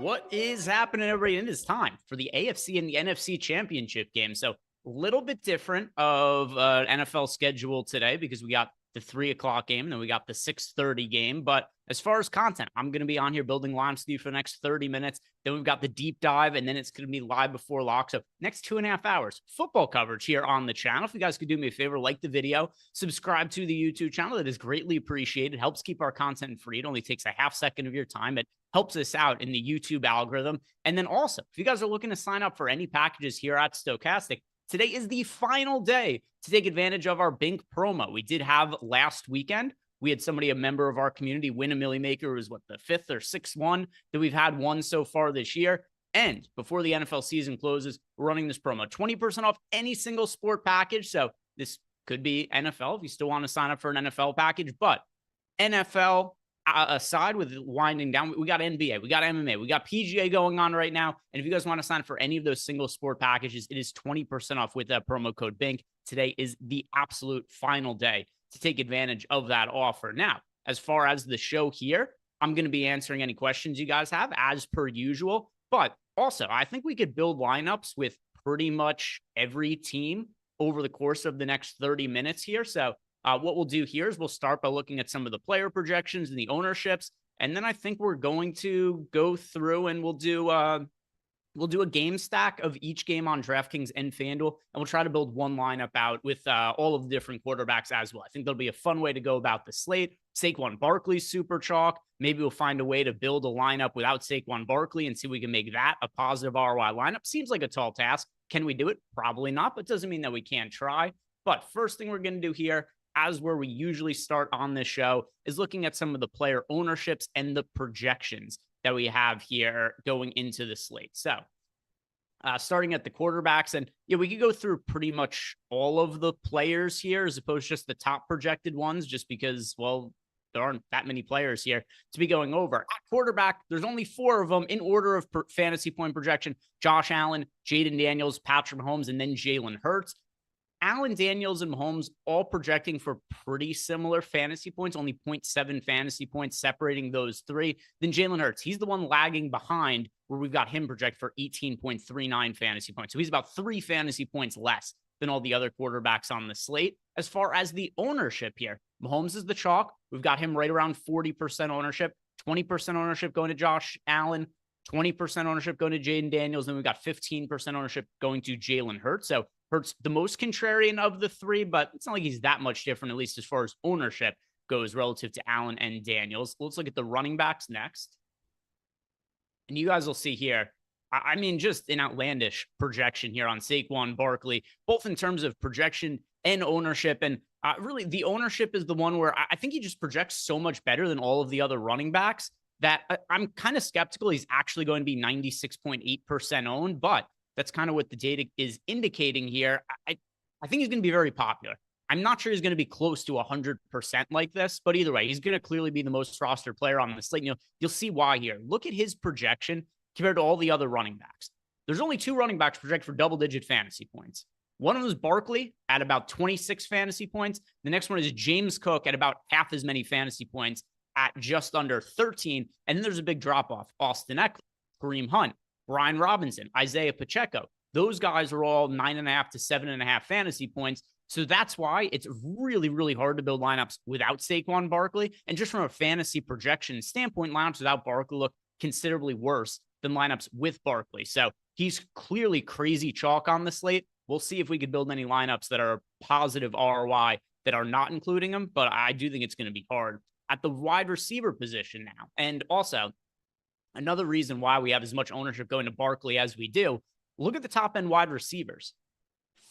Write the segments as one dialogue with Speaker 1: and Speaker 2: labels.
Speaker 1: What is happening, everybody? It is time for the AFC and the NFC championship game. So a little bit different of NFL schedule today because we got the 3 o'clock game and then we got the 6:30 game. But as far as content, I'm going to be on here building lines with you for the next 30 minutes. Then we've got the deep dive, and then it's going to be live before lock. So next 2.5 hours, football coverage here on the channel. If you guys could do me a favor, like the video, subscribe to the YouTube channel. That is greatly appreciated. Helps keep our content free. It only takes a half second of your time. It helps us out in the YouTube algorithm. And then also, if you guys are looking to sign up for any packages here at Stokastic, today is the final day to take advantage of our Bink promo. We did have last weekend. We had somebody, a member of our community, win a Millie Maker. It was what, the 5th or 6th one that we've had one so far this year. And before the NFL season closes, we're running this promo, 20% off any single sport package. So this could be NFL if you still want to sign up for an NFL package, but NFL aside with winding down, we got NBA, we got MMA, we got PGA going on right now. And if you guys want to sign up for any of those single sport packages, it is 20% off with that promo code BINK. Today is the absolute final day to take advantage of that offer. Now, as far as the show here, I'm going to be answering any questions you guys have as per usual. But also, I think we could build lineups with pretty much every team over the course of the next 30 minutes here. So what we'll do here is we'll start by looking at some of the player projections and the ownerships. And then I think we're going to go through and we'll do a game stack of each game on DraftKings and FanDuel, and we'll try to build one lineup out with all of the different quarterbacks as well. I think there'll be a fun way to go about the slate. Saquon Barkley, super chalk. Maybe we'll find a way to build a lineup without Saquon Barkley and see if we can make that a positive ROI lineup. Seems like a tall task. Can we do it? Probably not, but doesn't mean that we can't try. But first thing we're going to do here, as where we usually start on this show, is looking at some of the player ownerships and the projections that we have here going into the slate. So starting at the quarterbacks, and yeah, we could go through pretty much all of the players here as opposed to just the top projected ones, just because, well, there aren't that many players here to be going over. At quarterback, there's only 4 of them in order of fantasy point projection: Josh Allen, Jaden Daniels, Patrick Mahomes, and then Jaylen Hurts. Allen, Daniels, and Mahomes all projecting for pretty similar fantasy points, only 0.7 fantasy points separating those 3. Then Jaylen Hurts, he's the one lagging behind, where we've got him project for 18.39 fantasy points. So he's about 3 fantasy points less than all the other quarterbacks on the slate. As far as the ownership here, Mahomes is the chalk. We've got him right around 40% ownership, 20% ownership going to Josh Allen, 20% ownership going to Jaden Daniels. Then we've got 15% ownership going to Jaylen Hurts. So Hurts the most contrarian of the 3, but it's not like he's that much different, at least as far as ownership goes relative to Allen and Daniels. Let's look at the running backs next. And you guys will see here, I mean, just an outlandish projection here on Saquon Barkley, both in terms of projection and ownership. And really, the ownership is the one where I think he just projects so much better than all of the other running backs that I'm kind of skeptical he's actually going to be 96.8% owned, but that's kind of what the data is indicating here. I think he's going to be very popular. I'm not sure he's going to be close to 100% like this, but either way, he's going to clearly be the most rostered player on the slate. You'll see why here. Look at his projection compared to all the other running backs. There's only 2 running backs projected for double-digit fantasy points. One of them is Barkley at about 26 fantasy points. The next one is James Cook at about half as many fantasy points at just under 13. And then there's a big drop-off. Austin Eckler, Kareem Hunt, Brian Robinson, Isaiah Pacheco. Those guys are all 9.5 to 7.5 fantasy points. So that's why it's really, really hard to build lineups without Saquon Barkley. And just from a fantasy projection standpoint, lineups without Barkley look considerably worse than lineups with Barkley. So he's clearly crazy chalk on the slate. We'll see if we could build any lineups that are positive ROI that are not including him, but I do think it's going to be hard. At the wide receiver position now, and also another reason why we have as much ownership going to Barkley as we do, look at the top end wide receivers.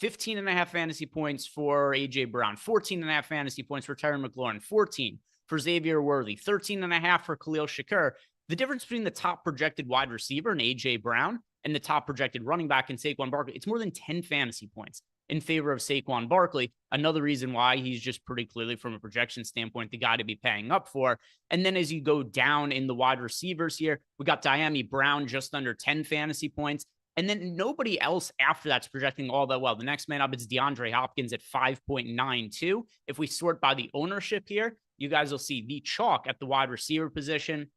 Speaker 1: 15.5 fantasy points for A.J. Brown, 14.5 fantasy points for Terry McLaurin, 14 for Xavier Worthy, 13.5 for Khalil Shakir. The difference between the top projected wide receiver in A.J. Brown and the top projected running back in Saquon Barkley, it's more than 10 fantasy points in favor of Saquon Barkley. Another reason why he's just pretty clearly, from a projection standpoint, the guy to be paying up for. And then as you go down in the wide receivers here, we got Diami Brown just under 10 fantasy points. And then nobody else after that's projecting all that well. The next man up is DeAndre Hopkins at 5.92. If we sort by the ownership here, you guys will see the chalk at the wide receiver position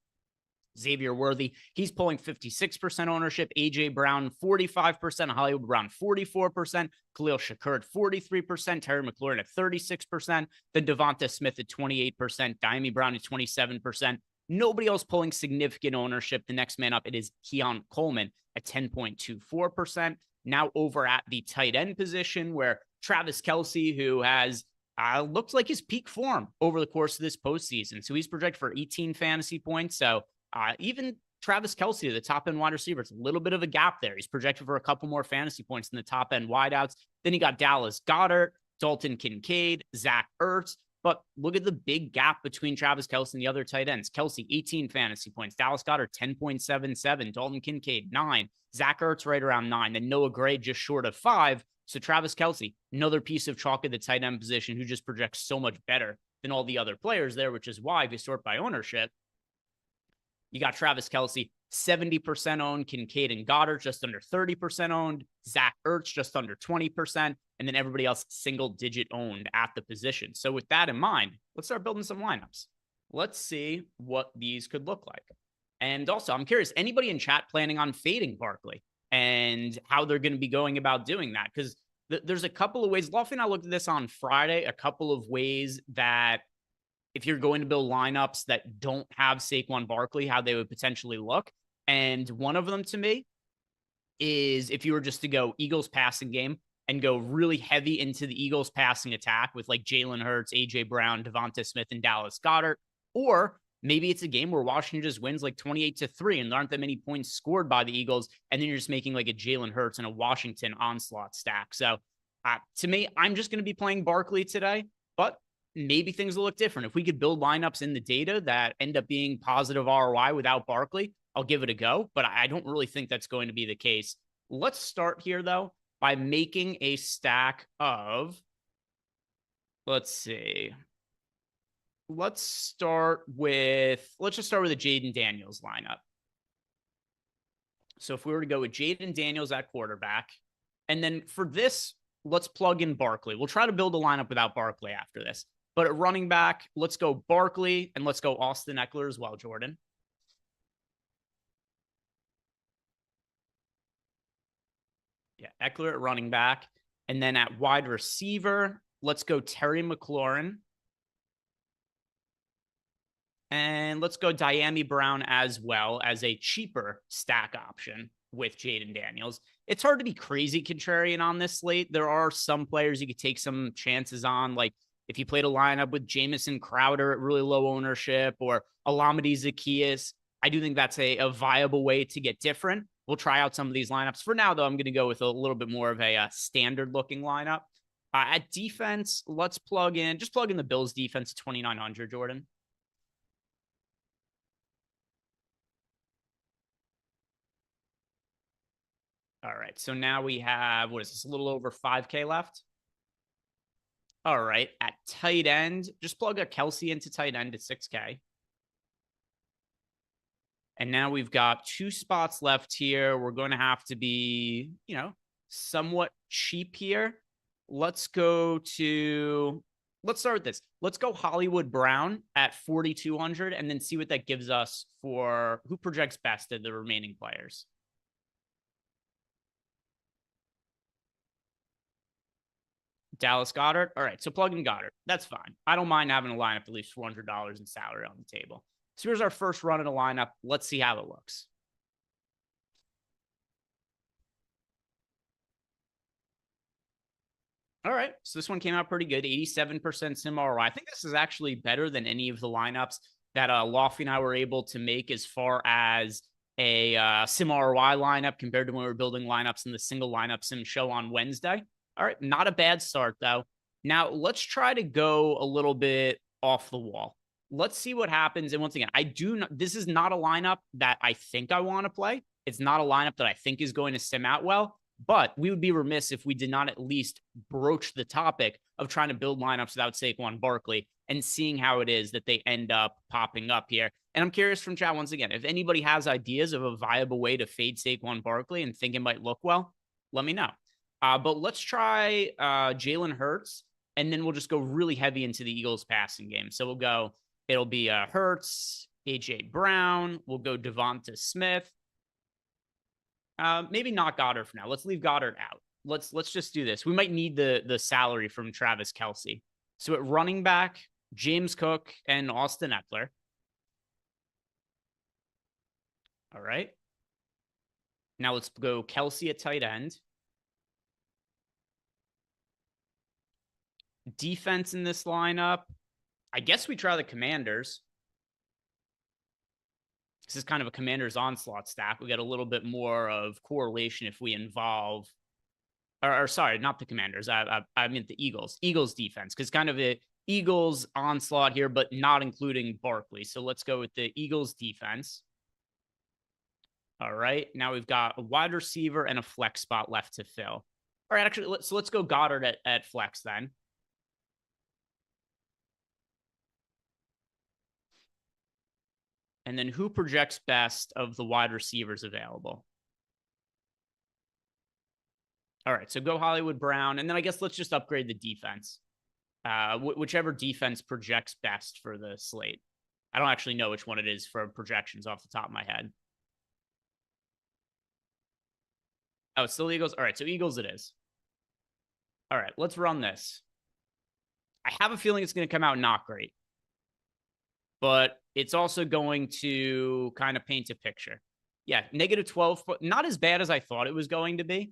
Speaker 1: Xavier Worthy, he's pulling 56% ownership. A.J. Brown, 45%. Hollywood Brown, 44%. Khalil Shakur at 43%. Terry McLaurin at 36%. Then Devonta Smith at 28%. Diami Brown at 27%. Nobody else pulling significant ownership. The next man up, it is Keon Coleman at 10.24%. Now over at the tight end position, where Travis Kelce, who has looked like his peak form over the course of this postseason. So he's projected for 18 fantasy points. So even Travis Kelce, the top end wide receiver, it's a little bit of a gap there. He's projected for a couple more fantasy points than the top end wideouts. Then you got Dallas Goedert, Dalton Kincaid, Zach Ertz. But look at the big gap between Travis Kelce and the other tight ends. Kelce, 18 fantasy points. Dallas Goedert, 10.77. Dalton Kincaid, 9. Zach Ertz, right around 9. Then Noah Gray, just short of 5. So Travis Kelce, another piece of chalk at the tight end position who just projects so much better than all the other players there, which is why if you sort by ownership, you got Travis Kelce, 70% owned, Kincaid and Goddard just under 30% owned, Zach Ertz just under 20%, and then everybody else single-digit owned at the position. So with that in mind, let's start building some lineups. Let's see what these could look like. And also, I'm curious, anybody in chat planning on fading Barkley and how they're going to be going about doing that? Because there's a couple of ways. Luffy and I looked at this on Friday, a couple of ways that if you're going to build lineups that don't have Saquon Barkley, how they would potentially look. And one of them to me is if you were just to go Eagles passing game and go really heavy into the Eagles passing attack with like Jaylen Hurts, A.J. Brown, Devonta Smith, and Dallas Goedert. Or maybe it's a game where Washington just wins like 28-3 and there aren't that many points scored by the Eagles. And then you're just making like a Jaylen Hurts and a Washington onslaught stack. So to me, I'm just going to be playing Barkley today, but maybe things will look different. If we could build lineups in the data that end up being positive ROI without Barkley, I'll give it a go, but I don't really think that's going to be the case. Let's start here, though, by making a stack of, let's see. Let's just start with a Jaden Daniels lineup. So if we were to go with Jaden Daniels at quarterback, and then for this, let's plug in Barkley. We'll try to build a lineup without Barkley after this. But at running back, let's go Barkley, and let's go Austin Eckler as well, Jordan. Yeah, Eckler at running back. And then at wide receiver, let's go Terry McLaurin. And let's go Diami Brown as well as a cheaper stack option with Jaden Daniels. It's hard to be crazy contrarian on this slate. There are some players you could take some chances on, like if you played a lineup with Jamison Crowder at really low ownership or Alameda Zaccheaus. I do think that's a viable way to get different. We'll try out some of these lineups. For now, though, I'm going to go with a little bit more of a standard-looking lineup. At defense, let's plug in the Bills defense at 2,900, Jordan. All right, so now we have, what is this, a little over 5K left? All right, at tight end, just plug a Kelce into tight end at 6K. And now we've got 2 spots left here. We're going to have to be, somewhat cheap here. Let's start with this. Let's go Hollywood Brown at 4,200 and then see what that gives us for who projects best of the remaining players. Dallas Goedert. All right, so plug in Goddard. That's fine. I don't mind having a lineup at least $400 in salary on the table. So here's our first run in a lineup. Let's see how it looks. All right, so this one came out pretty good, 87% sim ROI. I think this is actually better than any of the lineups that Lofty and I were able to make as far as a sim ROI lineup compared to when we were building lineups in the single lineup sim show on Wednesday. All right, not a bad start, though. Now, let's try to go a little bit off the wall. Let's see what happens. And once again, this is not a lineup that I think I want to play. It's not a lineup that I think is going to sim out well, but we would be remiss if we did not at least broach the topic of trying to build lineups without Saquon Barkley and seeing how it is that they end up popping up here. And I'm curious from chat, once again, if anybody has ideas of a viable way to fade Saquon Barkley and think it might look well, let me know. But let's try Jaylen Hurts, and then we'll just go really heavy into the Eagles passing game. So it'll be Hurts, AJ Brown. We'll go Devonta Smith. Maybe not Goddard for now. Let's leave Goddard out. Let's just do this. We might need the salary from Travis Kelce. So at running back, James Cook and Austin Eckler. All right. Now let's go Kelce at tight end. Defense in this lineup. I guess we try the Commanders. This is kind of a Commanders onslaught stack. We got a little bit more of correlation if we involve, or sorry, not the Commanders. I meant the Eagles. Eagles defense, because kind of the Eagles onslaught here, but not including Barkley. So let's go with the Eagles defense. All right. Now we've got a wide receiver and a flex spot left to fill. All right, actually, let's go Goddard at flex then. And then who projects best of the wide receivers available? All right, so go Hollywood Brown. And then I guess let's just upgrade the defense. Whichever defense projects best for the slate. I don't actually know which one it is for projections off the top of my head. Oh, it's still Eagles? All right, so Eagles it is. All right, let's run this. I have a feeling it's going to come out not great. But it's also going to kind of paint a picture. Yeah, -12, but not as bad as I thought it was going to be.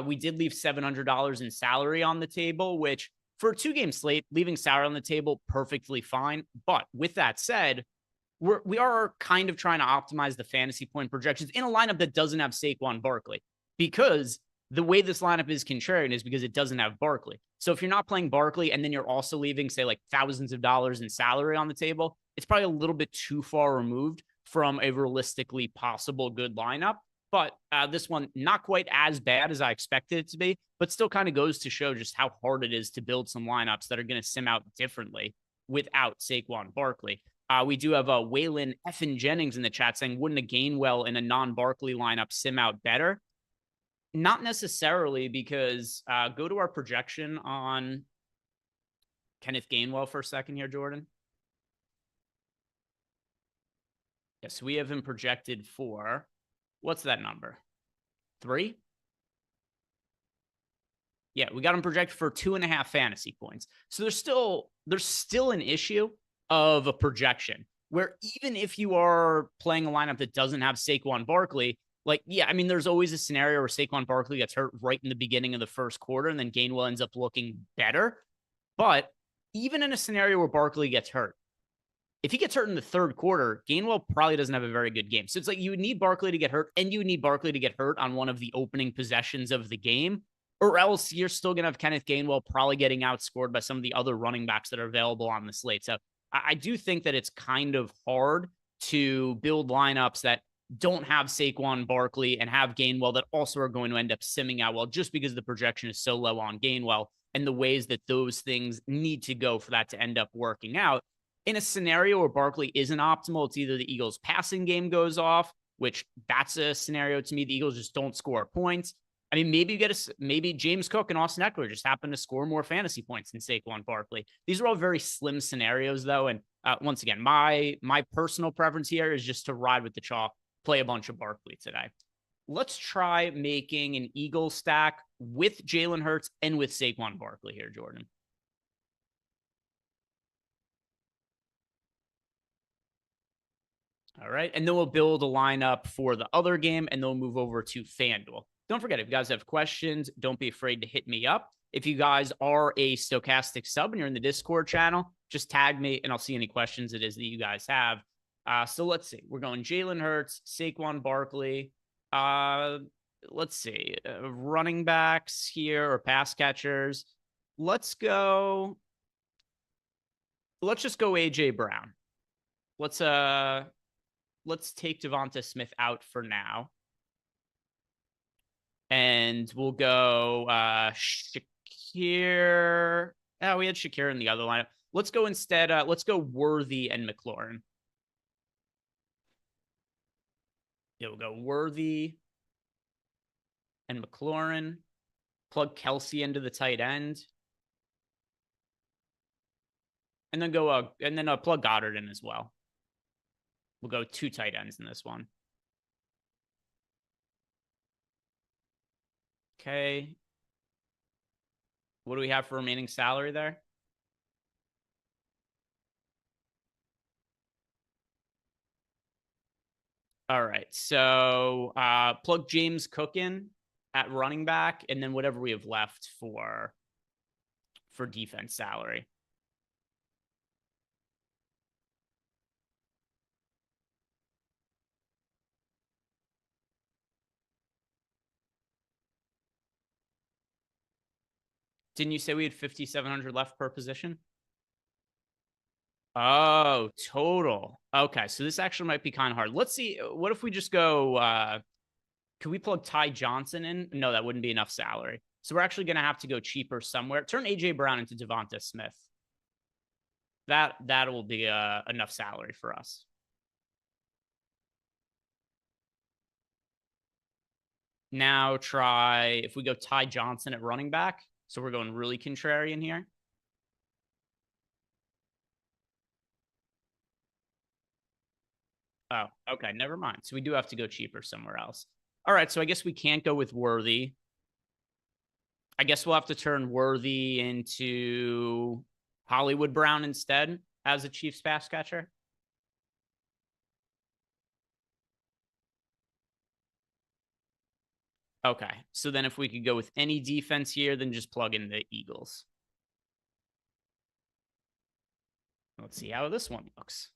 Speaker 1: We did leave $700 in salary on the table, which for a 2-game slate, leaving salary on the table, perfectly fine. But with that said, we are kind of trying to optimize the fantasy point projections in a lineup that doesn't have Saquon Barkley, because the way this lineup is contrarian is because it doesn't have Barkley. So if you're not playing Barkley and then you're also leaving, say, like thousands of dollars in salary on the table, it's probably a little bit too far removed from a realistically possible good lineup. But this one, not quite as bad as I expected it to be, but still kind of goes to show just how hard it is to build some lineups that are going to sim out differently without Saquon Barkley. We do have Waylon Effin Jennings in the chat saying, wouldn't a Gainwell in a non-Barkley lineup sim out better? Not necessarily, because go to our projection on Kenneth Gainwell for a second here, Jordan. Yes, we have him projected for, what's that number? 3? Yeah, we got him projected for 2.5 fantasy points. So there's still an issue of a projection where even if you are playing a lineup that doesn't have Saquon Barkley, like, yeah, I mean, there's always a scenario where Saquon Barkley gets hurt right in the beginning of the first quarter and then Gainwell ends up looking better. But even in a scenario where Barkley gets hurt, if he gets hurt in the third quarter, Gainwell probably doesn't have a very good game. So it's like you would need Barkley to get hurt, and you would need Barkley to get hurt on one of the opening possessions of the game, or else you're still going to have Kenneth Gainwell probably getting outscored by some of the other running backs that are available on the slate. So I do think that it's kind of hard to build lineups that don't have Saquon Barkley and have Gainwell that also are going to end up simming out well, just because the projection is so low on Gainwell and the ways that those things need to go for that to end up working out. In a scenario where Barkley isn't optimal, it's either the Eagles' passing game goes off, which that's a scenario to me. The Eagles just don't score points. I mean, maybe James Cook and Austin Eckler just happen to score more fantasy points than Saquon Barkley. These are all very slim scenarios, though. And once again, my personal preference here is just to ride with the chalk, play a bunch of Barkley today. Let's try making an Eagles stack with Jaylen Hurts and with Saquon Barkley here, Jordan. All right. And then we'll build a lineup for the other game, and then we'll move over to FanDuel. Don't forget, if you guys have questions, don't be afraid to hit me up. If you guys are a Stokastic sub and you're in the Discord channel, just tag me and I'll see any questions it is that you guys have. So let's see. We're going Jaylen Hurts, Saquon Barkley. Let's see. Running backs here or pass catchers. Let's just go AJ Brown. Let's take Devonta Smith out for now. And we'll go Shakir. Oh, we had Shakir in the other lineup. Let's go instead. Let's go Worthy and McLaurin. Yeah, we'll go Worthy and McLaurin. Plug Kelce into the tight end. And then plug Goddard in as well. We'll go 2 tight ends in this one. Okay. What do we have for remaining salary there? All right. So plug James Cook in at running back, and then whatever we have left for defense salary. Didn't you say we had 5,700 left per position? Oh, total. Okay, so this actually might be kind of hard. Let's see. What if we just go, can we plug Ty Johnson in? No, that wouldn't be enough salary. So we're actually going to have to go cheaper somewhere. Turn AJ Brown into Devonta Smith. That will be enough salary for us. Now try, if we go Ty Johnson at running back. So we're going really contrarian here. Oh, okay. Never mind. So we do have to go cheaper somewhere else. All right. So I guess we can't go with Worthy. I guess we'll have to turn Worthy into Hollywood Brown instead as a Chiefs pass catcher. Okay. So then if we could go with any defense here, then just plug in the Eagles. Let's see how this one looks.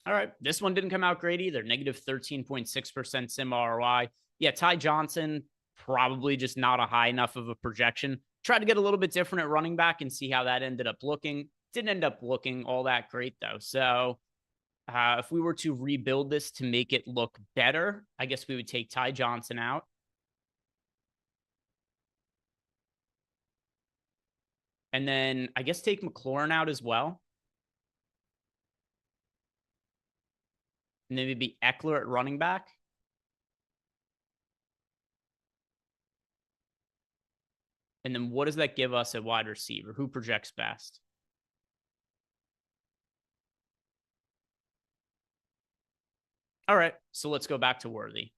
Speaker 1: All right. This one didn't come out great either. Negative 13.6% sim ROI. Yeah, Ty Johnson, probably just not a high enough of a projection. Tried to get a little bit different at running back and see how that ended up looking. Didn't end up looking all that great, though. So if we were to rebuild this to make it look better, I guess we would take Ty Johnson out. And then I guess take McLaurin out as well. And then maybe Eckler at running back. And then what does that give us at wide receiver? Who projects best? All right, so let's go back to Worthy.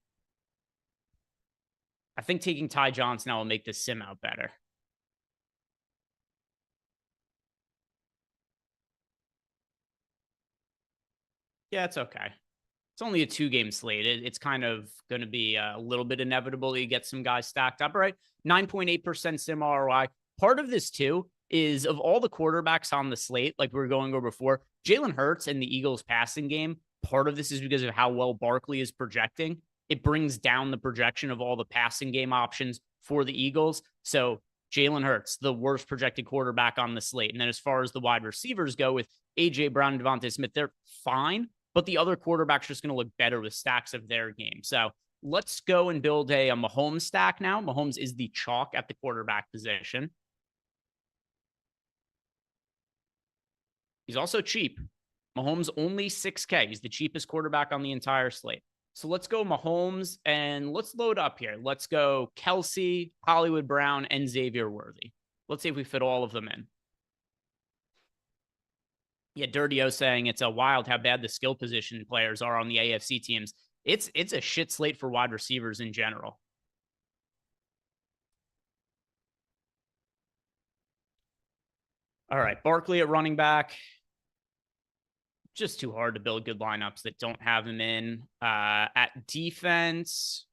Speaker 1: I think taking Ty Johnson now will make this sim out better. Yeah, it's okay. It's only a 2-game slate. It's kind of going to be a little bit inevitable that you get some guys stacked up. All right, 9.8% sim ROI. Part of this, too, is of all the quarterbacks on the slate, like we were going over before, Jaylen Hurts and the Eagles passing game, part of this is because of how well Barkley is projecting. It brings down the projection of all the passing game options for the Eagles. So Jaylen Hurts, the worst projected quarterback on the slate. And then as far as the wide receivers go with A.J. Brown and Devonta Smith, they're fine, but the other quarterback's just going to look better with stacks of their game. So let's go and build a Mahomes stack now. Mahomes is the chalk at the quarterback position. He's also cheap. Mahomes only 6K. He's the cheapest quarterback on the entire slate. So let's go Mahomes and let's load up here. Let's go Kelsey, Hollywood Brown, and Xavier Worthy. Let's see if we fit all of them in. Yeah, Dirty O saying it's a wild how bad the skill position players are on the AFC teams. It's a shit slate for wide receivers in general. All right, Barkley at running back. Just too hard to build good lineups that don't have him in. At defense,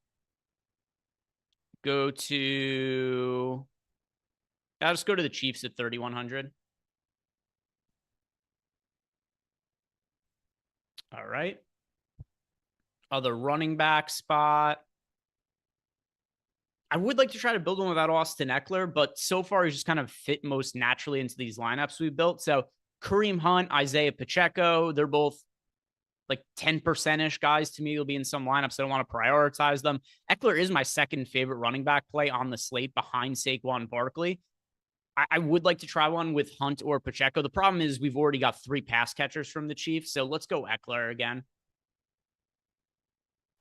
Speaker 1: go to... I'll just go to the Chiefs at 3,100. All right. Other running back spot. I would like to try to build one without Austin Eckler, but so far he's just kind of fit most naturally into these lineups we built. So Kareem Hunt, Isaiah Pacheco, they're both like 10%-ish guys to me. Will be in some lineups. I don't want to prioritize them. Eckler is my second favorite running back play on the slate behind Saquon Barkley. I would like to try one with Hunt or Pacheco. The problem is we've already got 3 pass catchers from the Chiefs, so let's go Eckler again.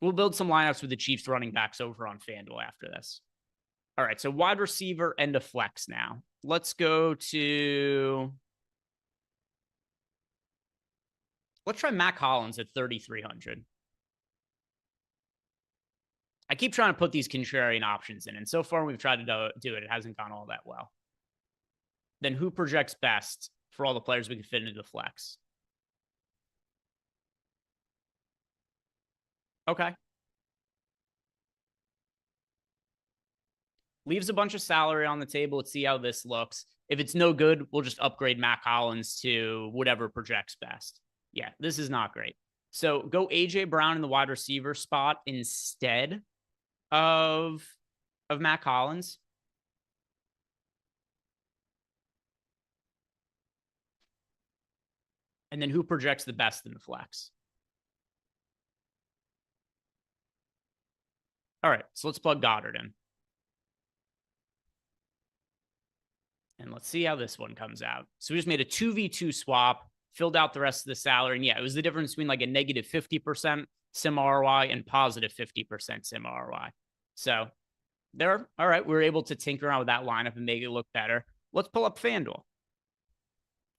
Speaker 1: We'll build some lineups with the Chiefs running backs over on FanDuel after this. All right, so wide receiver and a flex now. Let's go to Let's try Mac Hollins at 3,300. I keep trying to put these contrarian options in, and so far we've tried to do it. It hasn't gone all that well. Then who projects best for all the players we can fit into the flex? Okay. Leaves a bunch of salary on the table. Let's see how this looks. If it's no good, we'll just upgrade Mac Hollins to whatever projects best. Yeah, this is not great. So go AJ Brown in the wide receiver spot instead of Mac Hollins. And then who projects the best in the flex? All right, so let's plug Goddard in. And let's see how this one comes out. So we just made a 2v2 swap, filled out the rest of the salary. And yeah, it was the difference between like a negative 50% sim ROI and positive 50% sim ROI. So there, all right, we were able to tinker around with that lineup and make it look better. Let's pull up FanDuel.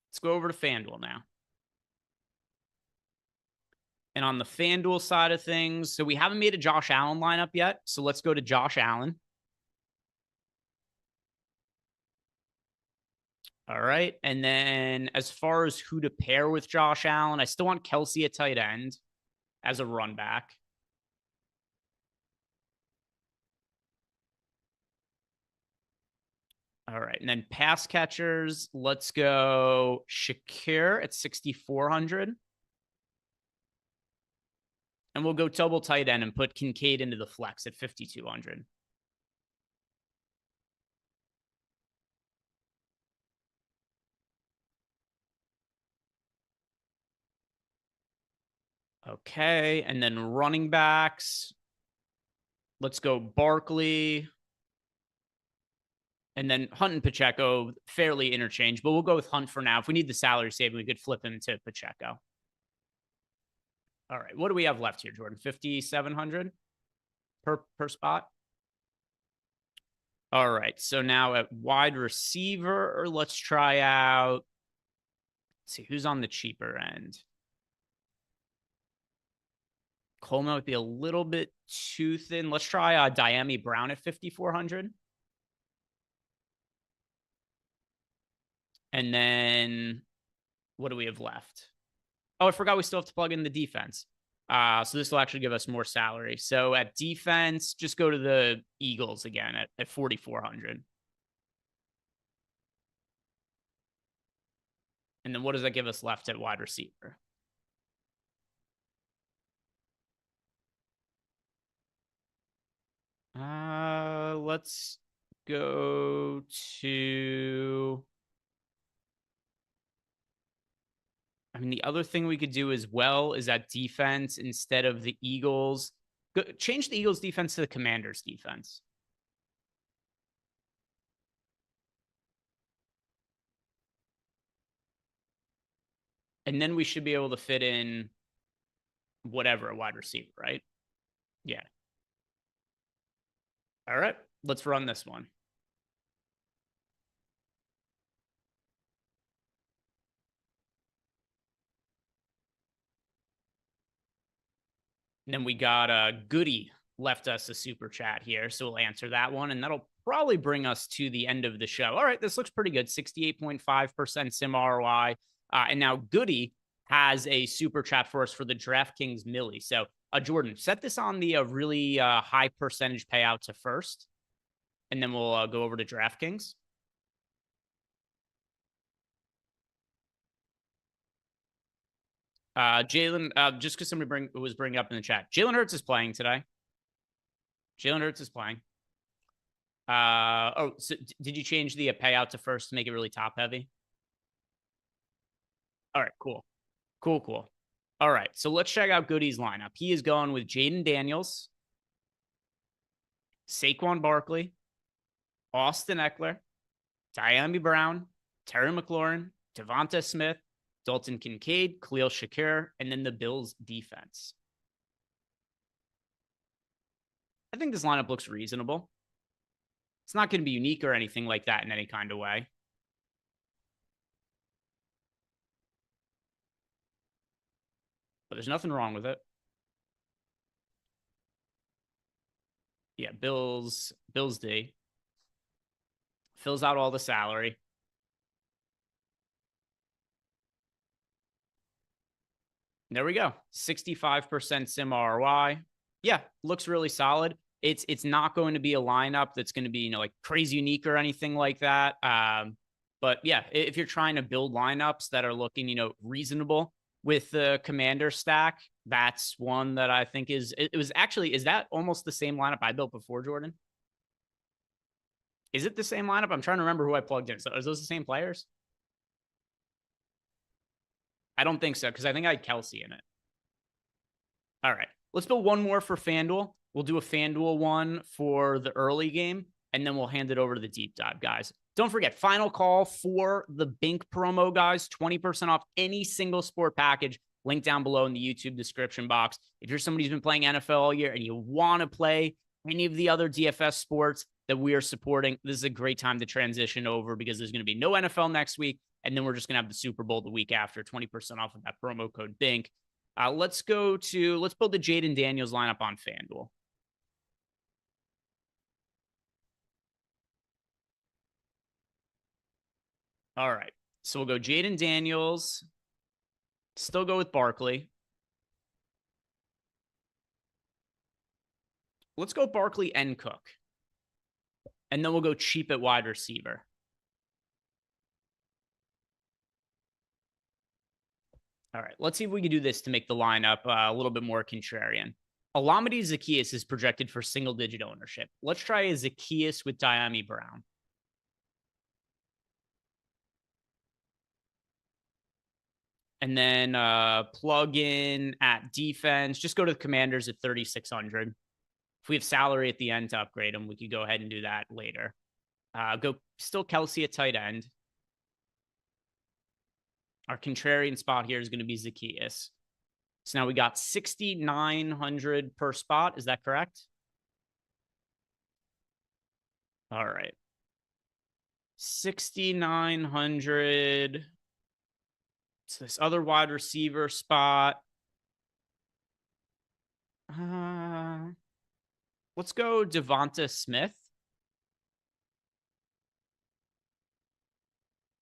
Speaker 1: Let's go over to FanDuel now. And on the FanDuel side of things, so we haven't made a Josh Allen lineup yet. So let's go to Josh Allen. All right. And then as far as who to pair with Josh Allen, I still want Kelsey at tight end as a run back. All right. And then pass catchers, let's go Shakir at 6,400. And we'll go double tight end and put Kincaid into the flex at 5,200. Okay. And then running backs, let's go Barkley. And then Hunt and Pacheco, fairly interchangeable. We'll go with Hunt for now. If we need the salary saving, we could flip him to Pacheco. All right. What do we have left here, Jordan? 5,700 per spot? All right. So now at wide receiver, let's try out. Let's see who's on the cheaper end. Coleman would be a little bit too thin. Let's try Diami Brown at 5,400. And then what do we have left? Oh, I forgot we still have to plug in the defense. So this will actually give us more salary. So at defense, just go to the Eagles again at 4,400. And then what does that give us left at wide receiver? Let's go to. I mean, the other thing we could do as well is that defense instead of the Eagles. Change the Eagles defense to the Commanders defense. And then we should be able to fit in whatever, a wide receiver, right? Yeah. All right, let's run this one. And then we got Goody left us a super chat here. So we'll answer that one. And that'll probably bring us to the end of the show. All right, this looks pretty good. 68.5% sim ROI. And now Goody has a super chat for us for the DraftKings Millie. So Jordan, set this on the really high percentage payout to first. And then we'll go over to DraftKings. Jaylen, just because somebody was bringing up in the chat, Jaylen Hurts is playing today. Jaylen Hurts is playing. So did you change the payout to first to make it really top heavy? All right, cool. Cool. All right, so let's check out Goody's lineup. He is going with Jaden Daniels, Saquon Barkley, Austin Eckler, Diami Brown, Terry McLaurin, Devonta Smith, Dalton Kincaid, Khalil Shakir, and then the Bills defense. I think this lineup looks reasonable. It's not going to be unique or anything like that in any kind of way. there's nothing wrong with it. Yeah, Bills D. Fills out all the salary. There we go. 65% sim ROI. Yeah, looks really solid. It's not going to be a lineup that's going to be, like crazy unique or anything like that. But yeah, if you're trying to build lineups that are looking, reasonable with the commander stack, that's one that I think is that almost the same lineup I built before, Jordan? Is it the same lineup? I'm trying to remember who I plugged in. So are those the same players? I don't think so, because I think I had Kelsey in it. All right. Let's build one more for FanDuel. We'll do a FanDuel one for the early game, and then we'll hand it over to the deep dive, guys. Don't forget, final call for the Bink promo, guys. 20% off any single sport package. Link down below in the YouTube description box. If you're somebody who's been playing NFL all year and you want to play any of the other DFS sports that we are supporting, this is a great time to transition over because there's going to be no NFL next week. And then we're just going to have the Super Bowl the week after, 20% off of that promo code BINK. Let's build the Jaden Daniels lineup on FanDuel. All right. So we'll go Jaden Daniels. Still go with Barkley. Let's go Barkley and Cook. And then we'll go cheap at wide receiver. All right, let's see if we can do this to make the lineup a little bit more contrarian. Olamide Zaccheaus is projected for single-digit ownership. Let's try a Zaccheaus with Dyami Brown. And then plug in at defense. Just go to the Commanders at 3,600. If we have salary at the end to upgrade them, we could go ahead and do that later. Go still Kelsey at tight end. Our contrarian spot here is going to be Zaccheaus. So now we got 6,900 per spot. Is that correct? All right. 6,900. So this other wide receiver spot. Let's go Devonta Smith.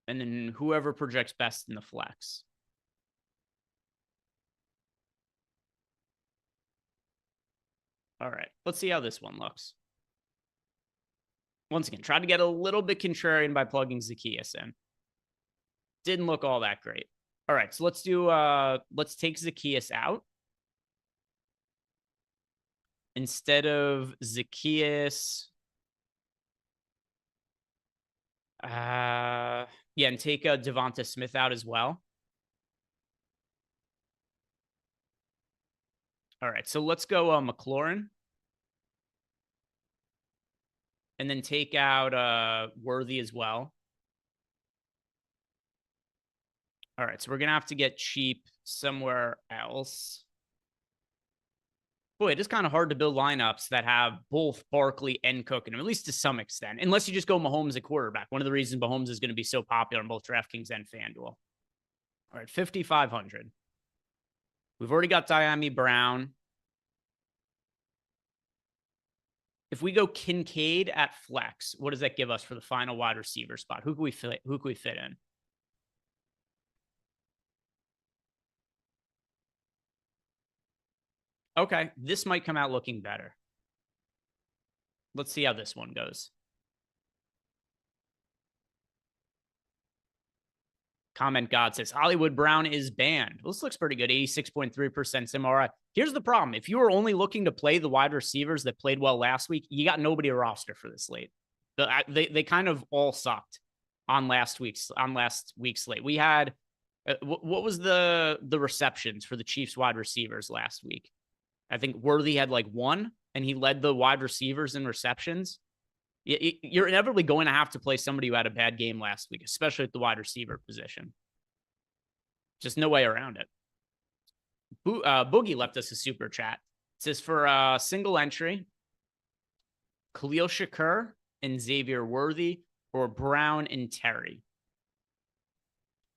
Speaker 1: And then whoever projects best in the flex. All right, let's see how this one looks. Once again, try to get a little bit contrarian by plugging Zaccheaus in. Didn't look all that great. All right, so let's take Zaccheaus out. Instead of Zaccheaus, yeah, and take Devonta Smith out as well. All right, so let's go McLaurin. And then take out Worthy as well. All right, so we're going to have to get cheap somewhere else. Boy, it is kind of hard to build lineups that have both Barkley and Cook in them, at least to some extent, unless you just go Mahomes at quarterback. One of the reasons Mahomes is going to be so popular on both DraftKings and FanDuel. All right, 5,500. We've already got Dyami Brown. If we go Kincaid at flex, what does that give us for the final wide receiver spot? Who can we fit in? Okay, this might come out looking better. Let's see how this one goes. Comment God says, Hollywood Brown is banned. Well, this looks pretty good, 86.3% sim ROI. Here's the problem. If you were only looking to play the wide receivers that played well last week, you got nobody to roster for this slate. They kind of all sucked on last week's slate. We had, what was the receptions for the Chiefs wide receivers last week? I think Worthy had like one, and he led the wide receivers in receptions. You're inevitably going to have to play somebody who had a bad game last week, especially at the wide receiver position. Just no way around it. Boogie left us a super chat. It says for single entry, Khalil Shakur and Xavier Worthy, or Brown and Terry.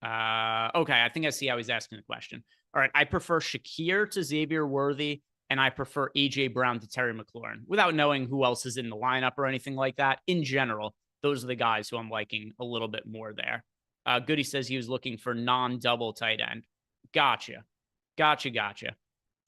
Speaker 1: Okay, I think I see how he's asking the question. All right, I prefer Shakir to Xavier Worthy, and I prefer A.J. Brown to Terry McLaurin, without knowing who else is in the lineup or anything like that. In general, those are the guys who I'm liking a little bit more there. Goody says he was looking for non-double tight end. Gotcha.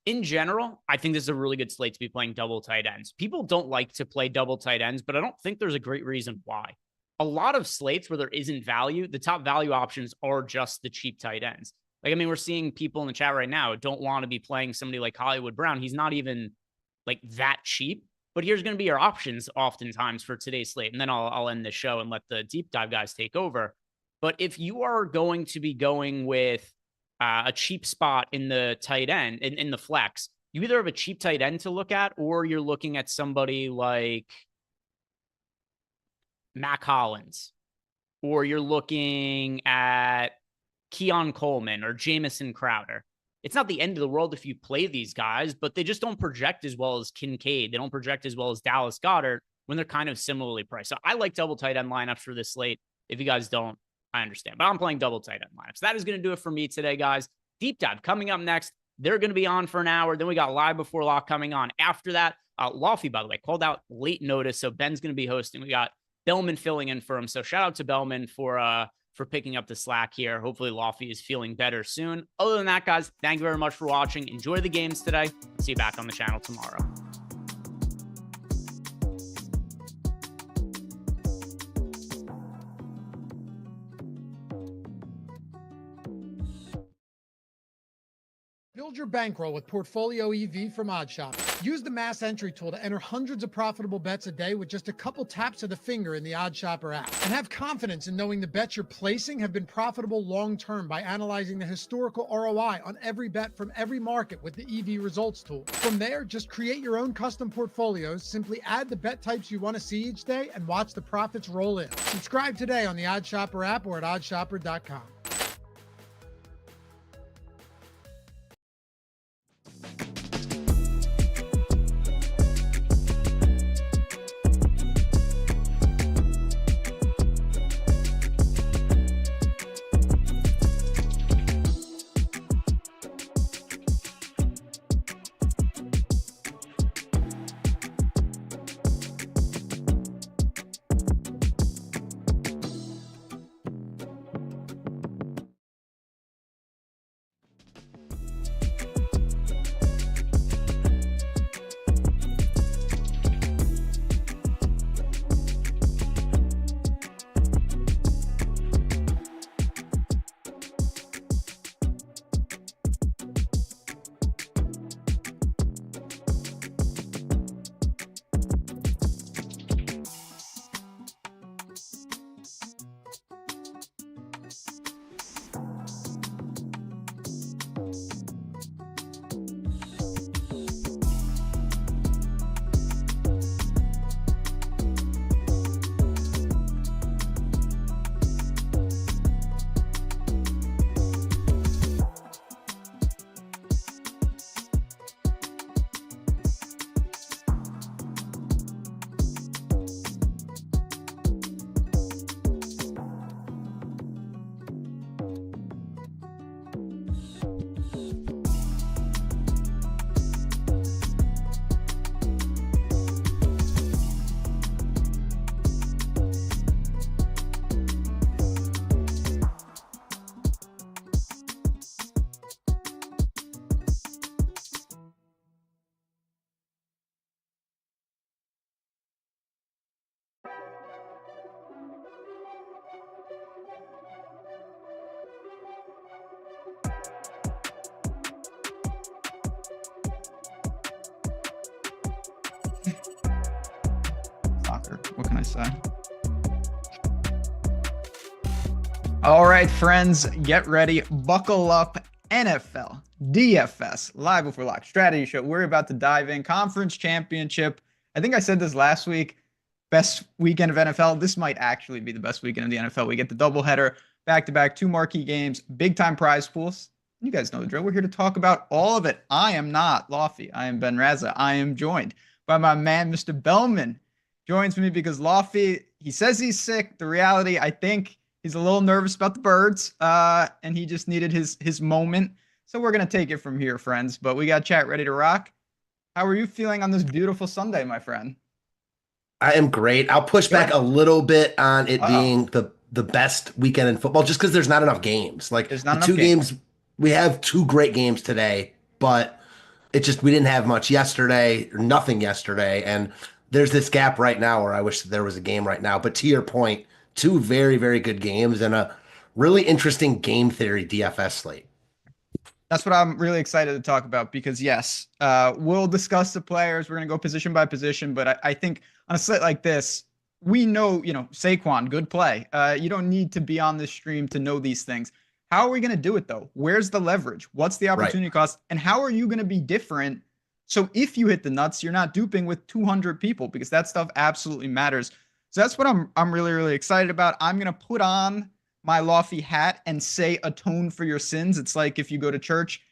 Speaker 1: In general, I think this is a really good slate to be playing double tight ends. People don't like to play double tight ends, but I don't think there's a great reason why. A lot of slates where there isn't value, the top value options are just the cheap tight ends. Like, I mean, we're seeing people in the chat right now don't want to be playing somebody like Hollywood Brown. He's not even like that cheap, but here's going to be your options oftentimes for today's slate. And then I'll end the show and let the deep dive guys take over. But if you are going to be going with a cheap spot in the tight end, in the flex, you either have a cheap tight end to look at, or you're looking at somebody like Mac Hollins, or you're looking at Keon Coleman or Jamison Crowder. It's not the end of the world if you play these guys, but they just don't project as well as Kincaid. They don't project as well as Dallas Goedert when they're kind of similarly priced. So I like double tight end lineups for this slate. If you guys don't, I understand, but I'm playing double tight end lineups. That is going to do it for me today, guys. Deep dive coming up next. They're going to be on for an hour. Then we got live before lock coming on after that. Lofty, by the way, called out late notice, so Ben's going to be hosting. We got Bellman filling in for him. So shout out to Bellman for picking up the slack here. Hopefully Lofty is feeling better soon. Other than that, guys, thank you very much for watching. Enjoy the games today. See you back on the channel tomorrow.
Speaker 2: Build your bankroll with Portfolio EV from OddsShopper. Use the mass entry tool to enter hundreds of profitable bets a day with just a couple taps of the finger in the OddsShopper app. And have confidence in knowing the bets you're placing have been profitable long-term by analyzing the historical ROI on every bet from every market with the EV results tool. From there, just create your own custom portfolios, simply add the bet types you want to see each day, and watch the profits roll in. Subscribe today on the OddsShopper app or at OddsShopper.com.
Speaker 3: What can I say? All right, friends, get ready. Buckle up. NFL DFS live before lock strategy show. We're about to dive in. Conference championship. I think I said this last week. Best weekend of NFL. This might actually be the best weekend of the NFL. We get the doubleheader, back-to-back, 2 marquee games, big-time prize pools. You guys know the drill. We're here to talk about all of it. I am not Lofty. I am Ben Raza. I am joined by my man, Mr. Bellman. Joins me because Lofty, he says he's sick. The reality, I think He's a little nervous about the birds, and he just needed his moment. So we're gonna take it from here, friends. But we got chat ready to rock. How are you feeling on this beautiful Sunday, my friend?
Speaker 4: I am great. I'll push back a little bit on it being the best weekend in football just because there's not enough games. Like
Speaker 3: There's not
Speaker 4: the
Speaker 3: enough
Speaker 4: two
Speaker 3: games.
Speaker 4: games, we have two great games today, but it just we didn't have much yesterday or nothing yesterday. And there's this gap right now where I wish there was a game right now. But to your point, two very, very good games and a really interesting game theory DFS slate.
Speaker 3: That's what I'm really excited to talk about because yes, we'll discuss the players. We're gonna go position by position, but I think on a slate like this, we know, Saquon, good play. You don't need to be on this stream to know these things. How are we gonna do it though? Where's the leverage? What's the opportunity cost? And how are you gonna be different? So if you hit the nuts, you're not duping with 200 people because that stuff absolutely matters. So that's what I'm really, really excited about. I'm gonna put on my lofty hat and say atone for your sins. It's like if you go to church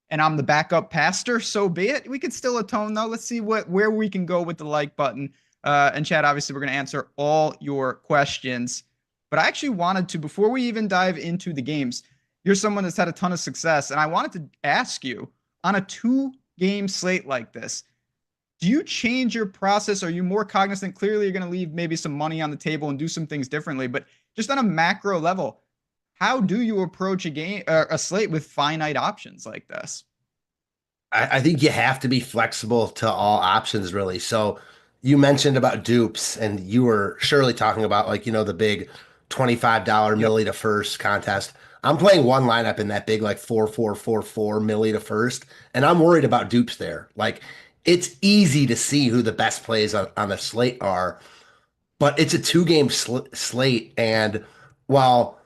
Speaker 3: and I'm the backup pastor, so be it. We can still atone though. Let's see where we can go with the like button. And Chad, obviously we're going to answer all your questions. But I actually wanted to, before we even dive into the games, you're someone that's had a ton of success. And I wanted to ask you, on a 2-game slate like this, do you change your process? Are you more cognizant? Clearly, you're going to leave maybe some money on the table and do some things differently. But just on a macro level, how do you approach a slate with finite options like this?
Speaker 4: I think you have to be flexible to all options, really. So you mentioned about dupes, and you were surely talking about the big $25 milli to first contest. I'm playing one lineup in that big 4-4-4-4 milli to first, and I'm worried about dupes there. It's easy to see who the best plays on the slate are, but it's a 2-game slate, and while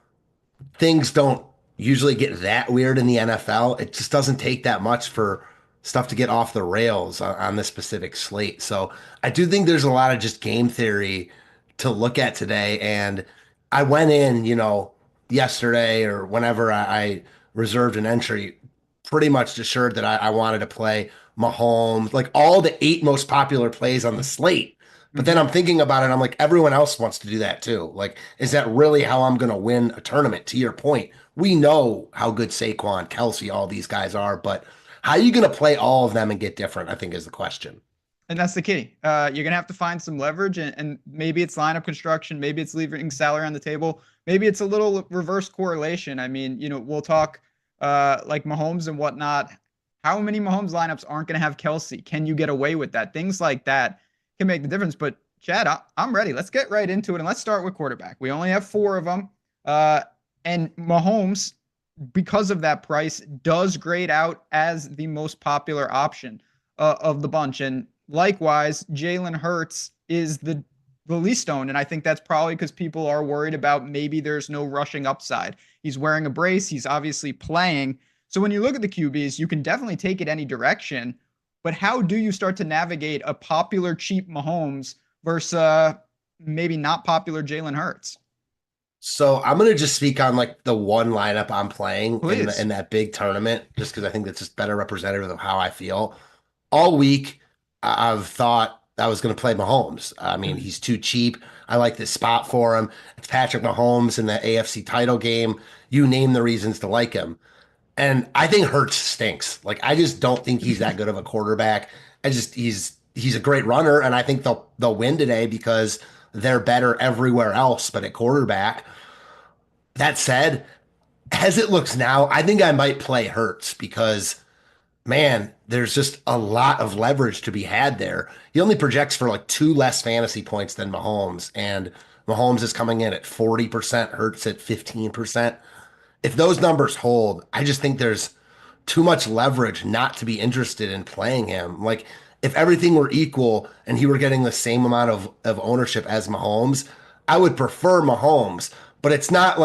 Speaker 4: things don't usually get that weird in the NFL, it just doesn't take that much for stuff to get off the rails on this specific slate. So I do think there's a lot of just game theory to look at today. And I went in, yesterday or whenever I reserved an entry, pretty much assured that I wanted to play Mahomes, all the 8 most popular plays on the slate. But then I'm thinking about it, I'm like, everyone else wants to do that too. Is that really how I'm going to win a tournament? To your point, we know how good Saquon, Kelsey, all these guys are, but how are you going to play all of them and get different, I think is the question.
Speaker 3: And that's the key. You're going to have to find some leverage, and maybe it's lineup construction. Maybe it's leaving salary on the table. Maybe it's a little reverse correlation. I mean, we'll talk like Mahomes and whatnot. How many Mahomes lineups aren't going to have Kelsey? Can you get away with that? Things like that can make the difference. But Chad, I'm ready. Let's get right into it. And let's start with quarterback. We only have 4 of them. And Mahomes, because of that price, does grade out as the most popular option of the bunch. And likewise, Jaylen Hurts is the least owned. And I think that's probably because people are worried about maybe there's no rushing upside. He's wearing a brace. He's obviously playing. So when you look at the QBs, you can definitely take it any direction. But how do you start to navigate a popular, cheap Mahomes versus maybe not popular Jaylen Hurts?
Speaker 4: So I'm going to just speak on the one lineup I'm playing in that big tournament, just because I think that's just better representative of how I feel. All week, I've thought I was going to play Mahomes. I mean, he's too cheap. I like this spot for him. It's Patrick Mahomes in the AFC title game. You name the reasons to like him. And I think Hurts stinks. I just don't think he's that good of a quarterback. He's a great runner, and I think they'll win today because they're better everywhere else but at quarterback. That said, as it looks now, I think I might play Hurts because, man, there's just a lot of leverage to be had there. He only projects for 2 less fantasy points than Mahomes, and Mahomes is coming in at 40%, Hurts at 15%. If those numbers hold, I just think there's too much leverage not to be interested in playing him. If everything were equal and he were getting the same amount of ownership as Mahomes, I would prefer Mahomes. But it's not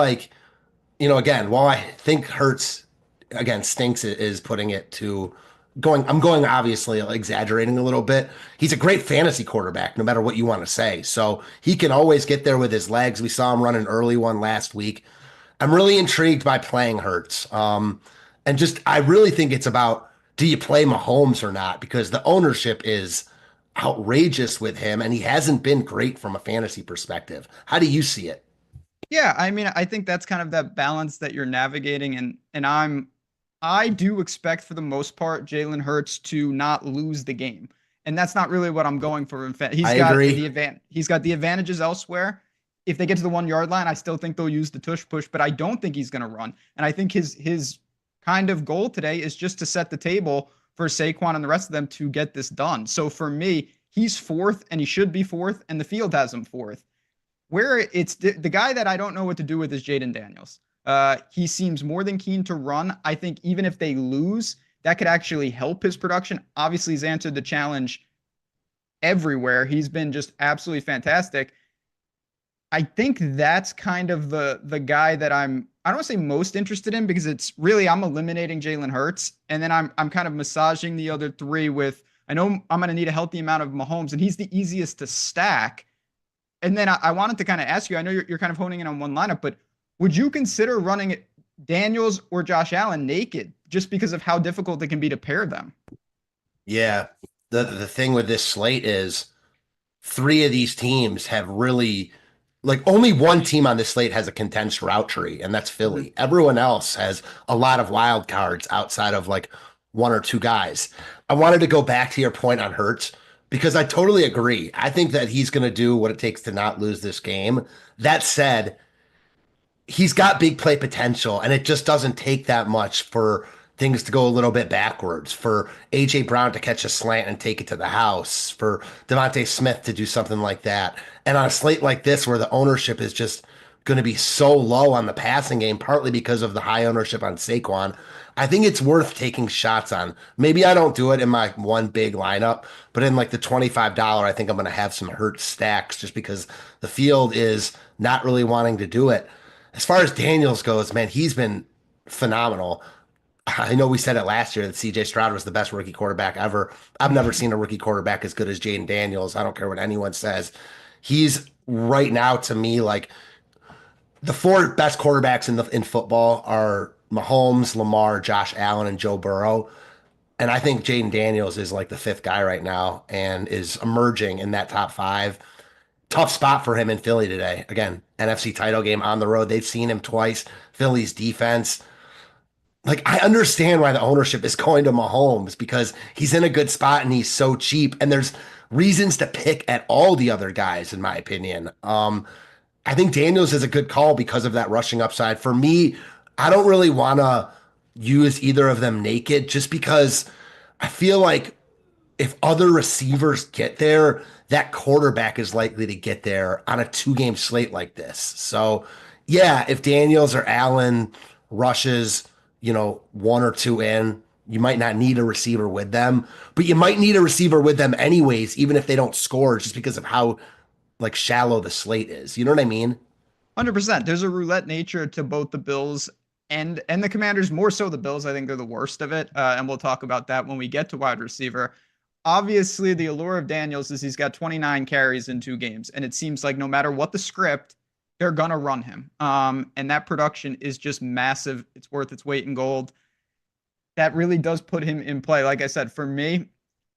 Speaker 4: again, while I think Hurts, again, stinks is putting it to I'm going obviously exaggerating a little bit. He's a great fantasy quarterback, no matter what you want to say. So he can always get there with his legs. We saw him run an early one last week. I'm really intrigued by playing Hurts. And I really think it's about, do you play Mahomes or not? Because the ownership is outrageous with him, and he hasn't been great from a fantasy perspective. How do you see it?
Speaker 3: Yeah, I mean, I think that's kind of that balance that you're navigating, and I do expect for the most part Jalen Hurts to not lose the game, and that's not really what I'm going for. In fact,
Speaker 4: I agree.
Speaker 3: he's got the advantages elsewhere. If they get to the 1 yard line, I still think they'll use the tush push, but I don't think he's going to run. And I think his kind of goal today is just to set the table for Saquon and the rest of them to get this done. So for me, he's fourth, and he should be fourth, and the field has him fourth. Where it's the guy that I don't know what to do with is Jaden Daniels. He seems more than keen to run. I think even if they lose, that could actually help his production. Obviously, he's answered the challenge everywhere. He's been just absolutely fantastic. I think that's kind of the guy that I don't want to say most interested in, because it's really I'm eliminating Jalen Hurts, and then I'm kind of massaging the other three with, I know I'm going to need a healthy amount of Mahomes, and he's the easiest to stack. And then I wanted to kind of ask you, I know you're kind of honing in on one lineup, but would you consider running Daniels or Josh Allen naked just because of how difficult it can be to pair them?
Speaker 4: Yeah. The thing with this slate is three of these teams have really, like, only one team on this slate has a condensed route tree, and that's Philly. Everyone else has a lot of wild cards outside of like one or two guys. I wanted to go back to your point on Hurts, because I totally agree. I think that he's going to do what it takes to not lose this game. That said, he's got big play potential, and it just doesn't take that much for things to go a little bit backwards, for A.J. Brown to catch a slant and take it to the house, for Devontae Smith to do something like that. And on a slate like this, where the ownership is just going to be so low on the passing game, partly because of the high ownership on Saquon, I think it's worth taking shots on. Maybe I don't do it in my one big lineup, but in like the $25, I think I'm going to have some Hurt stacks, just because the field is not really wanting to do it. As far as Daniels goes, man, he's been phenomenal. I know we said it last year that CJ Stroud was the best rookie quarterback ever. I've never seen a rookie quarterback as good as Jaden Daniels. I don't care what anyone says. He's right now, to me, like, the four best quarterbacks in football are Mahomes, Lamar, Josh Allen, and Joe Burrow. And I think Jaden Daniels is like the fifth guy right now and is emerging in that top five. Tough spot for him in Philly today. Again, NFC title game on the road. They've seen him twice. Philly's defense. Like, I understand why the ownership is going to Mahomes, because he's in a good spot and he's so cheap. And there's reasons to pick at all the other guys, in my opinion. I think Daniels is a good call because of that rushing upside. For me, I don't really want to use either of them naked, just because I feel like if other receivers get there, that quarterback is likely to get there on a 2-game slate like this. So, yeah, if Daniels or Allen rushes, one or two in, you might not need a receiver with them, but you might need a receiver with them anyways, even if they don't score, just because of how like shallow the slate is. You know what I mean?
Speaker 3: 100%. There's a roulette nature to both the Bills and the Commanders, more so the Bills. I think they're the worst of it, and we'll talk about that when we get to wide receiver. Obviously, the allure of Daniels is he's got 29 carries in 2 games, and it seems like no matter what the script, they're going to run him. And that production is just massive. It's worth its weight in gold. That really does put him in play. Like I said, for me,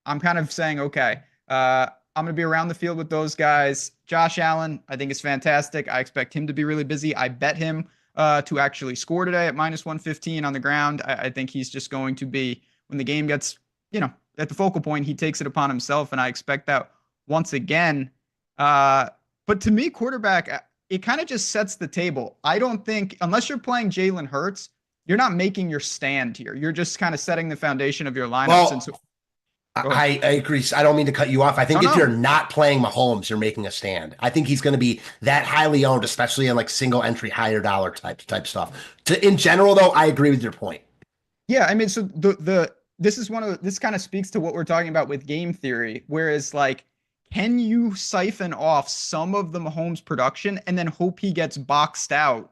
Speaker 3: I'm kind of saying, okay, I'm going to be around the field with those guys. Josh Allen, I think is fantastic. I expect him to be really busy. I bet him to actually score today at -115 on the ground. I think he's just going to be, when the game gets, at the focal point, he takes it upon himself, and I expect that once again. But to me, quarterback, it kind of just sets the table. I don't think, unless you're playing Jalen Hurts, you're not making your stand here. You're just kind of setting the foundation of your lineup.
Speaker 4: I agree. I don't mean to cut you off. I think if you're not playing Mahomes, you're making a stand. I think he's going to be that highly owned, especially in like single entry, higher dollar type stuff. In general, though, I agree with your point.
Speaker 3: Yeah, I mean, so this kind of speaks to what we're talking about with game theory, whereas like, can you siphon off some of the Mahomes production and then hope he gets boxed out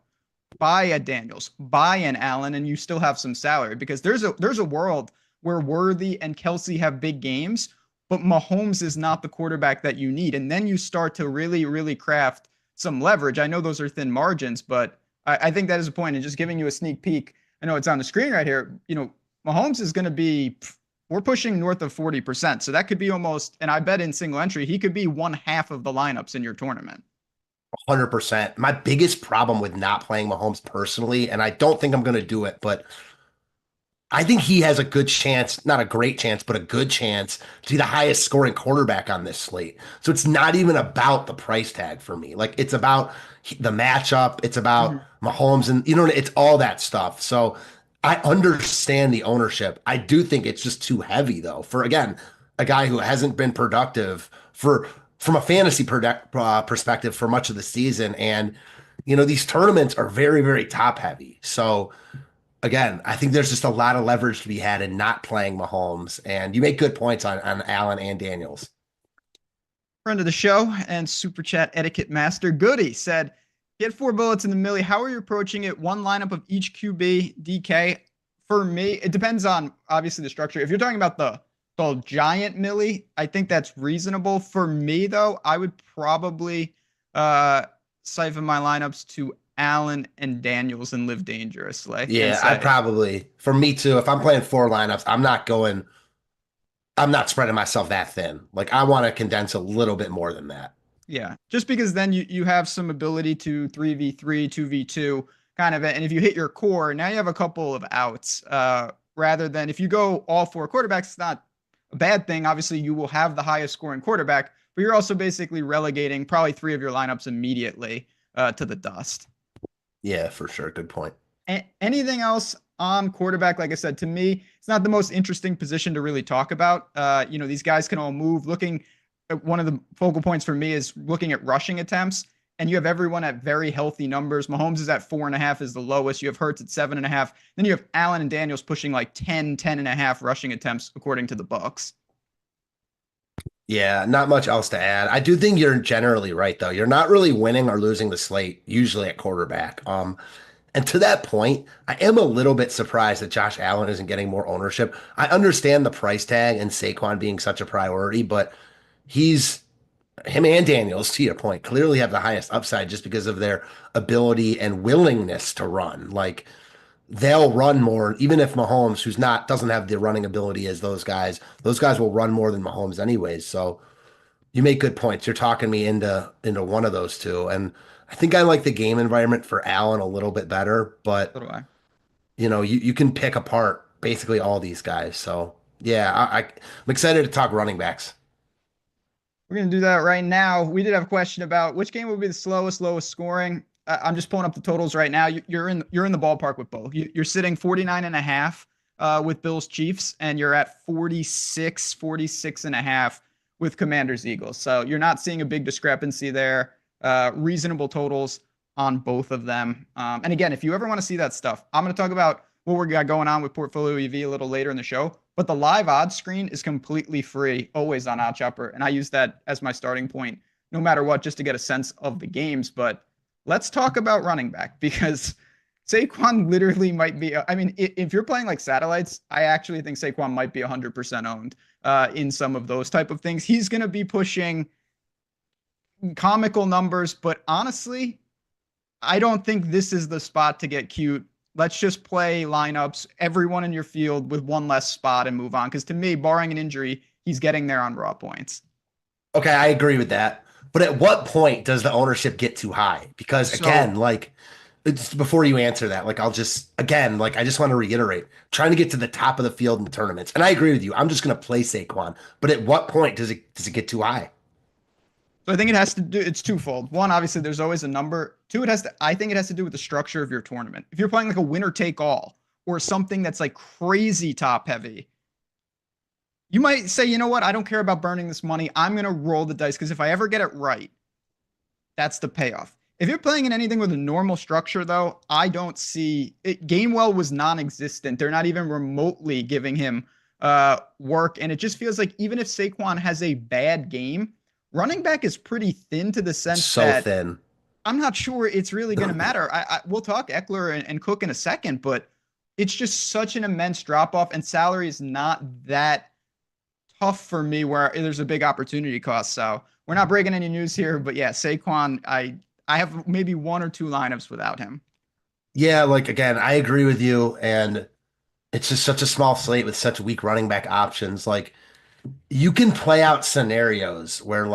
Speaker 3: by a Daniels, by an Allen, and you still have some salary? Because there's a world where Worthy and Kelsey have big games, but Mahomes is not the quarterback that you need. And then you start to really, really craft some leverage. I know those are thin margins, but I think that is a point. And just giving you a sneak peek, I know it's on the screen right here, Mahomes is going to be, we're pushing north of 40%. So that could be almost, and I bet in single entry, he could be 1/2 of the lineups in your tournament.
Speaker 4: 100%. My biggest problem with not playing Mahomes personally, and I don't think I'm going to do it, but I think he has a good chance, not a great chance, but a good chance to be the highest scoring quarterback on this slate. So it's not even about the price tag for me. Like it's about the matchup. It's about Mahomes and, it's all that stuff. So I understand the ownership. I do think it's just too heavy though, for again, a guy who hasn't been productive from a fantasy perspective for much of the season. And, these tournaments are very, very top heavy. So, again, I think there's just a lot of leverage to be had in not playing Mahomes. And you make good points on Allen and Daniels.
Speaker 3: Friend of the show and super chat etiquette master Goody said, get 4 bullets in the millie. How are you approaching it? One lineup of each QB, DK. For me, it depends on obviously the structure. If you're talking about the giant millie, I think that's reasonable. For me, though, I would probably siphon my lineups to Allen and Daniels and live dangerously.
Speaker 4: Yeah, I probably, for me too, if I'm playing 4 lineups, I'm not spreading myself that thin. Like I want to condense a little bit more than that.
Speaker 3: Yeah, just because then you have some ability to 3v3, 2v2 kind of, and if you hit your core, now you have a couple of outs rather than if you go all 4 quarterbacks, it's not a bad thing. Obviously, you will have the highest scoring quarterback, but you're also basically relegating probably 3 of your lineups immediately to the dust.
Speaker 4: Yeah, for sure. Good point.
Speaker 3: Anything else on quarterback? Like I said, to me, it's not the most interesting position to really talk about. These guys can all move. Looking at one of the focal points for me is looking at rushing attempts, and you have everyone at very healthy numbers. Mahomes is at 4.5 is the lowest. You have Hurts at 7.5. Then you have Allen and Daniels pushing like 10.5 rushing attempts according to the books.
Speaker 4: Yeah, not much else to add. I do think you're generally right, though. You're not really winning or losing the slate usually at quarterback. And to that point, I am a little bit surprised that Josh Allen isn't getting more ownership. I understand the price tag and Saquon being such a priority, but him and Daniels, to your point, clearly have the highest upside just because of their ability and willingness to run. Like they'll run more, even if Mahomes, doesn't have the running ability as those guys will run more than Mahomes anyways. So you make good points. You're talking me into one of those two. And I think I like the game environment for Allen a little bit better, but
Speaker 3: So do I.
Speaker 4: you can pick apart basically all these guys. So yeah, I'm excited to talk running backs.
Speaker 3: We're going to do that right now. We did have a question about which game will be the lowest scoring. I'm just pulling up the totals right now. You're in the ballpark with both. You're sitting 49.5 with Bills Chiefs, and you're at 46.5 with Commanders Eagles. So you're not seeing a big discrepancy there. Reasonable totals on both of them. And again, if you ever want to see that stuff, I'm going to talk about what we got going on with Portfolio EV a little later in the show. But the live odds screen is completely free, always on OddsShopper. And I use that as my starting point, no matter what, just to get a sense of the games. But let's talk about running back, because Saquon literally might be, if you're playing like satellites, I actually think Saquon might be 100% owned in some of those type of things. He's going to be pushing comical numbers, but honestly, I don't think this is the spot to get cute. Let's just play lineups, everyone in your field with one less spot and move on. Because to me, barring an injury, he's getting there on raw points.
Speaker 4: Okay, I agree with that. But at what point does the ownership get too high? Because again, it's before you answer that, I just want to reiterate, trying to get to the top of the field in the tournaments. And I agree with you. I'm just going to play Saquon. But at what point does it get too high?
Speaker 3: So I think it's twofold. One, obviously there's always a number. Two, I think it has to do with the structure of your tournament. If you're playing like a winner take all or something that's like crazy top heavy, you might say, you know what? I don't care about burning this money. I'm going to roll the dice, because if I ever get it right, that's the payoff. If you're playing in anything with a normal structure, though, I don't see it. Gainwell was non-existent. They're not even remotely giving him work. And it just feels like even if Saquon has a bad game, running back is pretty thin to the sense that
Speaker 4: thin.
Speaker 3: I'm not sure it's really going to matter. We'll talk Eckler and Cook in a second, but it's just such an immense drop-off, and salary is not that tough for me where there's a big opportunity cost. So we're not breaking any news here, but yeah, Saquon, I have maybe 1 or 2 lineups without him.
Speaker 4: Yeah, again, I agree with you, and it's just such a small slate with such weak running back options. You can play out scenarios where,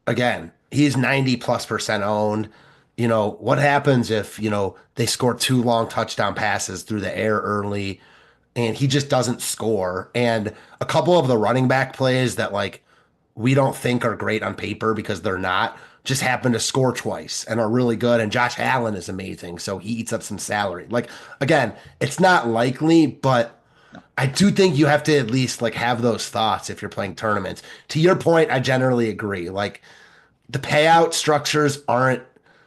Speaker 4: again, He's 90+% owned. What happens if, they score 2 long touchdown passes through the air early and he just doesn't score? And a couple of the running back plays that like we don't think are great on paper because they're not, just happen to score twice and are really good. And Josh Allen is amazing. So he eats up some salary. Like, again, it's not likely, but I do think you have to at least like have those thoughts if you're playing tournaments. To your point, I generally agree. Like, the payout structures aren't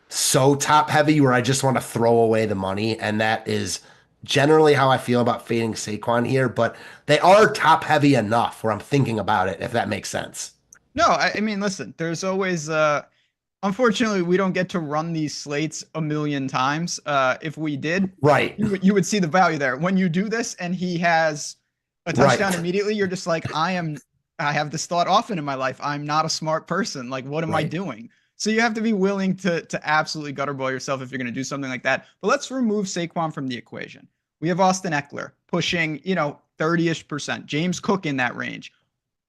Speaker 4: so top heavy where I just want to throw away the money. And that is generally how I feel about fading Saquon here, but they are top heavy enough where I'm thinking about it, if that makes sense.
Speaker 3: No, I mean, listen, there's always, unfortunately, we don't get to run these slates a million times. If we did,
Speaker 4: right,
Speaker 3: you would see the value there. When you do this and he has a touchdown immediately, you're just like, I have this thought often in my life. I'm not a smart person. Like, what am I doing? So you have to be willing to absolutely gutterball yourself if you're going to do something like that. But let's remove Saquon from the equation. We have Austin Eckler pushing, 30-ish%. James Cook in that range.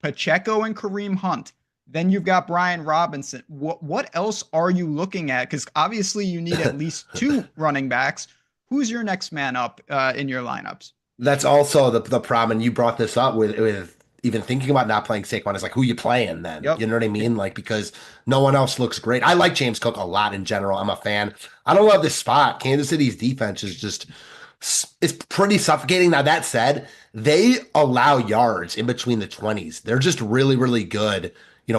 Speaker 3: Pacheco and Kareem Hunt. Then you've got Brian Robinson. What else are you looking at? Because obviously you need at least 2 running backs. Who's your next man up in your lineups?
Speaker 4: That's also the problem. And you brought this up with even thinking about not playing Saquon. Is like, who you playing then? Yep. You know what I mean? Like, because no one else looks great. I like James Cook a lot in general. I'm a fan. I don't love this spot. Kansas City's defense is just, it's pretty suffocating. Now, that said, they allow yards in between the 20s. They're just really, really good,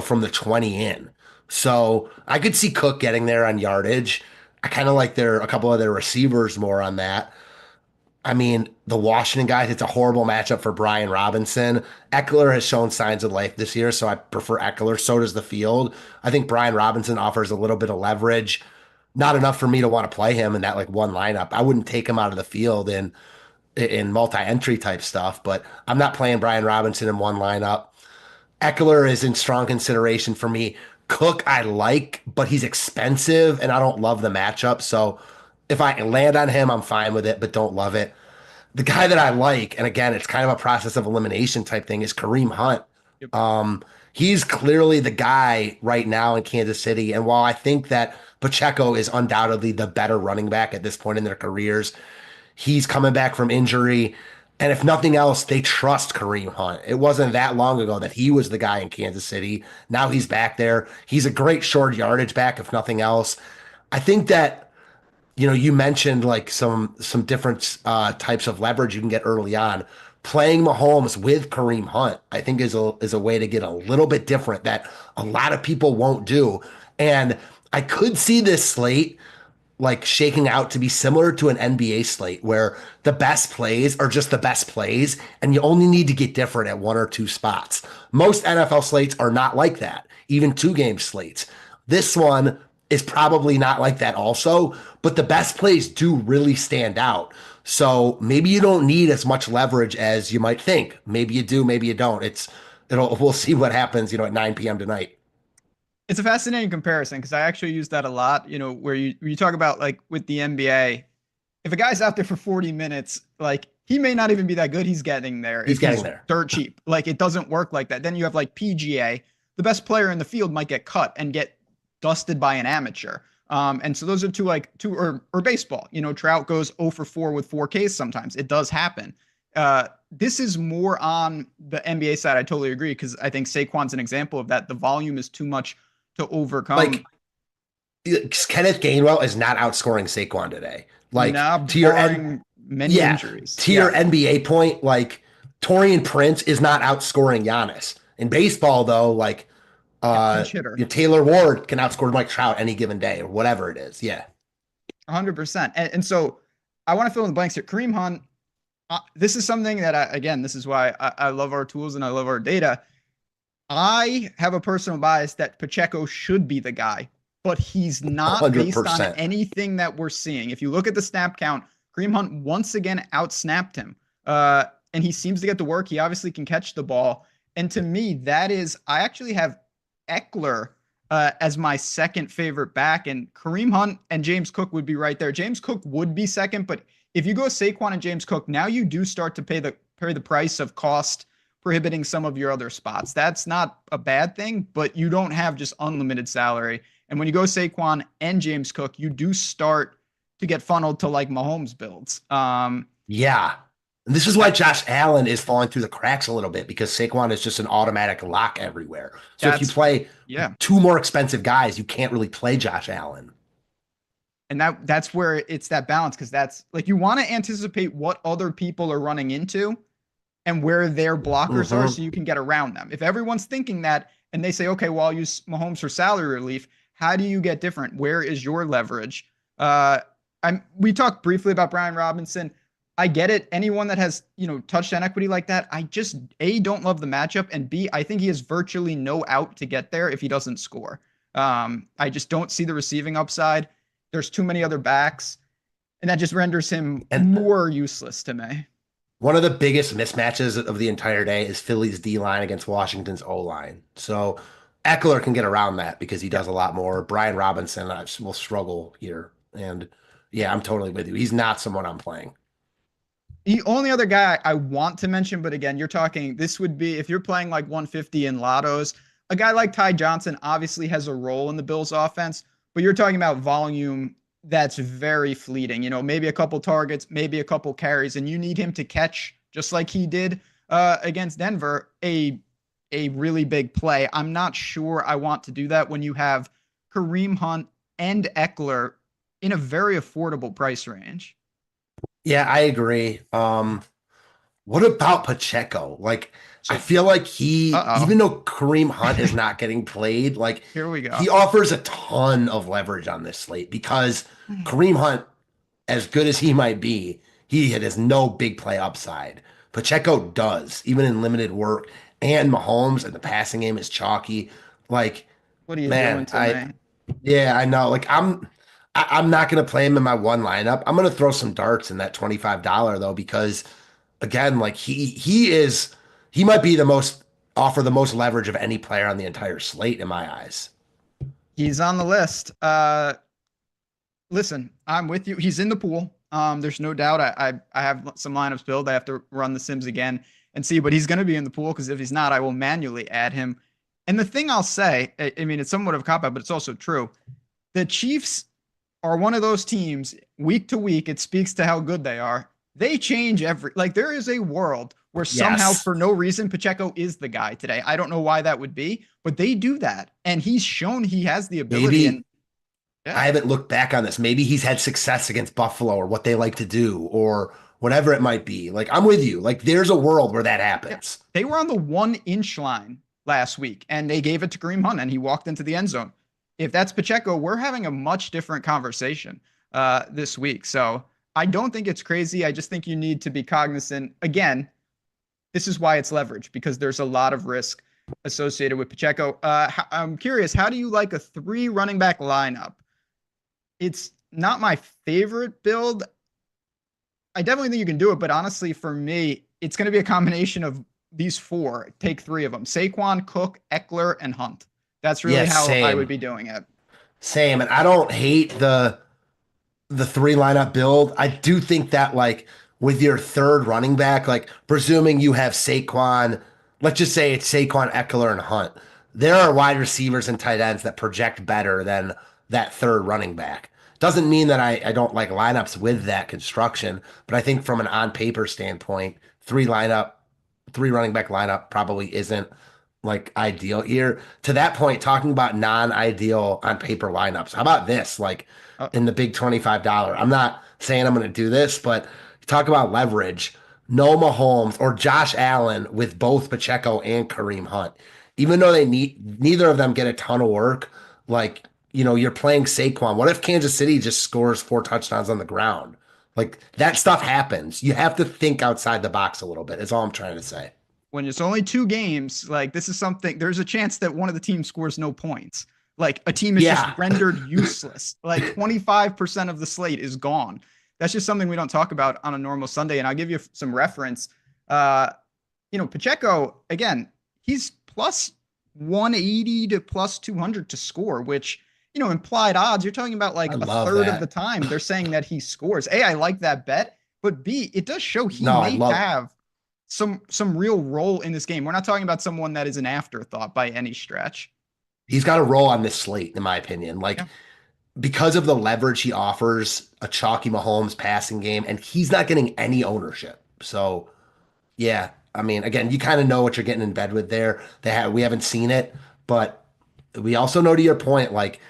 Speaker 4: from the 20 in. So I could see Cook getting there on yardage. I kind of like a couple of their receivers more on that. I mean, the Washington guys, it's a horrible matchup for Brian Robinson. Eckler has shown signs of life this year, so I prefer Eckler. So does the field. I think Brian Robinson offers a little bit of leverage. Not enough for me to want to play him in that like one lineup. I wouldn't take him out of the field in multi-entry type stuff, but I'm not playing Brian Robinson in one lineup. Eckler is in strong consideration for me. Cook I like, but he's expensive and I don't love the matchup. So if I land on him, I'm fine with it, but don't love it. The guy that I like, and again, it's kind of a process of elimination type thing, is Kareem Hunt. Yep. He's clearly the guy right now in Kansas City. And while I think that Pacheco is undoubtedly the better running back at this point in their careers, he's coming back from injury. And if nothing else, they trust Kareem Hunt. It wasn't that long ago that he was the guy in Kansas City. Now he's back there. He's a great short yardage back, if nothing else. I think that, you mentioned like some different types of leverage you can get early on. Playing Mahomes with Kareem Hunt, I think is a way to get a little bit different that a lot of people won't do. And I could see this slate like shaking out to be similar to an NBA slate where the best plays are just the best plays and you only need to get different at 1 or 2 spots. Most NFL slates are not like that, even 2-game slates. This one is probably not like that also, but the best plays do really stand out. So maybe you don't need as much leverage as you might think. Maybe you do, maybe you don't. We'll see what happens, at 9 p.m. tonight.
Speaker 3: It's a fascinating comparison because I actually use that a lot, where you talk about like with the NBA, if a guy's out there for 40 minutes, like he may not even be that good. He's getting there.
Speaker 4: He's getting there.
Speaker 3: Dirt cheap. Like it doesn't work like that. Then you have like PGA, the best player in the field might get cut and get dusted by an amateur. And so those are two or baseball, Trout goes 0 for 4 with 4 Ks sometimes. It does happen. This is more on the NBA side. I totally agree because I think Saquon's an example of that. The volume is too much to overcome.
Speaker 4: Like Kenneth Gainwell is not outscoring Saquon today. Like to your
Speaker 3: many injuries.
Speaker 4: To your NBA point, like Torian Prince is not outscoring Giannis. In baseball, though, like Taylor Ward can outscore Mike Trout any given day or whatever it is. Yeah.
Speaker 3: 100%. And so I want to fill in the blanks here. Kareem Hunt, this is something that this is why I love our tools and I love our data. I have a personal bias that Pacheco should be the guy, but he's not 100%. Based on anything that we're seeing. If you look at the snap count, Kareem Hunt once again outsnapped him. And he seems to get to work. He obviously can catch the ball. And to me, I actually have Eckler as my second favorite back, and Kareem Hunt and James Cook would be right there. James Cook would be second, but if you go Saquon and James Cook, now you do start to pay the price of cost prohibiting some of your other spots. That's not a bad thing, but you don't have just unlimited salary. And when you go Saquon and James Cook, you do start to get funneled to like Mahomes builds.
Speaker 4: Yeah. And this is why Josh Allen is falling through the cracks a little bit, because Saquon is just an automatic lock everywhere. So if you play two more expensive guys, you can't really play Josh Allen.
Speaker 3: And that's where it's that balance, because that's like, you want to anticipate what other people are running into and where their blockers are, so you can get around them. If everyone's thinking that and they say, okay, well, I'll use Mahomes for salary relief, how do you get different? Where is your leverage? We talked briefly about Brian Robinson. I get it. Anyone that has, touchdown equity like that, I just, A, don't love the matchup, and B, I think he has virtually no out to get there if he doesn't score. I just don't see the receiving upside. There's too many other backs, and that just renders him more useless to me.
Speaker 4: One of the biggest mismatches of the entire day is Philly's D-line against Washington's O-line. So Eckler can get around that because he does a lot more. Brian Robinson will struggle here. And yeah, I'm totally with you. He's not someone I'm playing.
Speaker 3: The only other guy I want to mention, but again, this would be if you're playing like 150 in lottos, a guy like Ty Johnson obviously has a role in the Bills offense, but you're talking about volume that's very fleeting, maybe a couple targets, maybe a couple carries, and you need him to catch, just like he did against Denver, a really big play. I'm not sure I want to do that when you have Kareem Hunt and Eckler in a very affordable price range.
Speaker 4: Yeah, I agree. What about Pacheco? I feel like even though Kareem Hunt is not getting played,
Speaker 3: here we go.
Speaker 4: He offers a ton of leverage on this slate, because Kareem Hunt, as good as he might be, he has no big play upside. Pacheco does, even in limited work, and Mahomes and the passing game is chalky. What
Speaker 3: are you doing to me?
Speaker 4: Yeah, I know. I'm not going to play him in my one lineup. I'm going to throw some darts in that $25 though, because again, he might be offer the most leverage of any player on the entire slate in my eyes.
Speaker 3: He's on the list. Listen, I'm with you. He's in the pool. There's no doubt. I have some lineups built. I have to run the Sims again and see, but he's going to be in the pool, because if he's not, I will manually add him. And the thing I'll say, I mean, it's somewhat of a cop-out, but it's also true. The Chiefs are one of those teams, week to week, it speaks to how good they are. They change there is a world where somehow, for no reason, Pacheco is the guy today. I don't know why that would be, but they do that. And he's shown he has the ability.
Speaker 4: I haven't looked back on this. Maybe he's had success against Buffalo, or what they like to do, or whatever it might be. I'm with you. There's a world where that happens.
Speaker 3: They were on the 1-inch line last week, and they gave it to Kareem Hunt, and he walked into the end zone. If that's Pacheco, we're having a much different conversation this week. So I don't think it's crazy. I just think you need to be cognizant. Again, this is why it's leverage, because there's a lot of risk associated with Pacheco. I'm curious, how do you like a 3 running back lineup? It's not my favorite build. I definitely think you can do it, but honestly, for me, it's going to be a combination of these 4. Take 3 of them: Saquon, Cook, Eckler, and Hunt. That's really how I would be doing it.
Speaker 4: Same. And I don't hate the 3 lineup build. I do think that with your third running back, presuming you have Saquon, let's just say it's Saquon, Eckler, and Hunt. There are wide receivers and tight ends that project better than that third running back. Doesn't mean that I don't like lineups with that construction, but I think from an on paper standpoint, 3 running back lineup probably isn't ideal here. To that point, talking about non-ideal on paper lineups, how about this? In the big $25, I'm not saying I'm going to do this, but talk about leverage. No Mahomes or Josh Allen with both Pacheco and Kareem Hunt. Even though neither of them get a ton of work, you're playing Saquon. What if Kansas City just scores 4 touchdowns on the ground? That stuff happens. You have to think outside the box a little bit, is all I'm trying to say.
Speaker 3: When it's only 2 games, this is something, there's a chance that one of the teams scores no points. A team is just rendered useless. 25% of the slate is gone. That's just something we don't talk about on a normal Sunday. And I'll give you some reference. Pacheco, again, he's plus 180 to plus 200 to score, which, implied odds, you're talking about a third of the time they're saying that he scores. A, I like that bet, but B, it does show he may have some real role in this game. We're not talking about someone that is an afterthought by any stretch.
Speaker 4: He's got a role on this slate, in my opinion. Like,
Speaker 3: Yeah.
Speaker 4: because of the leverage he offers, a chalky Mahomes passing game, and he's not getting any ownership. So, yeah, I mean, again, you kind of know what you're getting in bed with there. We haven't seen it, but we also know, to your point, like,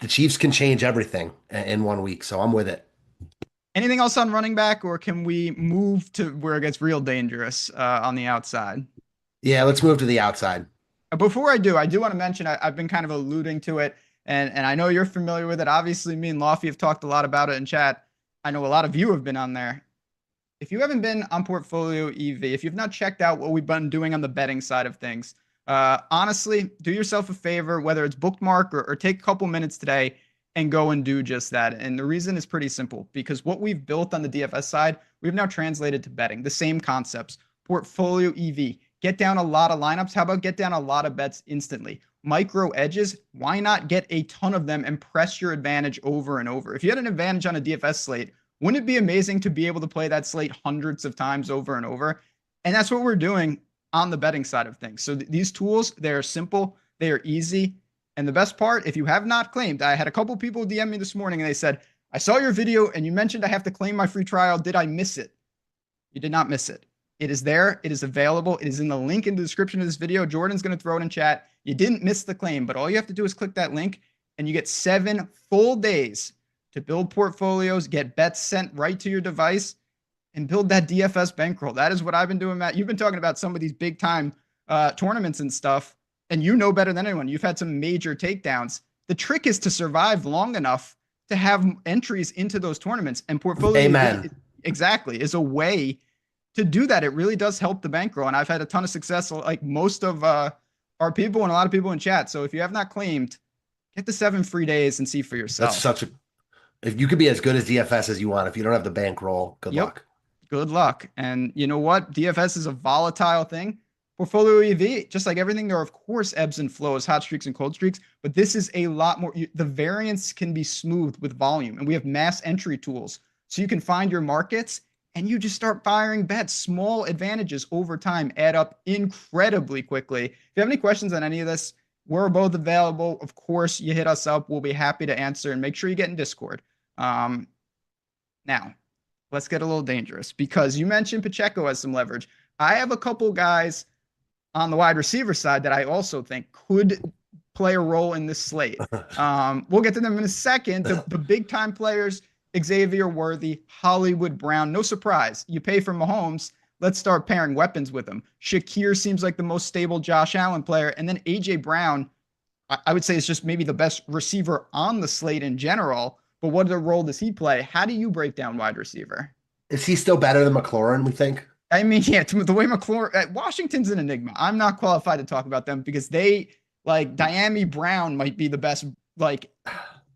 Speaker 4: the Chiefs can change everything in 1 week. So I'm with it.
Speaker 3: Anything else on running back, or can we move to where it gets real dangerous on the outside?
Speaker 4: Yeah, let's move to the outside.
Speaker 3: Before I do want to mention, I've been kind of alluding to it, and I know you're familiar with it. Obviously, me and Lofty have talked a lot about it in chat. I know a lot of you have been on there. If you haven't been on Portfolio EV, if you've not checked out what we've been doing on the betting side of things, honestly, do yourself a favor, whether it's bookmark or take a couple minutes today and go and do just that. And the reason is pretty simple, because what we've built on the DFS side, we've now translated to betting. The same concepts. Portfolio EV. Get down a lot of lineups. How about get down a lot of bets instantly? Micro edges. Why not get a ton of them and press your advantage over and over? If you had an advantage on a DFS slate, wouldn't it be amazing to be able to play that slate hundreds of times over and over? And that's what we're doing on the betting side of things. So these tools, they're simple, they are easy. And the best part, if you have not claimed, I had a couple people DM me this morning and they said, I saw your video and you mentioned I have to claim my free trial. Did I miss it? You did not miss it. It is there. It is available. It is in the link in the description of this video. Jordan's going to throw it in chat. You didn't miss the claim, but all you have to do is click that link and you get 7 full days to build portfolios, get bets sent right to your device, and build that DFS bankroll. That is what I've been doing, Matt. You've been talking about some of these big time tournaments and stuff, and you know better than anyone. You've had some major takedowns. The trick is to survive long enough to have entries into those tournaments, and portfolio exactly is a way to do that. It really does help the bankroll, and I've had a ton of success, like most of our people and a lot of people in chat. So if you have not claimed, get the 7 free days and see for yourself.
Speaker 4: That's such a, if you could be as good as DFS as you want, if you don't have the bankroll, good luck.
Speaker 3: Good luck. And you know what? DFS is a volatile thing. Portfolio EV, just like everything, there are, of course, ebbs and flows, hot streaks and cold streaks, but this is a lot more. The variance can be smoothed with volume, and we have mass entry tools. So you can find your markets and you just start firing bets. Small advantages over time add up incredibly quickly. If you have any questions on any of this, we're both available. Of course, you hit us up. We'll be happy to answer, and make sure you get in Discord. Now, let's get a little dangerous, because you mentioned Pacheco has some leverage. I have a couple guys on the wide receiver side that I also think could play a role in this slate. We'll get to them in a second. The big time players, Xavier Worthy, Hollywood Brown, no surprise. You pay for Mahomes. Let's start pairing weapons with him. Shakir seems like the most stable Josh Allen player. And then A.J. Brown, I would say, is just maybe the best receiver on the slate in general. But what role does he play? How do you break down wide receiver?
Speaker 4: Is he still better than McLaurin, we think?
Speaker 3: I mean, yeah, the way McLaurin, Washington's an enigma. I'm not qualified to talk about them, because they, like, Diami Brown might be the best, like,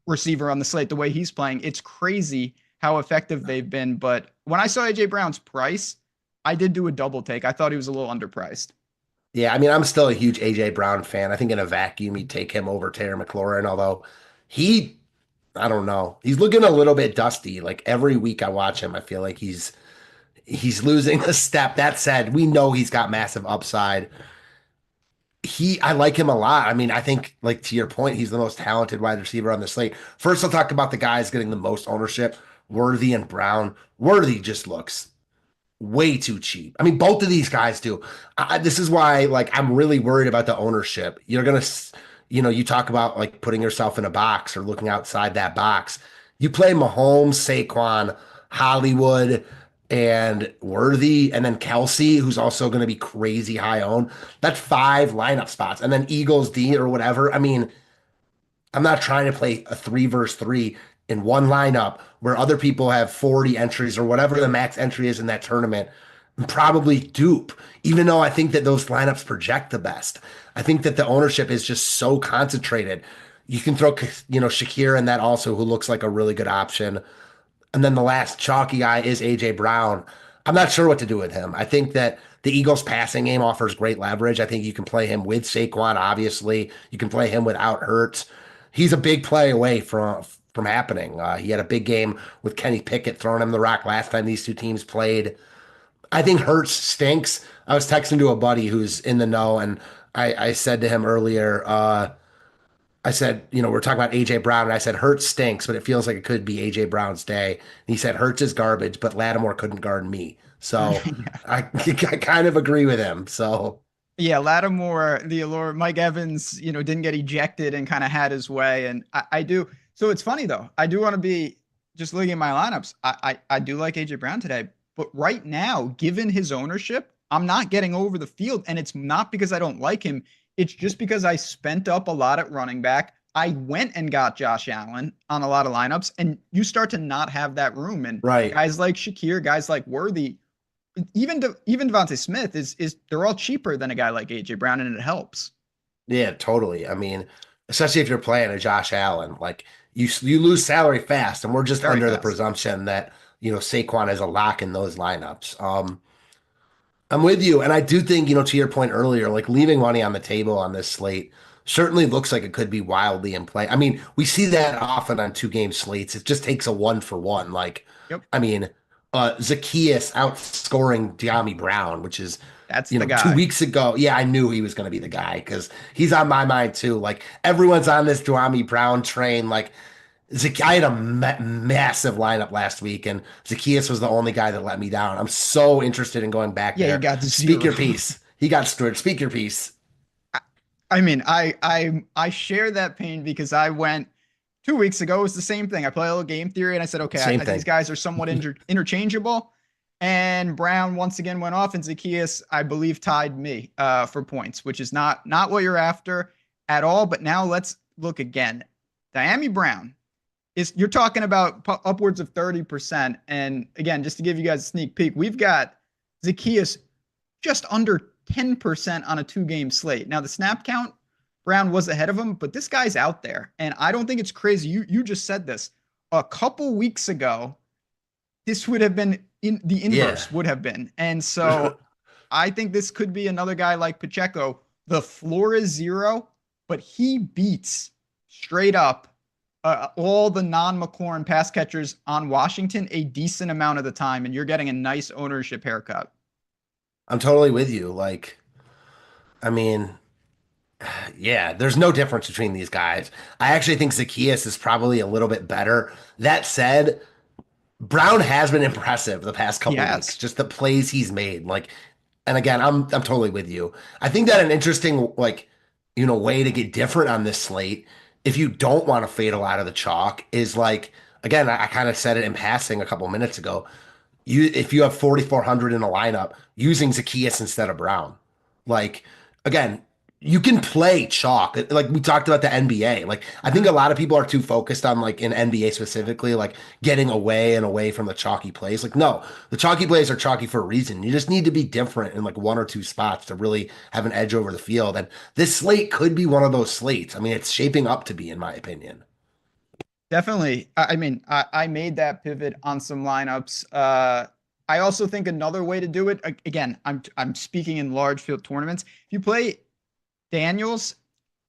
Speaker 3: receiver on the slate the way he's playing. It's crazy how effective they've been. But when I saw A.J. Brown's price, I did do a double take. I thought he was a little underpriced.
Speaker 4: Yeah, I mean, I'm still a huge A.J. Brown fan. I think in a vacuum, you'd take him over Terry McLaurin, although I don't know. He's looking a little bit dusty. Like, every week I watch him, I feel like he's losing a step. That said, we know he's got massive upside. I like him a lot. I mean, I think, like, to your point, he's the most talented wide receiver on the slate. First, I'll talk about the guys getting the most ownership, Worthy and Brown. Worthy just looks way too cheap. I mean, both of these guys do. This is why, like, I'm really worried about the ownership. You're going to, you talk about, like, putting yourself in a box or looking outside that box. You play Mahomes, Saquon, Hollywood, and Worthy, and then Kelsey, who's also going to be crazy high owned. That's 5 lineup spots. And then Eagles D or whatever. I mean, I'm not trying to play a 3 versus 3 in one lineup where other people have 40 entries or whatever the max entry is in that tournament, and probably dupe, even though I think that those lineups project the best. I think that the ownership is just so concentrated. You can throw, Shakir in that also, who looks like a really good option. And then the last chalky guy is A.J. Brown. I'm not sure what to do with him. I think that the Eagles passing game offers great leverage. I think you can play him with Saquon, obviously. You can play him without Hurts. He's a big play away from happening. He had a big game with Kenny Pickett throwing him the rock last time these two teams played. I think Hurts stinks. I was texting to a buddy who's in the know, and I said to him earlier, I said, we're talking about AJ Brown, and I said Hurts stinks, but it feels like it could be AJ Brown's day. And he said Hurts is garbage, but Lattimore couldn't guard me. So I kind of agree with him. So
Speaker 3: yeah, Lattimore, the allure, Mike Evans, didn't get ejected and kind of had his way. And I do. So it's funny though. I do want to be just looking at my lineups. I do like AJ Brown today, but right now, given his ownership, I'm not getting over the field. And it's not because I don't like him. It's just because I spent up a lot at running back. I went and got Josh Allen on a lot of lineups, and you start to not have that room. And guys like Shakir, guys like Worthy, even Devontae Smith is they're all cheaper than a guy like AJ Brown, and it helps.
Speaker 4: Yeah, totally. I mean, especially if you're playing a Josh Allen, like you lose salary fast, and we're just under the presumption that Saquon is a lock in those lineups. I'm with you, and I do think to your point earlier, like leaving money on the table on this slate certainly looks like it could be wildly in play. I mean, we see that often on 2-game slates. It just takes a 1-for-1. Like, I mean, Zacchaeus outscoring De'Ami Brown, which is
Speaker 3: that's the guy.
Speaker 4: 2 weeks ago. Yeah, I knew he was going to be the guy because he's on my mind too. Like everyone's on this De'Ami Brown train. Like I had a massive lineup last week, and Zacchaeus was the only guy that let me down. I'm so interested in going back there.
Speaker 3: Yeah, you got to
Speaker 4: speak your piece. He got Stewart. Speak your piece.
Speaker 3: I mean, I share that pain because I went 2 weeks ago. It was the same thing. I played a little game theory, and I said, okay, these guys are somewhat interchangeable. And Brown once again went off, and Zacchaeus, I believe, tied me for points, which is not what you're after at all. But now let's look again. De'Ami Brown. You're talking about upwards of 30%. And again, just to give you guys a sneak peek, we've got Zacchaeus just under 10% on a 2-game slate. Now the snap count, Brown was ahead of him, but this guy's out there. And I don't think it's crazy. You just said this a couple weeks ago. This would have been in the inverse would have been. And so I think this could be another guy like Pacheco. The floor is 0, but he beats straight up all the non-McLaurin pass catchers on Washington a decent amount of the time, and you're getting a nice ownership haircut.
Speaker 4: I'm totally with you. Like, I mean, yeah, there's no difference between these guys. I actually think Zacchaeus is probably a little bit better. That said, Brown has been impressive the past couple of weeks, just the plays he's made. Like, and again, I'm totally with you. I think that an interesting, way to get different on this slate, if you don't want to fade a lot of the chalk, is like, again, I kind of said it in passing a couple minutes ago. If you have 4,400 in a lineup, using Zacchaeus instead of Brown, like, again, you can play chalk. Like we talked about the NBA. Like I think a lot of people are too focused on, like in NBA specifically, like getting away from the chalky plays. Like, no, the chalky plays are chalky for a reason. You just need to be different in like 1 or 2 spots to really have an edge over the field. And this slate could be one of those slates. I mean, it's shaping up to be, in my opinion.
Speaker 3: Definitely. I mean, I made that pivot on some lineups. I also think another way to do it, again, I'm speaking in large field tournaments. If you play Daniels,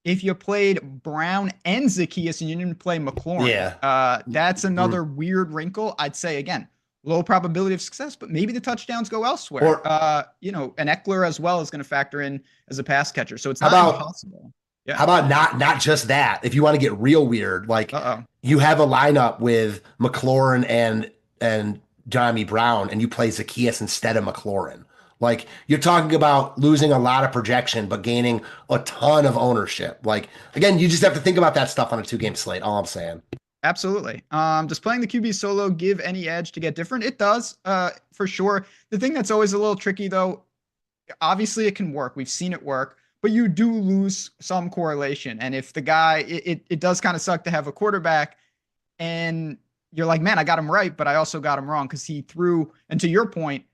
Speaker 3: if you played Brown and Zacchaeus and you didn't play McLaurin, that's another weird wrinkle. I'd say, again, low probability of success, but maybe the touchdowns go elsewhere. Or, an Eckler as well is going to factor in as a pass catcher. So it's not impossible. Yeah.
Speaker 4: How about not just that? If you want to get real weird, like you have a lineup with McLaurin and De'Ami Brown, and you play Zacchaeus instead of McLaurin. Like you're talking about losing a lot of projection, but gaining a ton of ownership. Like, again, you just have to think about that stuff on a 2-game slate. All I'm saying.
Speaker 3: Absolutely. Does playing the QB solo give any edge to get different? It does, for sure. The thing that's always a little tricky, though, obviously it can work. We've seen it work, but you do lose some correlation. And if the guy, it does kind of suck to have a quarterback and you're like, man, I got him right, but I also got him wrong because he threw, and to your point,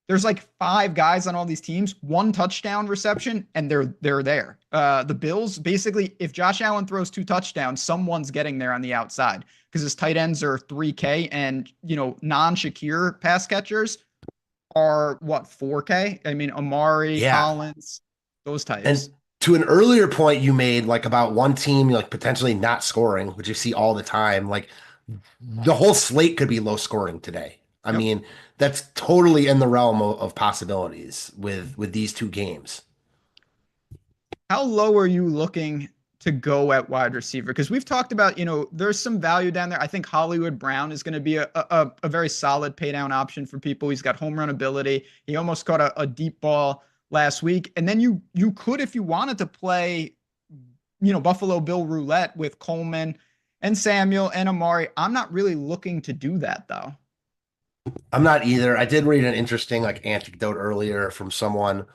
Speaker 3: there's like 5 guys on all these teams, 1 touchdown reception, and they're there. The Bills, basically, if Josh Allen throws 2 touchdowns, someone's getting there on the outside because his tight ends are 3K, and non-Shakir pass catchers are what, 4K? I mean, Amari, Collins, those types.
Speaker 4: And to an earlier point you made, like about one team like potentially not scoring, which you see all the time, like the whole slate could be low scoring today. I mean, that's totally in the realm of possibilities with these two games.
Speaker 3: How low are you looking to go at wide receiver? Because we've talked about, there's some value down there. I think Hollywood Brown is going to be a very solid pay down option for people. He's got home run ability. He almost caught a deep ball last week. And then you could, if you wanted to play, Buffalo Bill roulette with Coleman and Samuel and Amari. I'm not really looking to do that though.
Speaker 4: I'm not either. I did read an interesting anecdote earlier from someone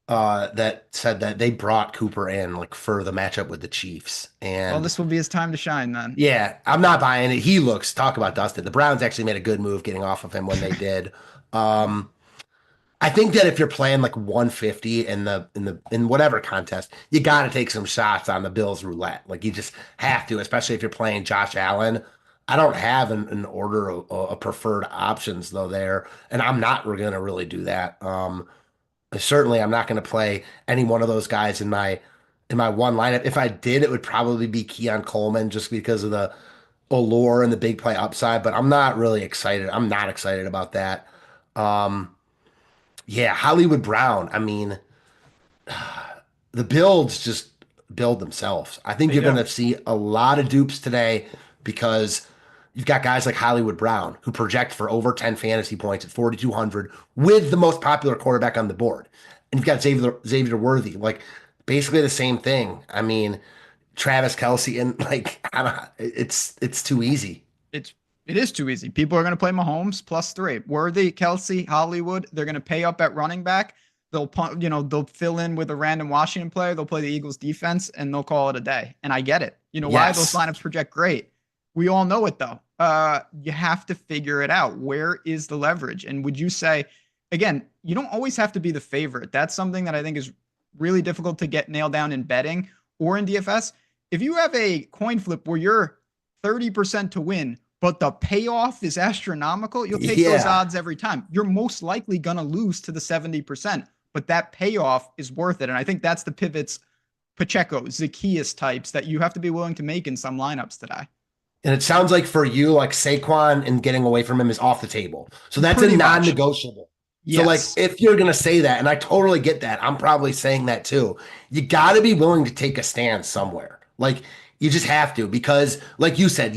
Speaker 4: that said that they brought Cooper in for the matchup with the Chiefs. And
Speaker 3: well, this will be his time to shine then.
Speaker 4: Yeah, I'm not buying it. He looks, talk about dusted. The Browns actually made a good move getting off of him when they did. I think that if you're playing 150 in whatever contest, you got to take some shots on the Bills roulette. You just have to, especially if you're playing Josh Allen. I don't have an order of preferred options though there, and I'm not going to really do that. Certainly, I'm not going to play any one of those guys in my one lineup. If I did, it would probably be Keon Coleman just because of the allure and the big play upside. But I'm not really excited. I'm not excited about that. Yeah, Hollywood Brown. I mean, the builds just build themselves. I think you're going to see a lot of dupes today because you've got guys like Hollywood Brown who project for over 10 fantasy points at 4,200 with the most popular quarterback on the board. And you've got Xavier Worthy, basically the same thing. I mean, Travis Kelce and I don't know, it's too easy.
Speaker 3: It is too easy. People are going to play Mahomes +3. Worthy, Kelce, Hollywood. They're going to pay up at running back. They'll fill in with a random Washington player. They'll play the Eagles defense and they'll call it a day. And I get it. Why those lineups project great. We all know it though. You have to figure it out. Where is the leverage? And would you say, again, you don't always have to be the favorite. That's something that I think is really difficult to get nailed down in betting or in DFS. If you have a coin flip where you're 30% to win, but the payoff is astronomical, you'll take those odds every time. You're most likely going to lose to the 70%, but that payoff is worth it. And I think that's the pivots, Pacheco, Zacchaeus types that you have to be willing to make in some lineups today.
Speaker 4: And it sounds like for you, Saquon and getting away from him is off the table. So that's a non-negotiable. Yes. So if you're going to say that, and I totally get that, I'm probably saying that too. You got to be willing to take a stand somewhere. You just have to, because like you said,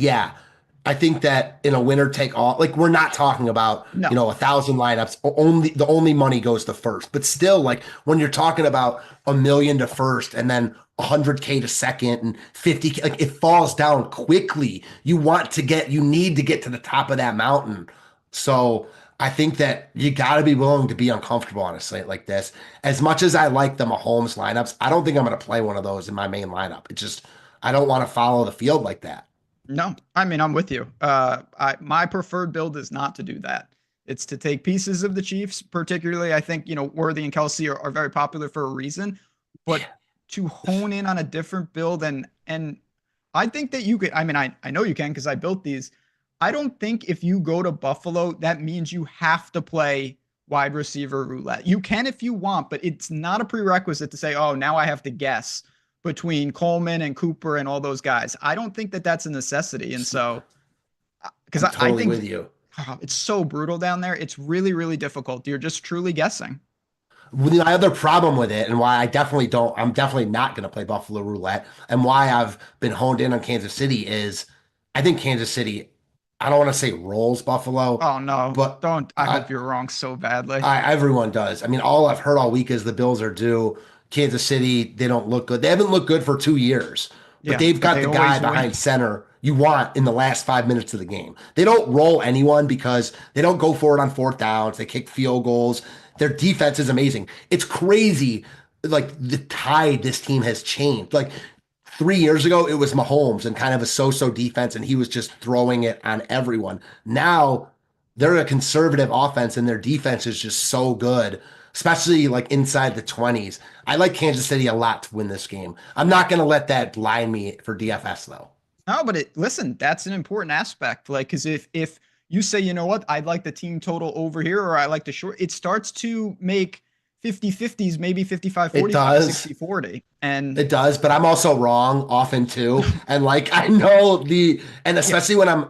Speaker 4: I think that in a winner take all, we're not talking about, 1,000 lineups, the only money goes to first, but still when you're talking about $1 million to first and then 100K to second and 50K, it falls down quickly. You need to get to the top of that mountain. So I think that you got to be willing to be uncomfortable on a slate like this. As much as I like the Mahomes lineups, I don't think I'm going to play one of those in my main lineup. I don't want to follow the field like that.
Speaker 3: No, I mean, I'm with you. My preferred build is not to do that. It's to take pieces of the Chiefs, particularly. I think, Worthy and Kelce are very popular for a reason, but to hone in on a different build. And I think that you could, I know you can, because I built these. I don't think if you go to Buffalo, that means you have to play wide receiver roulette. You can if you want, but it's not a prerequisite to say, oh, now I have to guess between Coleman and Cooper and all those guys. I don't think that that's a necessity. And so, because I think
Speaker 4: with you,
Speaker 3: it's so brutal down there. It's really, really difficult. You're just truly guessing.
Speaker 4: My other problem with it, and why I'm definitely not going to play Buffalo roulette, and why I've been honed in on Kansas City is I think Kansas City, I don't want to say rolls Buffalo.
Speaker 3: Oh no, but don't. I hope you're wrong so badly.
Speaker 4: Everyone does. All I've heard all week is the Bills are due. Kansas City, they don't look good. They haven't looked good for 2 years, but they've got the guy behind center you want in the last 5 minutes of the game. They don't roll anyone because they don't go for it on fourth downs. They kick field goals. Their defense is amazing. It's crazy. The tide this team has changed. 3 years ago, it was Mahomes and kind of a so-so defense, and he was just throwing it on everyone. Now they're a conservative offense, and their defense is just so good, especially inside the 20s. I like Kansas City a lot to win this game. I'm not going to let that blind me for DFS though.
Speaker 3: No, but listen, that's an important aspect. Because if you say, you know what, I'd like the team total over here, or I like the short, it starts to make 50-50s, maybe 55-45, 60-40. And
Speaker 4: it does, but I'm also wrong often too. And I know and especially when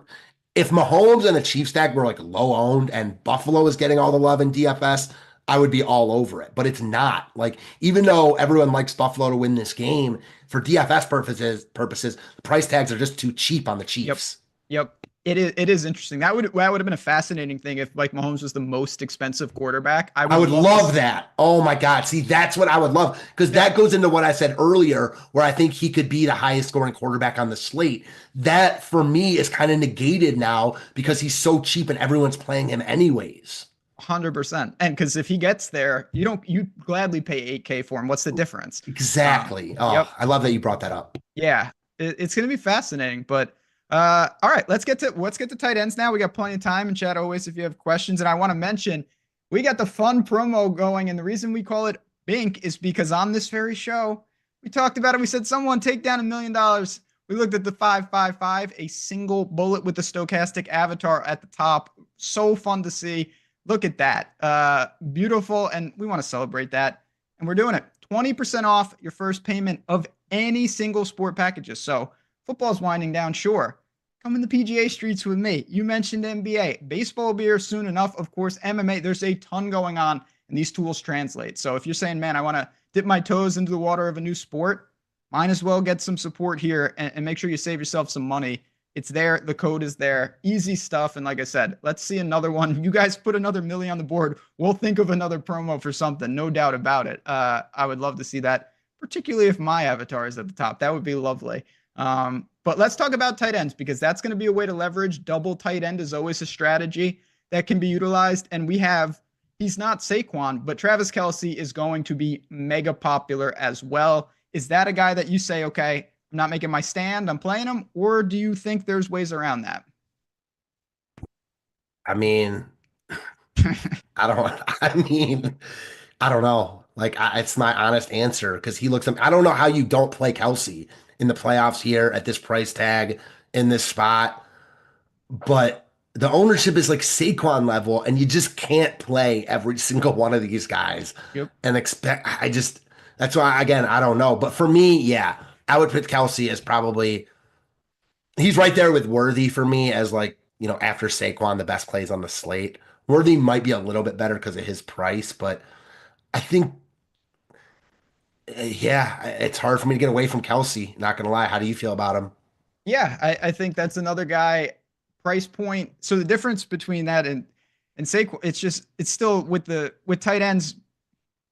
Speaker 4: if Mahomes and the Chiefs stack were like low owned and Buffalo is getting all the love in DFS, I would be all over it. But it's not. Like, even though everyone likes Buffalo to win this game, for DFS purposes, the price tags are just too cheap on the Chiefs.
Speaker 3: Yep. It is interesting. That would have been a fascinating thing if like Mahomes was the most expensive quarterback. I would
Speaker 4: love that. Oh my God. See, that's what I would love, because that goes into what I said earlier, where I think he could be the highest scoring quarterback on the slate. That for me is kind of negated now because he's so cheap and everyone's playing him anyways.
Speaker 3: 100%. And because if he gets there, you gladly pay $8K for him. What's the difference?
Speaker 4: Exactly.
Speaker 3: Yep.
Speaker 4: I love that you brought that up.
Speaker 3: Yeah, it's going to be fascinating. But all right, let's get to tight ends now. We got plenty of time in chat always if you have questions. And I want to mention we got the fun promo going, and the reason we call it Bink is because on this very show we talked about it. We said someone take down $1 million. We looked at the 555, a single bullet with the Stokastic avatar at the top. So fun to see. Look at that. Beautiful. And we want to celebrate that. And we're doing it. 20% off your first payment of any single sport packages. So football's winding down. Sure. Come in the PGA streets with me. You mentioned NBA. Baseball will be here soon enough. Of course, MMA. There's a ton going on, and these tools translate. So if you're saying, man, I want to dip my toes into the water of a new sport, might as well get some support here and make sure you save yourself some money. It's there. The code is there. Easy stuff. And like I said, let's see another one. You guys put another million on the board. We'll think of another promo for something. No doubt about it. I would love to see that, particularly if my avatar is at the top. That would be lovely. But let's talk about tight ends, because that's going to be a way to leverage. Double tight end is always a strategy that can be utilized. And he's not Saquon, but Travis Kelce is going to be mega popular as well. Is that a guy that you say, okay, I'm not making my stand, I'm playing him? Or do you think there's ways around that?
Speaker 4: I mean, I don't know. Like, it's my honest answer, because he looks, I don't know how you don't play Kelce in the playoffs here at this price tag in this spot, but the ownership is like Saquon level, and you just can't play every single one of these guys and expect, that's why, again, I don't know. But for me, yeah, I would put Kelce as probably, he's right there with Worthy for me as, like, after Saquon, the best plays on the slate. Worthy might be a little bit better because of his price, but I think, yeah, it's hard for me to get away from Kelce. Not going to lie. How do you feel about him?
Speaker 3: Yeah, I think that's another guy, price point. So the difference between that and Saquon, it's still with tight ends,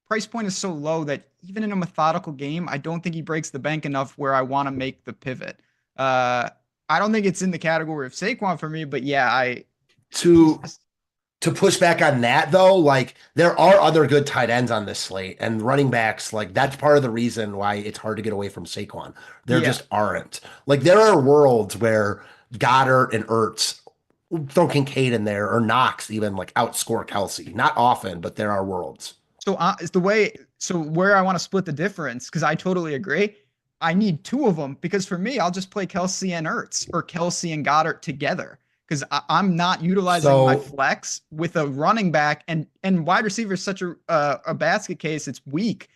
Speaker 3: price point is so low that even in a methodical game, I don't think he breaks the bank enough where I want to make the pivot. I don't think it's in the category of Saquon for me, but yeah,
Speaker 4: to push back on that, though, like, there are other good tight ends on this slate, and running backs, like, that's part of the reason why it's hard to get away from Saquon. There just aren't. Like, there are worlds where Goddard and Ertz, throw Kincaid in there, or Knox even, like, outscore Kelce. Not often, but there are worlds.
Speaker 3: So where I want to split the difference, because I totally agree, I need two of them, because for me, I'll just play Kelce and Ertz or Kelce and Goddard together, because I'm not utilizing my flex with a running back, and wide receiver is such a basket case. It's weak.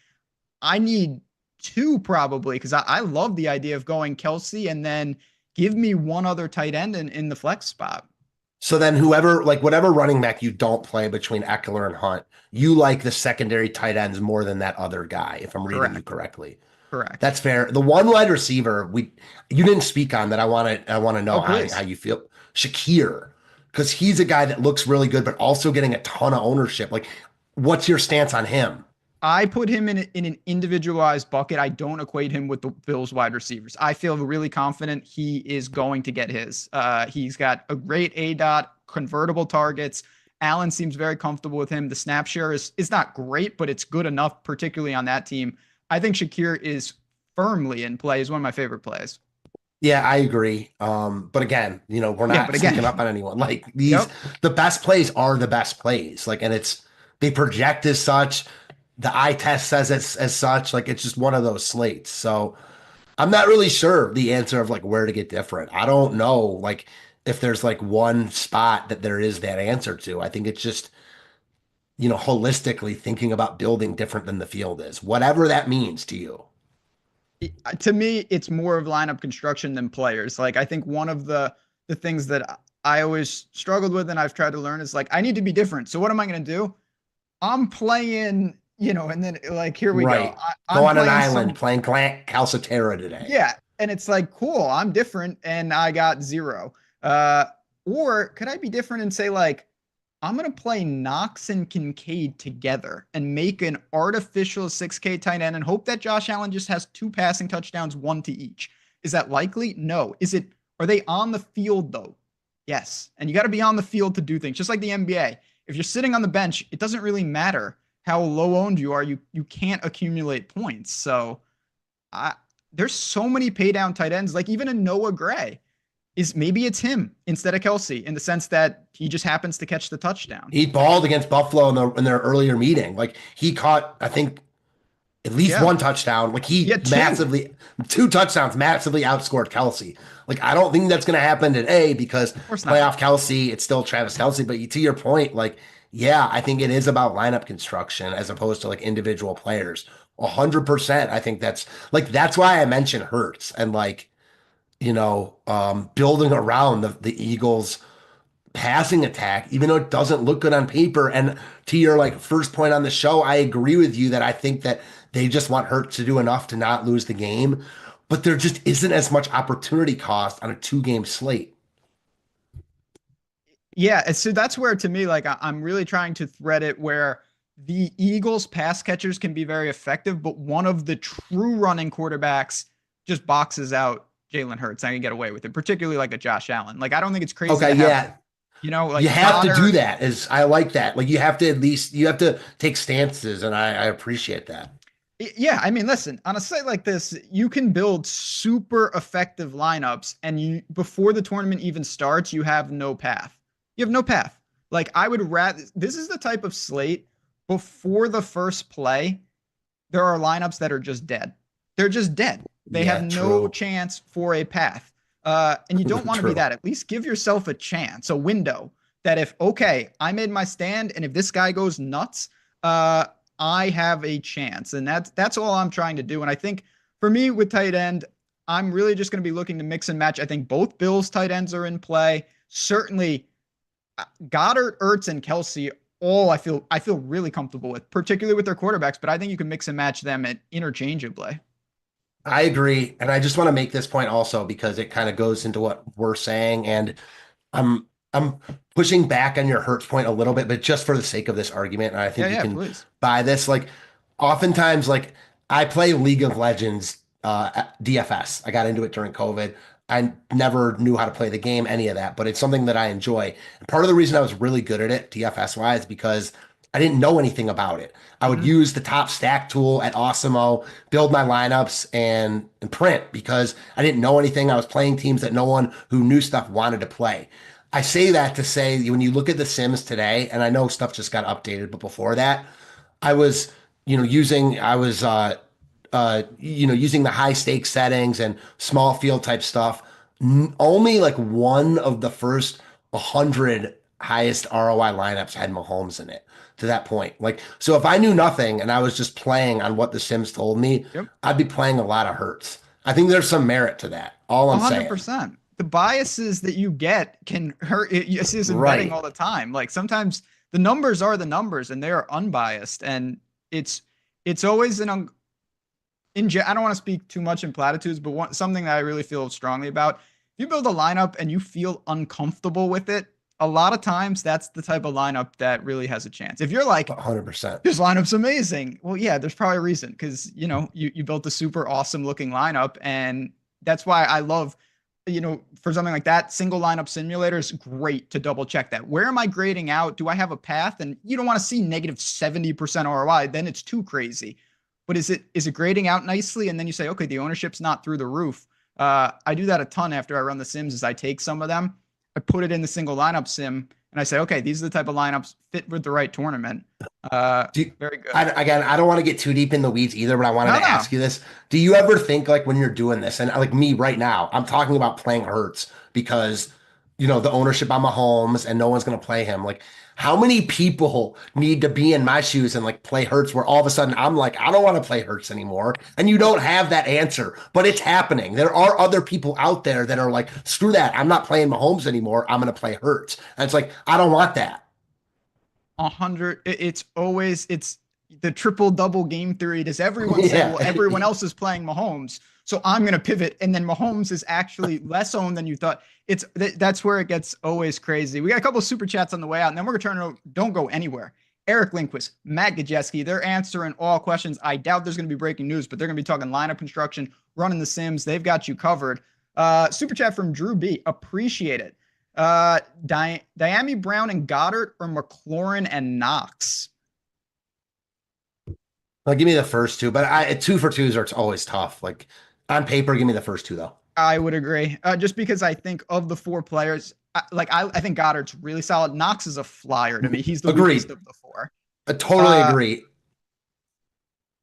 Speaker 3: I need two probably, because I love the idea of going Kelce and then give me one other tight end in the flex spot.
Speaker 4: So then whatever running back you don't play between Eckler and Hunt, you like the secondary tight ends more than that other guy, if I'm reading you correctly.
Speaker 3: Correct.
Speaker 4: That's fair. The one wide receiver you didn't speak on that I want to know how you feel. Shakir, because he's a guy that looks really good, but also getting a ton of ownership. Like, what's your stance on him?
Speaker 3: I put him in an individualized bucket. I don't equate him with the Bills wide receivers. I feel really confident he is going to get his. He's got a great ADOT, convertible targets. Allen seems very comfortable with him. The snap share is not great, but it's good enough, particularly on that team. I think Shakir is firmly in play. He's one of my favorite plays.
Speaker 4: Yeah, I agree. But again, we're not sneaking up on anyone. Like, the best plays are the best plays. Like, and they project as such. The eye test says it's as such. Like, it's just one of those slates. So I'm not really sure the answer of, like, where to get different. I don't know, like, if there's, like, one spot that there is that answer to. I think it's just, holistically thinking about building different than the field is, whatever that means to you.
Speaker 3: To me, it's more of lineup construction than players. Like, I think one of the things that I always struggled with and I've tried to learn is like, I need to be different. So what am I going to do? I'm playing, and then like, here we go.
Speaker 4: Right.
Speaker 3: I'm
Speaker 4: Go on an
Speaker 3: playing
Speaker 4: island playing Calcaterra today.
Speaker 3: yeah. And it's like, cool, I'm different and I got 0. Or could I be different and say like, I'm going to play Knox and Kincaid together and make an artificial 6K tight end and hope that Josh Allen just has 2 passing touchdowns, 1 to each. Is that likely? No. Are they on the field though? Yes. And you got to be on the field to do things, just like the NBA. If you're sitting on the bench, it doesn't really matter how low owned you are. You can't accumulate points. So there's so many pay down tight ends, like even a Noah Gray. Maybe it's him instead of Kelsey in the sense that he just happens to catch the touchdown.
Speaker 4: He balled against Buffalo in their earlier meeting. Like he caught, I think, at least 1 touchdown. Like he massively, 2 touchdowns, massively outscored Kelsey. Like I don't think that's going to happen today because playoff Kelsey, it's still Travis Kelsey. But to your point, like, yeah, I think it is about lineup construction as opposed to like individual players. 100%. I think that's why I mentioned Hurts and like, building around the Eagles passing attack, even though it doesn't look good on paper. And to your like first point on the show, I agree with you that I think that they just want Hurts to do enough to not lose the game, but there just isn't as much opportunity cost on a 2-game slate.
Speaker 3: Yeah. So that's where, to me, like I'm really trying to thread it where the Eagles pass catchers can be very effective, but one of the true running quarterbacks just boxes out Jalen Hurts. I can get away with it, particularly like a Josh Allen. Like, I don't think it's crazy.
Speaker 4: Okay, yeah.
Speaker 3: Like
Speaker 4: you have to do that. I like that. Like you have to take stances, and I appreciate that.
Speaker 3: Yeah, I mean, listen, on a site like this, you can build super effective lineups, and before the tournament even starts, you have no path. You have no path. Like I would rather. This is the type of slate before the first play. There are lineups that are just dead. They're just dead. They have no chance for a path. And you don't want to be that. At least give yourself a chance, a window that if, okay, I made my stand and if this guy goes nuts, I have a chance. And that's all I'm trying to do. And I think for me with tight end, I'm really just going to be looking to mix and match. I think both Bills tight ends are in play. Certainly Goddard, Ertz, and Kelsey, all I feel really comfortable with, particularly with their quarterbacks, but I think you can mix and match them interchangeably.
Speaker 4: I agree. And I just want to make this point also because it kind of goes into what we're saying. And I'm pushing back on your Hurts point a little bit, but just for the sake of this argument, and I think you can buy this. Like oftentimes, like I play League of Legends DFS. I got into it during COVID. I never knew how to play the game, any of that, but it's something that I enjoy. And part of the reason I was really good at it, DFS wise, because I didn't know anything about it. I would use the top stack tool at Awesemo, build my lineups and print because I didn't know anything. I was playing teams that no one who knew stuff wanted to play. I say that to say when you look at the Sims today, and I know stuff just got updated, but before that, I was, using the high stakes settings and small field type stuff. Only like one of the first 100 highest ROI lineups had Mahomes in it. To that point. Like, so if I knew nothing and I was just playing on what the Sims told me, I'd be playing a lot of Hurts. I think there's some merit to that. All I'm 100%.
Speaker 3: Saying. The biases that you get can hurt. You see this in betting all the time. Like sometimes the numbers are the numbers and they are unbiased. And it's always I don't want to speak too much in platitudes, but something that I really feel strongly about, if you build a lineup and you feel uncomfortable with it, a lot of times that's the type of lineup that really has a chance. If you're like
Speaker 4: 100%,
Speaker 3: this lineup's amazing. Well, yeah, there's probably a reason because, you built a super awesome looking lineup. And that's why I love, for something like that, single lineup simulator is great to double check that. Where am I grading out? Do I have a path? And you don't want to see negative 70% ROI. Then it's too crazy. But is it grading out nicely? And then you say, okay, the ownership's not through the roof. I do that a ton after I run the Sims is I take some of them, I put it in the single lineup sim and I say, okay, these are the type of lineups fit with the right tournament. Very good.
Speaker 4: I don't want to get too deep in the weeds either, but I wanted to ask you this. Do you ever think like when you're doing this and like me right now, I'm talking about playing Hurts because, the ownership on Mahomes and no one's going to play him. Like, how many people need to be in my shoes and like play Hurts where all of a sudden I'm like, I don't want to play Hurts anymore. And you don't have that answer, but it's happening. There are other people out there that are like, screw that. I'm not playing Mahomes anymore. I'm going to play Hurts. And it's like, I don't want that.
Speaker 3: 100. It's the triple double game theory. Does everyone say, well, everyone else is playing Mahomes, so I'm going to pivot, and then Mahomes is actually less owned than you thought. That's where it gets always crazy. We got a couple of super chats on the way out, and then we're going to turn it. Don't go anywhere. Eric Lindquist, Matt Gajeski, they're answering all questions. I doubt there's going to be breaking news, but they're going to be talking lineup construction, running the sims. They've got you covered. Super chat from Drew B. Appreciate it. Diami Brown and Goddard, or McLaurin and Knox?
Speaker 4: Well, give me the first two, but 2 for 2s are always tough. Like on paper, give me the first two though.
Speaker 3: I would agree. Just because I think of the 4 players, I think Goddard's really solid. Knox is a flyer to me. He's the weakest of the 4.
Speaker 4: I totally agree.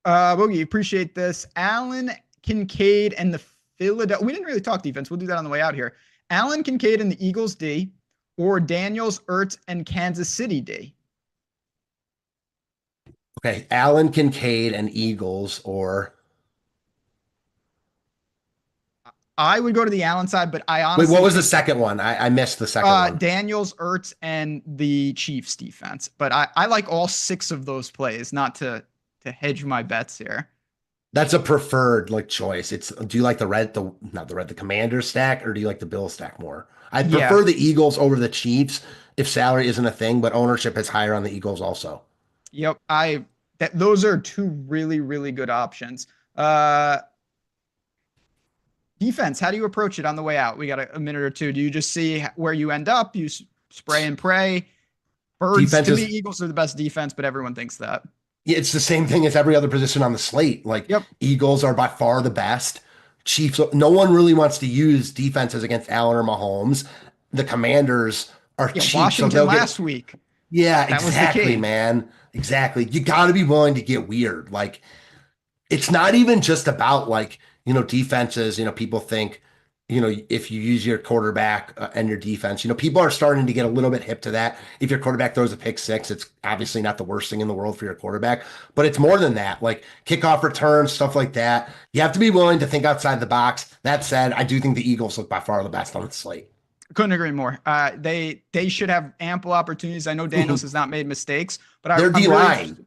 Speaker 3: Boogie, appreciate this. Allen Kincaid and the Philadelphia. We didn't really talk defense. We'll do that on the way out here. Allen Kincaid and the Eagles D, or Daniels, Ertz, and Kansas City D.
Speaker 4: Okay, Allen Kincaid and Eagles, or
Speaker 3: I would go to the Allen side, but I honestly.
Speaker 4: Wait, what was the second one? I missed the second one.
Speaker 3: Daniels, Ertz, and the Chiefs defense. But I like all 6 of those plays, not to hedge my bets here.
Speaker 4: That's a preferred choice. Do you like the Commander stack, or do you like the Bill stack more? I prefer the Eagles over the Chiefs if salary isn't a thing, but ownership is higher on the Eagles also.
Speaker 3: Yep, those are 2 really, really good options. Defense, how do you approach it on the way out? We got a minute or two. Do you just see where you end up? You spray and pray? Birds, to me, Eagles are the best defense, but everyone thinks that.
Speaker 4: Yeah, it's the same thing as every other position on the slate. Eagles are by far the best. Chiefs, no one really wants to use defenses against Allen or Mahomes. The Commanders are cheap.
Speaker 3: Washington last week.
Speaker 4: Yeah, exactly, man. Exactly. You got to be willing to get weird. It's not even just about defenses. People think, if you use your quarterback and your defense, people are starting to get a little bit hip to that. If your quarterback throws a pick 6, it's obviously not the worst thing in the world for your quarterback, but it's more than that. Kickoff returns, stuff like that. You have to be willing to think outside the box. That said, I do think the Eagles look by far the best on the slate.
Speaker 3: Couldn't agree more. They should have ample opportunities. I know Daniels has not made mistakes, but
Speaker 4: they're D-line.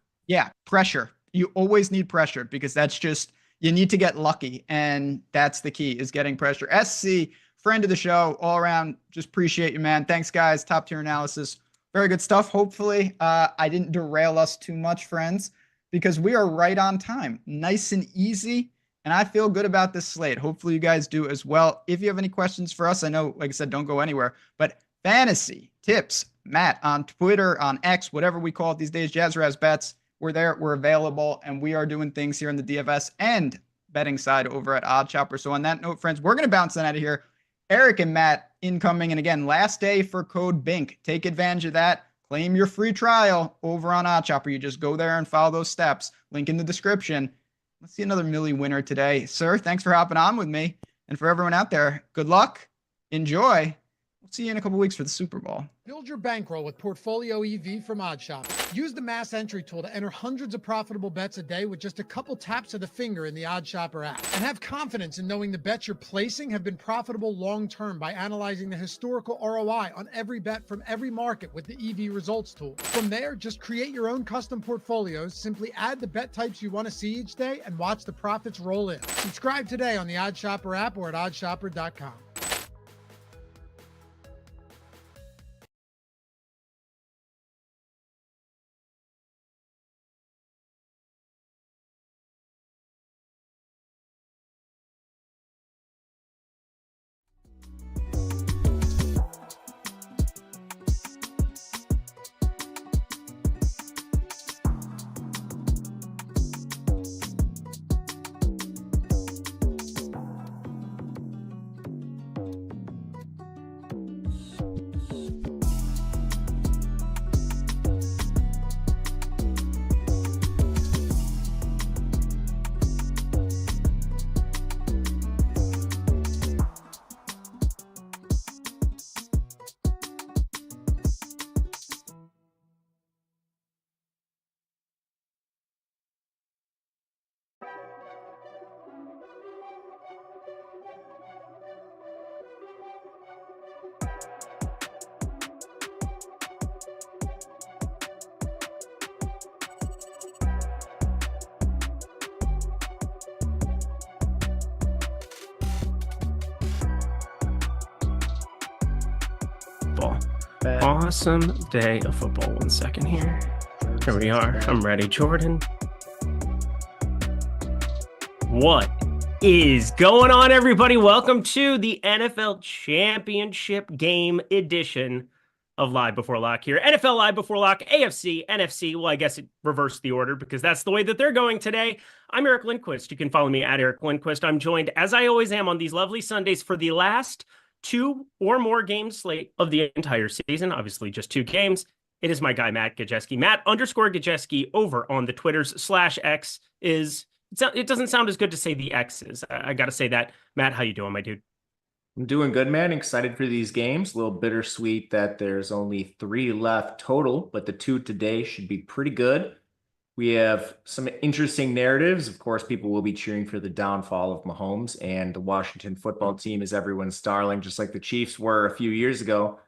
Speaker 3: Pressure. You always need pressure, because that's just, you need to get lucky, and that's the key, is getting pressure. SC, friend of the show, all around, just appreciate you, man. Thanks, guys. Top tier analysis. Very good stuff. Hopefully, I didn't derail us too much, friends, because we are right on time. Nice and easy, and I feel good about this slate. Hopefully, you guys do as well. If you have any questions for us, I know, like I said, don't go anywhere, but fantasy tips, Matt, on Twitter, on X, whatever we call it these days, Jazzraz Bets, we're there, we're available, and we are doing things here in the DFS and betting side over at OddsShopper. So on that note, friends, we're going to bounce on out of here. Eric and Matt incoming. And again, last day for code BINK. Take advantage of that. Claim your free trial over on OddsShopper. You just go there and follow those steps. Link in the description. Let's see another Millie winner today. Sir, thanks for hopping on with me. And for everyone out there, good luck. Enjoy. We'll see you in a couple weeks for the Super Bowl.
Speaker 2: Build your bankroll with Portfolio EV from OddsShopper. Use the mass entry tool to enter hundreds of profitable bets a day with just a couple taps of the finger in the OddsShopper app. And have confidence in knowing the bets you're placing have been profitable long-term by analyzing the historical ROI on every bet from every market with the EV results tool. From there, just create your own custom portfolios, simply add the bet types you want to see each day, and watch the profits roll in. Subscribe today on the OddsShopper app or at OddsShopper.com.
Speaker 5: Awesome day of football. 1 second here. Here we are. I'm ready, Jordan. What is going on, everybody? Welcome to the NFL Championship Game edition of Live Before Lock here. NFL Live Before Lock, AFC, NFC. Well, I guess it reversed the order because that's the way that they're going today. I'm Eric Lindquist. You can follow me at Eric Lindquist. I'm joined, as I always am, on these lovely Sundays for the last 2 or more game slate of the entire season. Obviously, just 2 games. It is my guy, Matt Gajeski. Matt_Gajeski over on the Twitters /X is... It doesn't sound as good to say the X's. I got to say that. Matt, how you doing, my dude?
Speaker 6: I'm doing good, man. Excited for these games. A little bittersweet that there's only 3 left total, but the 2 today should be pretty good. We have some interesting narratives. Of course, people will be cheering for the downfall of Mahomes, and the Washington football team is everyone's darling, just like the Chiefs were a few years ago.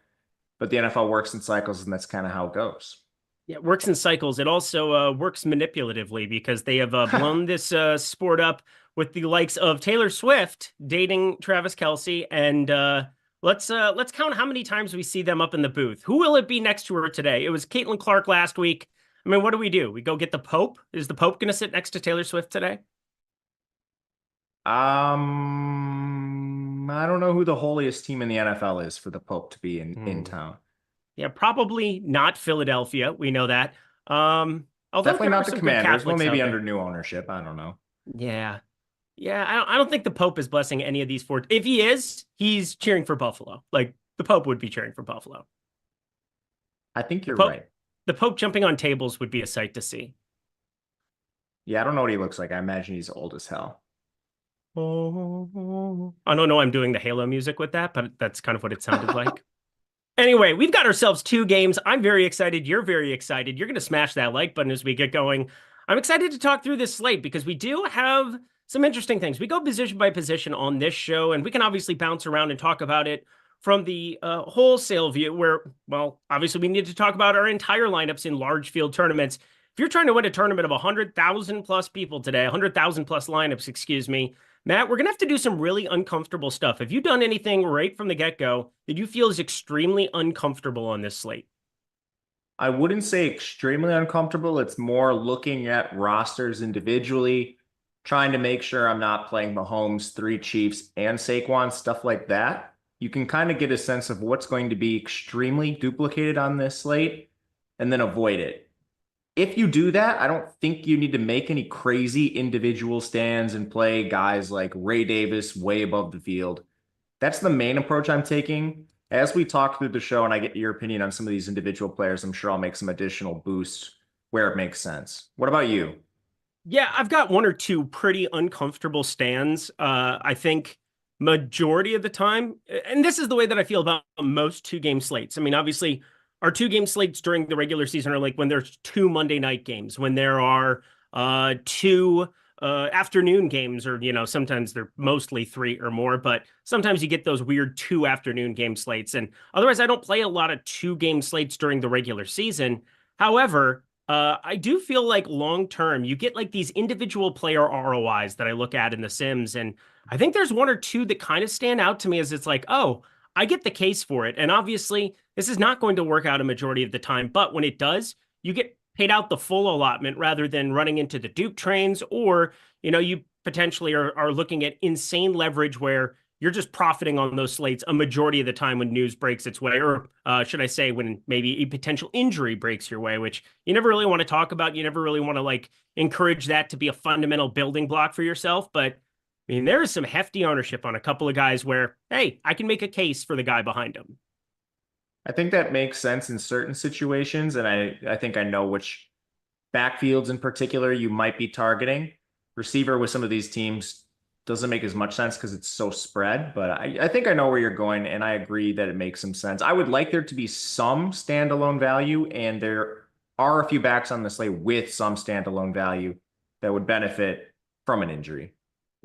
Speaker 6: But the NFL works in cycles, and that's kind of how it goes.
Speaker 5: Yeah, it works in cycles. It also works manipulatively because they have blown this sport up with the likes of Taylor Swift dating Travis Kelce. And let's count how many times we see them up in the booth. Who will it be next to her today? It was Caitlin Clark last week. I mean, what do? We go get the Pope? Is the Pope going to sit next to Taylor Swift today?
Speaker 6: I don't know who the holiest team in the NFL is for the Pope to be in town.
Speaker 5: Yeah, probably not Philadelphia. We know that.
Speaker 6: Definitely not the Commanders. Well, maybe under new ownership. I don't know.
Speaker 5: Yeah. I don't think the Pope is blessing any of these 4. If he is, he's cheering for Buffalo. Like, the Pope would be cheering for Buffalo.
Speaker 6: I think you're right.
Speaker 5: The Pope jumping on tables would be a sight to see.
Speaker 6: Yeah, I don't know what he looks like. I imagine he's old as hell.
Speaker 5: I don't know. I'm doing the Halo music with that, but that's kind of what it sounded like. Anyway, we've got ourselves 2 games. I'm very excited. You're very excited. You're going to smash that like button as we get going. I'm excited to talk through this slate because we do have some interesting things. We go position by position on this show, and we can obviously bounce around and talk about it from the wholesale view where, well, obviously we need to talk about our entire lineups in large field tournaments. If you're trying to win a tournament of 100,000 plus people today, 100,000 plus lineups, excuse me, Matt, we're going to have to do some really uncomfortable stuff. Have you done anything right from the get-go that you feel is extremely uncomfortable on this slate?
Speaker 6: I wouldn't say extremely uncomfortable. It's more looking at rosters individually, trying to make sure I'm not playing Mahomes, 3 Chiefs, and Saquon, stuff like that. You can kind of get a sense of what's going to be extremely duplicated on this slate and then avoid it. If you do that, I don't think you need to make any crazy individual stands and play guys like Ray Davis way above the field. That's the main approach I'm taking. As we talk through the show and I get your opinion on some of these individual players, I'm sure I'll make some additional boosts where it makes sense. What about you?
Speaker 5: Yeah, I've got 1 or 2 pretty uncomfortable stands. I think majority of the time, and this is the way that I feel about most 2-game slates. I mean, obviously, our 2-game slates during the regular season are like when there's 2 Monday night games, when there are 2 afternoon games, or, sometimes they're mostly 3 or more, but sometimes you get those weird 2 afternoon game slates. And otherwise, I don't play a lot of 2-game slates during the regular season. However, I do feel like long-term, you get like these individual player ROIs that I look at in the Sims. And I think there's 1 or 2 that kind of stand out to me as it's like, oh, I get the case for it. And obviously, this is not going to work out a majority of the time. But when it does, you get paid out the full allotment rather than running into the Duke trains, or, you potentially are looking at insane leverage where you're just profiting on those slates a majority of the time when news breaks its way, or should I say when maybe a potential injury breaks your way, which you never really want to talk about. You never really want to encourage that to be a fundamental building block for yourself. But I mean, there is some hefty ownership on a couple of guys where, hey, I can make a case for the guy behind him.
Speaker 6: I think that makes sense in certain situations, and I think I know which backfields in particular you might be targeting. Receiver with some of these teams doesn't make as much sense because it's so spread, but I think I know where you're going, and I agree that it makes some sense. I would like there to be some standalone value, and there are a few backs on the slate with some standalone value that would benefit from an injury.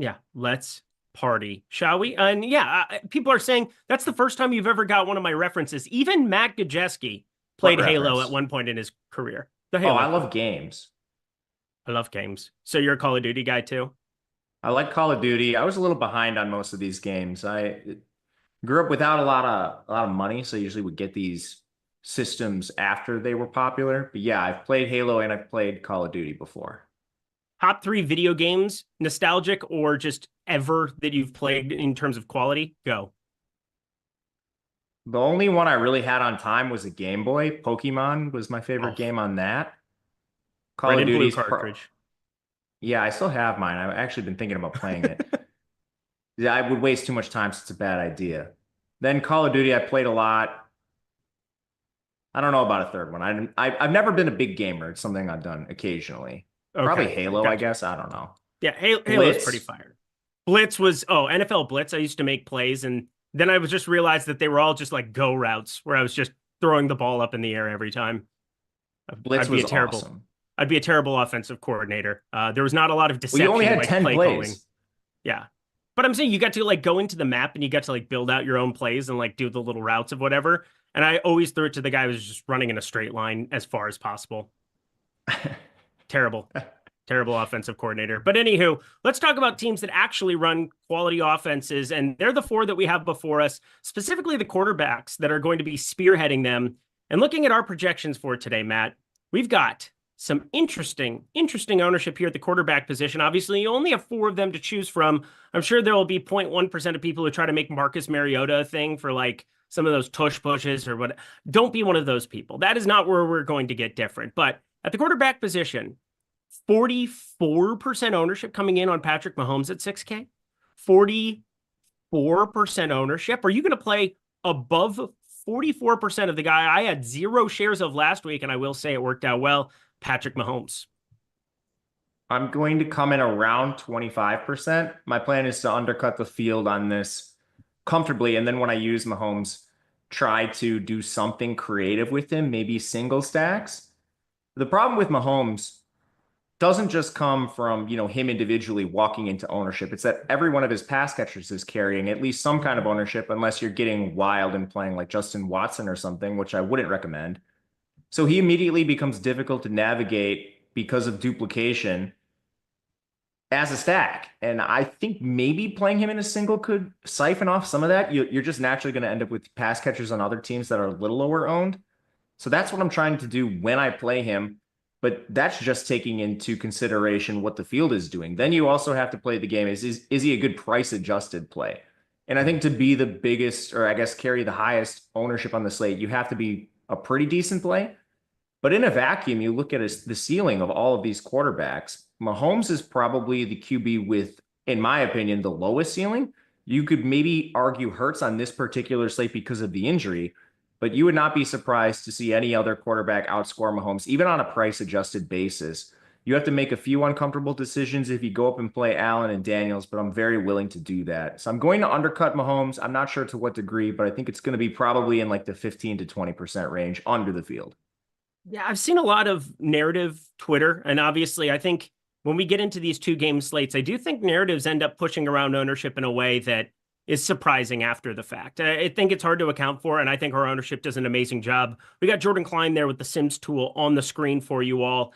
Speaker 5: Yeah, let's party, shall we? And yeah, people are saying that's the first time you've ever got one of my references. Even Matt Gajeski played Halo at one point in his career. The Halo.
Speaker 6: I love games.
Speaker 5: I love games. So you're a Call of Duty guy too?
Speaker 6: I like Call of Duty. I was a little behind on most of these games. I grew up without a lot of money, so I usually would get these systems after they were popular. But yeah, I've played Halo and I've played Call of Duty before.
Speaker 5: Top 3 video games, nostalgic or just ever that you've played in terms of quality? Go.
Speaker 6: The only one I really had on time was a Game Boy. Pokemon was my favorite game on that. Call
Speaker 5: Red
Speaker 6: of
Speaker 5: and blue
Speaker 6: Duty's
Speaker 5: cartridge.
Speaker 6: Yeah, I still have mine. I've actually been thinking about playing it. Yeah, I would waste too much time, so it's a bad idea. Then Call of Duty, I played a lot. I don't know about a third one. I've never been a big gamer. It's something I've done occasionally.
Speaker 5: Okay,
Speaker 6: Probably Halo,
Speaker 5: gotcha.
Speaker 6: I guess. I don't know.
Speaker 5: Yeah, Halo is pretty fire. Blitz was, NFL Blitz. I used to make plays, and then I was just realized that they were all just like go routes where I was just throwing the ball up in the air every time.
Speaker 6: Blitz was awesome.
Speaker 5: I'd be a terrible offensive coordinator. There was not a lot of deception.
Speaker 6: Well, you only had
Speaker 5: like
Speaker 6: 10
Speaker 5: play
Speaker 6: plays.
Speaker 5: calling. Yeah. But I'm saying you got to like go into the map and you got to like build out your own plays and like do the little routes of whatever. And I always threw it to the guy who was just running in a straight line as far as possible. Terrible offensive coordinator. But anywho, let's talk about teams that actually run quality offenses. And they're the 4 that we have before us, specifically the quarterbacks that are going to be spearheading them. And looking at our projections for today, Matt, we've got some interesting ownership here at the quarterback position. Obviously, you only have 4 of them to choose from. I'm sure there will be 0.1% of people who try to make Marcus Mariota a thing for like some of those tush pushes or what. Don't be one of those people. That is not where we're going to get different. But at the quarterback position, 44% ownership coming in on Patrick Mahomes at 6K. 44% ownership. Are you going to play above 44% of the guy I had 0 shares of last week? And I will say it worked out well. Patrick Mahomes.
Speaker 6: I'm going to come in around 25%. My plan is to undercut the field on this comfortably. And then when I use Mahomes, try to do something creative with him, maybe single stacks. The problem with Mahomes doesn't just come from, him individually walking into ownership. It's that every one of his pass catchers is carrying at least some kind of ownership, unless you're getting wild and playing like Justin Watson or something, which I wouldn't recommend. So he immediately becomes difficult to navigate because of duplication as a stack. And I think maybe playing him in a single could siphon off some of that. You're just naturally going to end up with pass catchers on other teams that are a little lower owned. So that's what I'm trying to do when I play him. But that's just taking into consideration what the field is doing. Then you also have to play the game. Is he a good price adjusted play? And I think to be the biggest, or I guess carry the highest ownership on the slate, you have to be a pretty decent play. But in a vacuum, you look at the ceiling of all of these quarterbacks. Mahomes is probably the QB with, in my opinion, the lowest ceiling. You could maybe argue Hurts on this particular slate because of the injury, but you would not be surprised to see any other quarterback outscore Mahomes, even on a price-adjusted basis. You have to make a few uncomfortable decisions if you go up and play Allen and Daniels, but I'm very willing to do that. So I'm going to undercut Mahomes. I'm not sure to what degree, but I think it's going to be probably in like the 15 to 20% range under the field.
Speaker 5: Yeah, I've seen a lot of narrative Twitter, and obviously I think when we get into these 2-game slates, I do think narratives end up pushing around ownership in a way that is surprising after the fact. I think it's hard to account for, and I think our ownership does an amazing job. We got Jordan Klein there with the Sims tool on the screen for you all.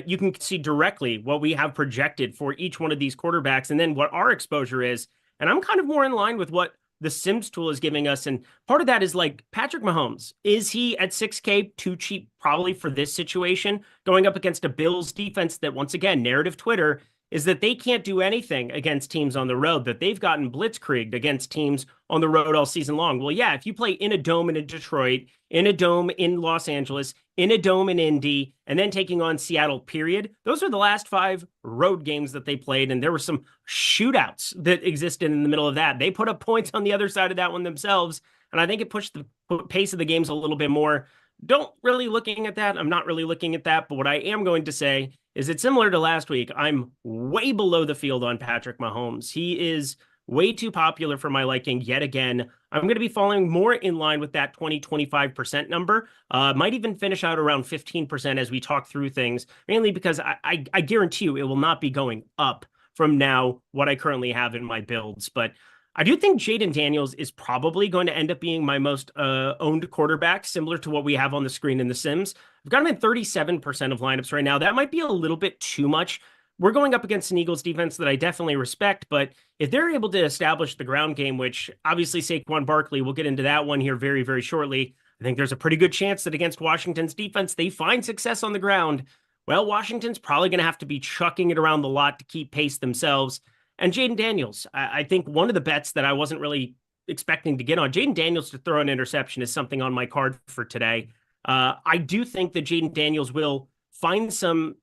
Speaker 5: You can see directly what we have projected for each one of these quarterbacks and then what our exposure is. And I'm kind of more in line with what the Sims tool is giving us. And part of that is like Patrick Mahomes. Is he at 6K too cheap probably for this situation? Going up against a Bills defense that, once again, narrative Twitter is that they can't do anything against teams on the road, that they've gotten blitzkrieged against teams on the road all season long. Well, yeah, if you play in a dome in Detroit, in a dome in Los Angeles, in a dome in Indy, and then taking on Seattle, period, those are the last 5 road games that they played, and there were some shootouts that existed in the middle of that. They put up points on the other side of that one themselves, and I think it pushed the pace of the games a little bit more. Don't really looking at that. I'm not really looking at that, but what I am going to say is it's similar to last week. I'm way below the field on Patrick Mahomes. He is way too popular for my liking yet again. I'm going to be falling more in line with that 20-25% number. Might even finish out around 15% as we talk through things, mainly because I guarantee you it will not be going up from now what I currently have in my builds. But I do think Jaden Daniels is probably going to end up being my most owned quarterback, similar to what we have on the screen in The Sims. I've got him in 37% of lineups right now. That might be a little bit too much. We're going up against an Eagles defense that I definitely respect, but if they're able to establish the ground game, which obviously Saquon Barkley, we'll get into that one here very, very shortly. I think there's a pretty good chance that against Washington's defense, they find success on the ground. Well, Washington's probably going to have to be chucking it around the lot to keep pace themselves. And Jaden Daniels, I think one of the bets that I wasn't really expecting to get on, Jaden Daniels to throw an interception is something on my card for today. I do think that Jaden Daniels will find some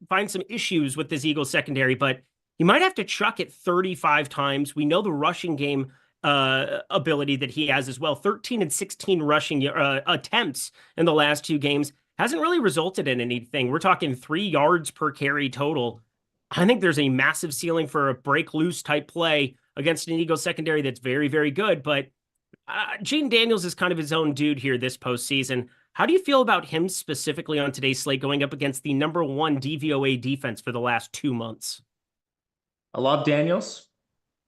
Speaker 5: issues with this Eagles secondary, but he might have to chuck it 35 times. We know the rushing game ability that he has as well. 13 and 16 rushing attempts in the last 2 games hasn't really resulted in anything. We're talking 3 yards per carry total. I think there's a massive ceiling for a break loose type play against an Eagles secondary that's very, very good. But Jaden Daniels is kind of his own dude here this postseason. How do you feel about him specifically on today's slate going up against the #1 DVOA defense for the last 2 months?
Speaker 6: I love Daniels.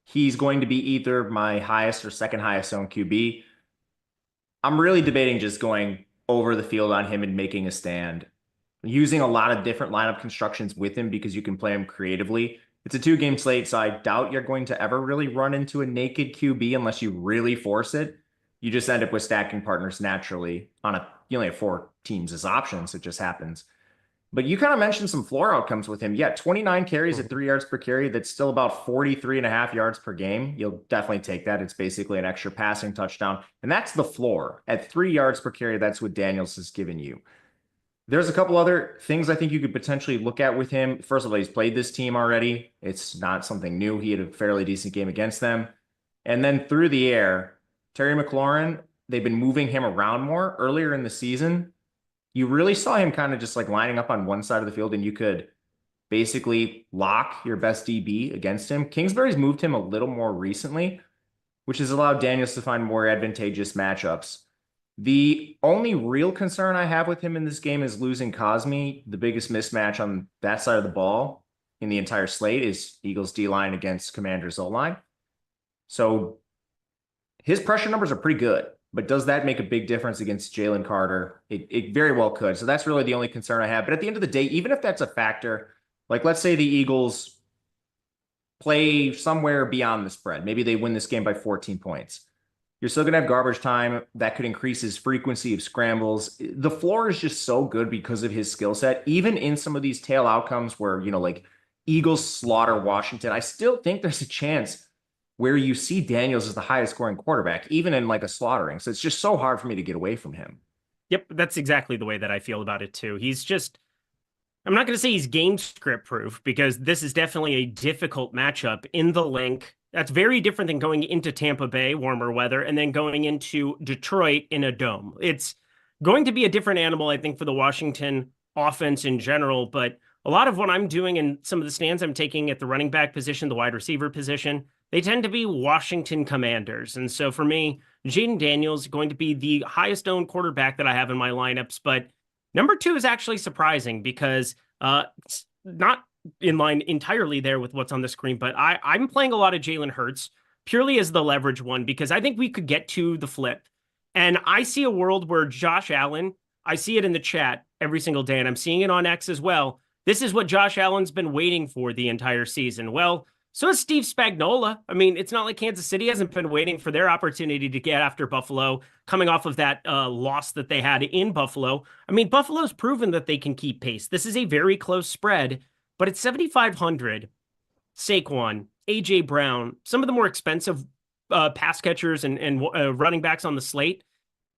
Speaker 6: He's going to be either my highest or second highest owned QB. I'm really debating just going over the field on him and making a stand. Using a lot of different lineup constructions with him because you can play him creatively. It's a 2-game slate, so I doubt you're going to ever really run into a naked QB unless you really force it. You just end up with stacking partners naturally on you only have 4 teams as options. It just happens. But you kind of mentioned some floor outcomes with him. Yeah, 29 carries at 3 yards per carry. That's still about 43.5 yards per game. You'll definitely take that. It's basically an extra passing touchdown. And that's the floor. At 3 yards per carry, that's what Daniels has given you. There's a couple other things I think you could potentially look at with him. First of all, he's played this team already. It's not something new. He had a fairly decent game against them. And then through the air, Terry McLaurin, they've been moving him around more. Earlier in the season, you really saw him kind of just like lining up on one side of the field, and you could basically lock your best DB against him. Kingsbury's moved him a little more recently, which has allowed Daniels to find more advantageous matchups. The only real concern I have with him in this game is losing Cosme. The biggest mismatch on that side of the ball in the entire slate is Eagles D-line against Commanders O-line. So his pressure numbers are pretty good, but does that make a big difference against Jalen Carter? It very well could. So that's really the only concern I have. But at the end of the day, even if that's a factor, like let's say the Eagles play somewhere beyond the spread. Maybe they win this game by 14 points. You're still going to have garbage time. That could increase his frequency of scrambles. The floor is just so good because of his skill set. Even in some of these tail outcomes where, like Eagles slaughter Washington, I still think there's a chance where you see Daniels as the highest scoring quarterback, even in like a slaughtering. So it's just so hard for me to get away from him.
Speaker 5: Yep, that's exactly the way that I feel about it too. He's just, I'm not going to say he's game script proof because this is definitely a difficult matchup in the link. That's very different than going into Tampa Bay, warmer weather, and then going into Detroit in a dome. It's going to be a different animal, I think, for the Washington offense in general. But a lot of what I'm doing and some of the stands I'm taking at the running back position, the wide receiver position, they tend to be Washington Commanders. And so for me, Jaden Daniels is going to be the highest owned quarterback that I have in my lineups. But number 2 is actually surprising because it's not in line entirely there with what's on the screen, but I'm playing a lot of Jaylen Hurts purely as the leverage one because I think we could get to the flip. And I see a world where Josh Allen, I see it in the chat every single day, and I'm seeing it on X as well. This is what Josh Allen's been waiting for the entire season. Well, so is Steve Spagnuolo. I mean, it's not like Kansas City hasn't been waiting for their opportunity to get after Buffalo, coming off of that loss that they had in Buffalo. I mean, Buffalo's proven that they can keep pace. This is a very close spread. But at 7,500, Saquon, A.J. Brown, some of the more expensive pass catchers and running backs on the slate,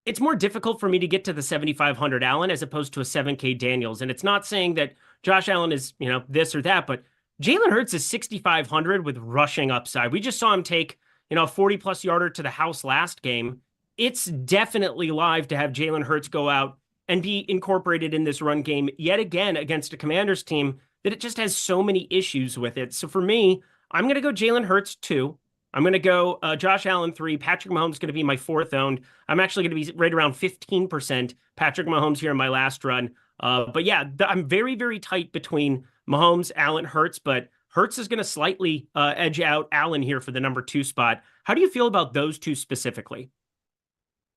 Speaker 5: it's more difficult for me to get to the 7,500 Allen as opposed to a 7K Daniels. And it's not saying that Josh Allen is, this or that, but Jaylen Hurts is 6,500 with rushing upside. We just saw him take, a 40-plus yarder to the house last game. It's definitely live to have Jaylen Hurts go out and be incorporated in this run game yet again against a Commanders team that it just has so many issues with it. So for me, I'm going to go Jaylen Hurts 2. I'm going to go Josh Allen 3. Patrick Mahomes is going to be my 4th owned. I'm actually going to be right around 15% Patrick Mahomes here in my last run. But yeah, I'm very, very tight between Mahomes, Allen, Hurts, but Hurts is going to slightly edge out Allen here for the number 2 spot. How do you feel about those two specifically?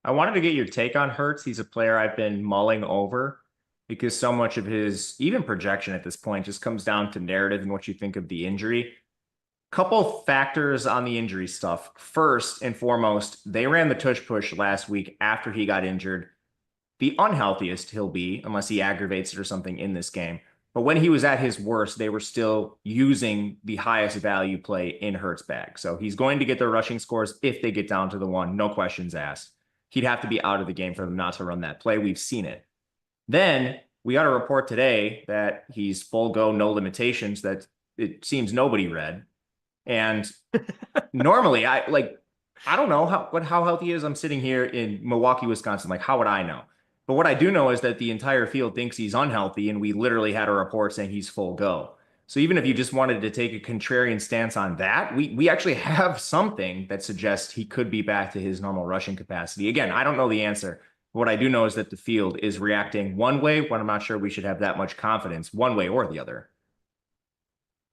Speaker 6: I wanted to get your take on Hurts. He's a player I've been mulling over because so much of his even projection at this point just comes down to narrative and what you think of the injury. Couple factors on the injury stuff. First and foremost, they ran the tush push last week after he got injured. the unhealthiest he'll be, unless he aggravates it or something in this game. But when he was at his worst, they were still using the highest value play in Hurts' bag. So he's going to get their rushing scores if they get down to the 1, no questions asked. He'd have to be out of the game for them not to run that play. We've seen it. Then we got a report today that he's full go, no limitations, that it seems nobody read. And normally I don't know how healthy he is. I'm sitting here in Milwaukee, Wisconsin. Like, how would I know? But what I do know is that the entire field thinks he's unhealthy, and we literally had a report saying he's full go. So even if you just wanted to take a contrarian stance on that, we actually have something that suggests he could be back to his normal rushing capacity. Again, I don't know the answer. What I do know is that the field is reacting one way, when I'm not sure we should have that much confidence one way or the other.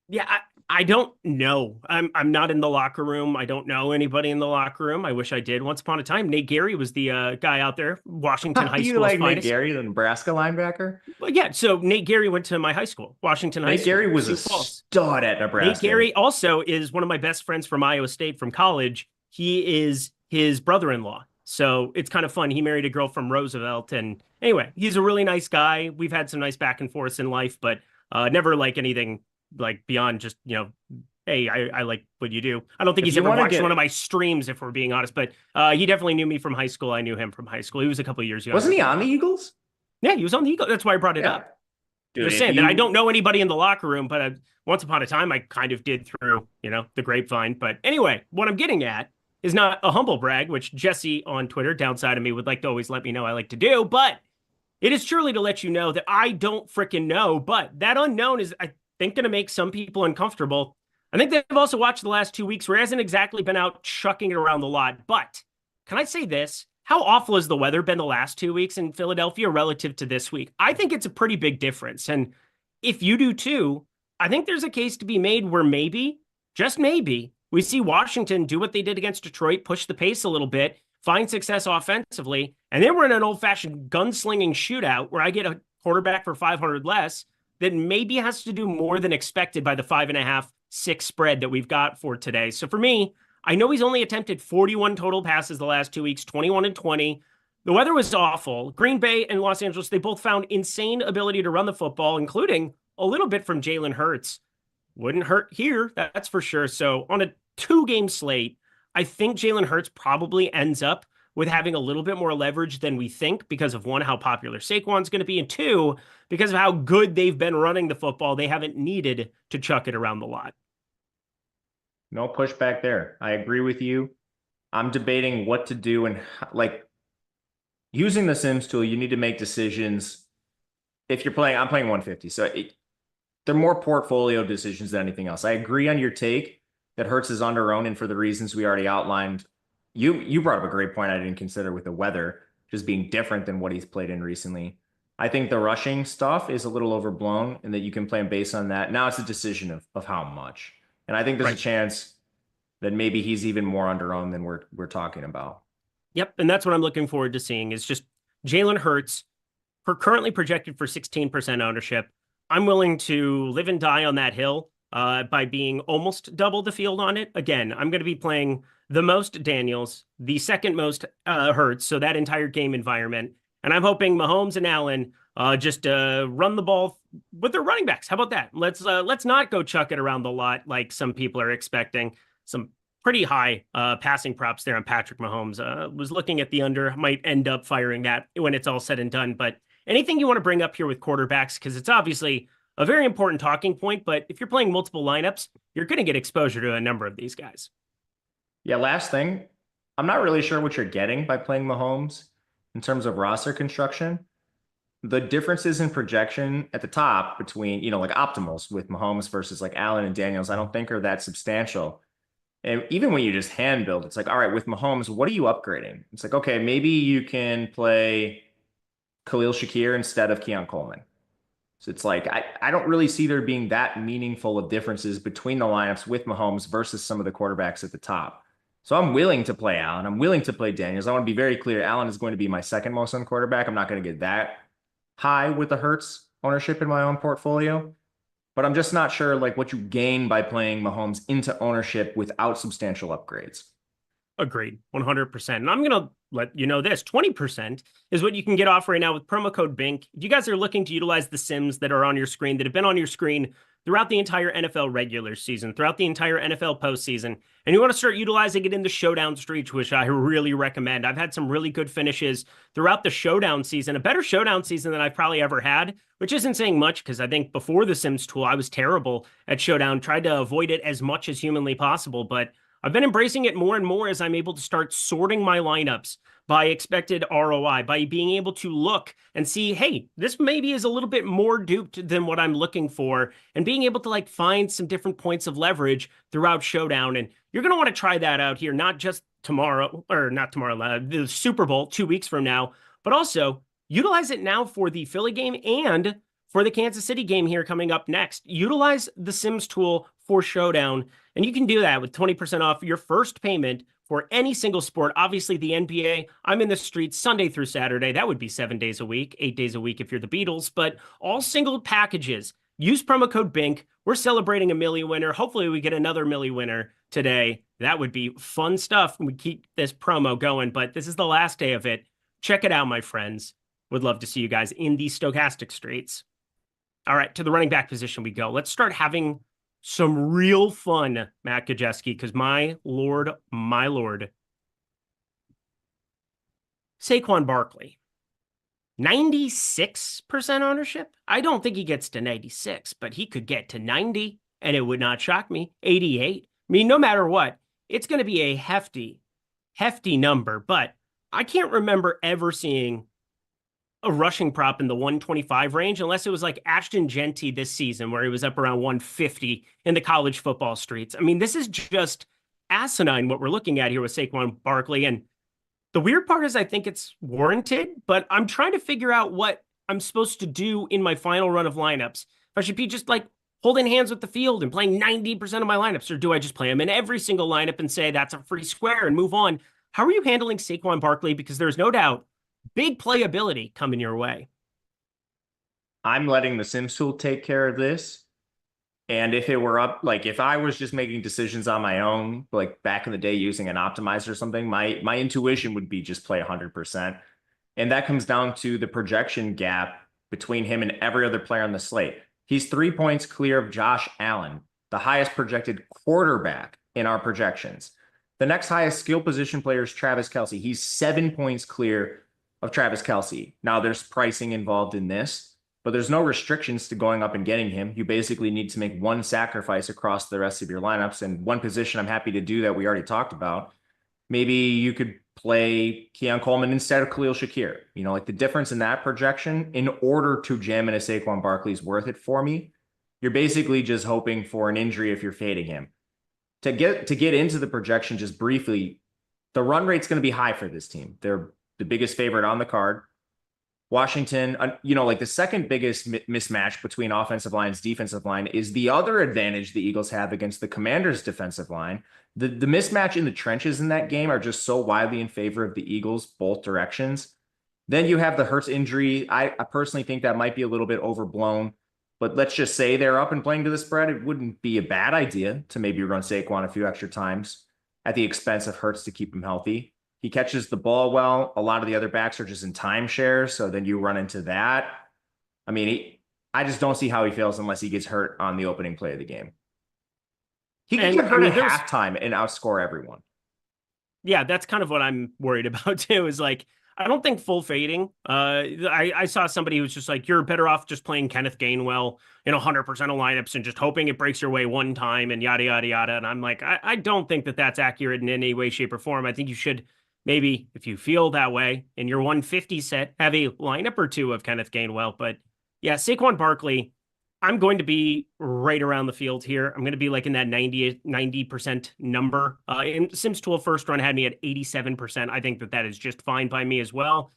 Speaker 5: Yeah, I don't know. I'm not in the locker room. I don't know anybody in the locker room. I wish I did. Once upon a time, Nate Gary was the guy out there, Washington High School.
Speaker 6: You like Nate Gary, the Nebraska linebacker?
Speaker 5: Well, yeah. So Nate Gary went to my high school, Washington High School.
Speaker 6: Nate Gary was a stud at Nebraska.
Speaker 5: Nate Gary also is one of my best friends from Iowa State from college. He is his brother-in-law. So it's kind of fun. He married a girl from Roosevelt. And anyway, he's a really nice guy. We've had some nice back and forth in life, but never like anything like beyond just, hey, I like what you do. I don't think he's ever watched one of my streams, if we're being honest, but he definitely knew me from high school. I knew him from high school. He was a couple of years younger.
Speaker 6: Wasn't he on the Eagles?
Speaker 5: Yeah, he was on the Eagles. That's why I brought it up.
Speaker 6: Dude,
Speaker 5: Just saying that I don't know anybody in the locker room, but once upon a time, I kind of did through, the grapevine. But anyway, what I'm getting at is not a humble brag, which Jesse on Twitter, downside of me, would like to always let me know I like to do, but it is truly to let you know that I don't freaking know, but that unknown is, I think, going to make some people uncomfortable. I think they've also watched the last 2 weeks where he hasn't exactly been out chucking it around the lot. But can I say this? How awful has the weather been the last 2 weeks in Philadelphia relative to this week? I think it's a pretty big difference. And if you do too, I think there's a case to be made where maybe, just maybe, we see Washington do what they did against Detroit, push the pace a little bit, find success offensively, and then we're in an old-fashioned gunslinging shootout where I get a quarterback for 500 less that maybe has to do more than expected by the 5.5, 6 spread that we've got for today. So for me, I know he's only attempted 41 total passes the last 2 weeks, 21 and 20. The weather was awful. Green Bay and Los Angeles, they both found insane ability to run the football, including a little bit from Jaylen Hurts. Wouldn't hurt here, that's for sure. So on a 2-game slate, I think Jaylen Hurts probably ends up with having a little bit more leverage than we think because of, 1, how popular Saquon's going to be, and 2, because of how good they've been running the football. They haven't needed to chuck it around the lot.
Speaker 6: No pushback there. I agree with you. I'm debating what to do, and using the Sims tool, you need to make decisions. If you're playing, I'm playing 150. So they're more portfolio decisions than anything else. I agree on your take that Hurts is under owned, and for the reasons we already outlined. You brought up a great point I didn't consider with the weather just being different than what he's played in recently. I think the rushing stuff is a little overblown and that you can play him based on that. Now it's a decision of how much. And I think there's a chance that maybe he's even more under owned than we're talking about.
Speaker 5: Yep, and that's what I'm looking forward to seeing is just Jaylen Hurts, currently projected for 16% ownership. I'm willing to live and die on that hill by being almost double the field on it. Again, I'm going to be playing the most Daniels, the second most Hurts, so that entire game environment. And I'm hoping Mahomes and Allen just run the ball with their running backs. How about that? Let's not go chuck it around the lot like some people are expecting. Some pretty high passing props there on Patrick Mahomes. Was looking at the under, might end up firing that when it's all said and done. But anything you want to bring up here with quarterbacks, because it's obviously a very important talking point, but if you're playing multiple lineups, you're going to get exposure to a number of these guys.
Speaker 6: Yeah, last thing, I'm not really sure what you're getting by playing Mahomes in terms of roster construction. The differences in projection at the top between, like optimals with Mahomes versus like Allen and Daniels, I don't think are that substantial. And even when you just hand build, it's like, all right, with Mahomes, what are you upgrading? It's like, okay, maybe you can play Khalil Shakir instead of Keon Coleman. So it's like, I don't really see there being that meaningful of differences between the lineups with Mahomes versus some of the quarterbacks at the top. So I'm willing to play Allen. I'm willing to play Daniels. I want to be very clear. Allen is going to be my second most owned quarterback. I'm not going to get that high with the Hurts ownership in my own portfolio. But I'm just not sure what you gain by playing Mahomes into ownership without substantial upgrades.
Speaker 5: Agreed, 100%. And I'm going to let you know this, 20% is what you can get off right now with promo code BINK. If you guys are looking to utilize the sims that are on your screen, that have been on your screen throughout the entire NFL regular season, throughout the entire NFL postseason, and you want to start utilizing it in the showdown streak, which I really recommend. I've had some really good finishes throughout the showdown season, a better showdown season than I've probably ever had, which isn't saying much because I think before the Sims tool, I was terrible at showdown, tried to avoid it as much as humanly possible, but I've been embracing it more and more as I'm able to start sorting my lineups by expected ROI, by being able to look and see, hey, this maybe is a little bit more duped than what I'm looking for, and being able to like find some different points of leverage throughout showdown. And you're going to want to try that out here, not just tomorrow, or not tomorrow, the Super Bowl 2 weeks from now, but also utilize it now for the Philly game and for the Kansas City game here coming up next. Utilize the Sims tool for showdown, and you can do that with 20% off your first payment for any single sport. Obviously, the NBA, I'm in the streets Sunday through Saturday. That would be 7 days a week, 8 days a week if you're the Beatles, but all single packages. Use promo code BINK. We're celebrating a Millie winner. Hopefully, we get another Millie winner today. That would be fun stuff. We keep this promo going, but this is the last day of it. Check it out, my friends. Would love to see you guys in the Stokastic streets. All right, to the running back position we go. Let's start having some real fun, Matt Gajeski, because my lord, Saquon Barkley, 96% ownership. I don't think he gets to 96, but he could get to 90, and it would not shock me. 88. I mean, no matter what, it's going to be a hefty number, but I can't remember ever seeing a rushing prop in the 125 range, unless it was like Ashton Genty this season, where he was up around 150 in the college football streets. I mean, this is just asinine what we're looking at here with Saquon Barkley. And the weird part is I think it's warranted, but I'm trying to figure out what I'm supposed to do in my final run of lineups. If I should be just like holding hands with the field and playing 90% of my lineups, or do I just play him in every single lineup and say that's a free square and move on? How are you handling Saquon Barkley? Because there's no doubt big playability coming your way.
Speaker 6: I'm letting the Sims tool take care of this. And if it were up, like if I was just making decisions on my own, like back in the day using an optimizer or something, my intuition would be just play 100%. And that comes down to the projection gap between him and every other player on the slate. He's 3 points clear of Josh Allen, the highest projected quarterback in our projections. The next highest skill position player is Travis Kelce. He's 7 points clear of Travis Kelce. Now there's pricing involved in this, but there's no restrictions to going up and getting him. You basically need to make one sacrifice across the rest of your lineups, and one position I'm happy to do that we already talked about. Maybe you could play Keon Coleman instead of Khalil Shakir. You know, like the difference in that projection, in order to jam in a Saquon Barkley is worth it for me. You're basically just hoping for an injury if you're fading him. To get into the projection just briefly, the run rate's going to be high for this team. They're the biggest favorite on the card. Washington, you know, like the second biggest mismatch between offensive line's defensive line is the other advantage the Eagles have against the Commanders' defensive line. The mismatch in the trenches in that game are just so widely in favor of the Eagles, both directions. Then you have the Hurts injury. I personally think that might be a little bit overblown, but let's just say they're up and playing to the spread. It wouldn't be a bad idea to maybe run Saquon a few extra times at the expense of Hurts to keep him healthy. He catches the ball well. A lot of the other backs are just in timeshare, so then you run into that. I mean, I just don't see how he fails unless he gets hurt on the opening play of the game. He can get hurt at halftime and outscore everyone.
Speaker 5: Yeah, that's kind of what I'm worried about too, is like, I don't think full fading. I saw somebody who was just like, you're better off just playing Kenneth Gainwell in 100% of lineups and just hoping it breaks your way one time and yada, yada, yada. And I'm like, I don't think that that's accurate in any way, shape, or form. I think you should maybe, if you feel that way, in your 150 set, have a lineup or two of Kenneth Gainwell. But yeah, Saquon Barkley, I'm going to be right around the field here. I'm going to be like in that 90% number. In Sims Tool first run had me at 87%. I think that is just fine by me as well.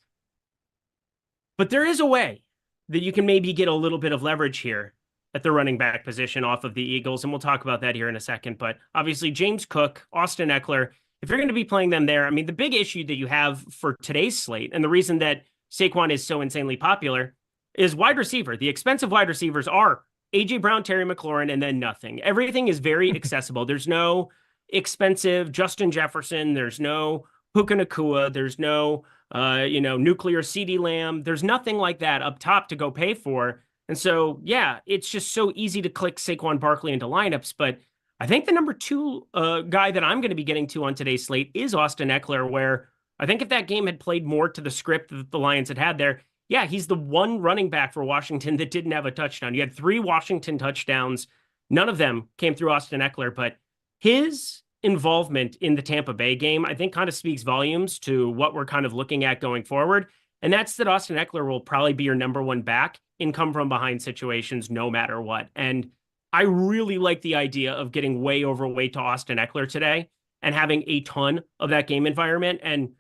Speaker 5: But there is a way that you can maybe get a little bit of leverage here at the running back position off of the Eagles. And we'll talk about that here in a second. But obviously, James Cook, Austin Eckler, if you're going to be playing them there, I mean, the big issue that you have for today's slate, and the reason that Saquon is so insanely popular, is wide receiver. The expensive wide receivers are A.J. Brown, Terry McLaurin, and then nothing. Everything is very accessible. There's no expensive Justin Jefferson. There's no Puka Nacua. There's no, nuclear CeeDee Lamb. There's nothing like that up top to go pay for. And so, yeah, it's just so easy to click Saquon Barkley into lineups. But I think the number two guy that I'm going to be getting to on today's slate is Austin Eckler, where I think if that game had played more to the script that the Lions had there, yeah, he's the one running back for Washington that didn't have a touchdown. You had 3 Washington touchdowns. None of them came through Austin Eckler, but his involvement in the Tampa Bay game, I think, kind of speaks volumes to what we're kind of looking at going forward. And that's that Austin Eckler will probably be your number one back in come from behind situations, no matter what. And I really like the idea of getting way overweight to Austin Eckler today and having a ton of that game environment. And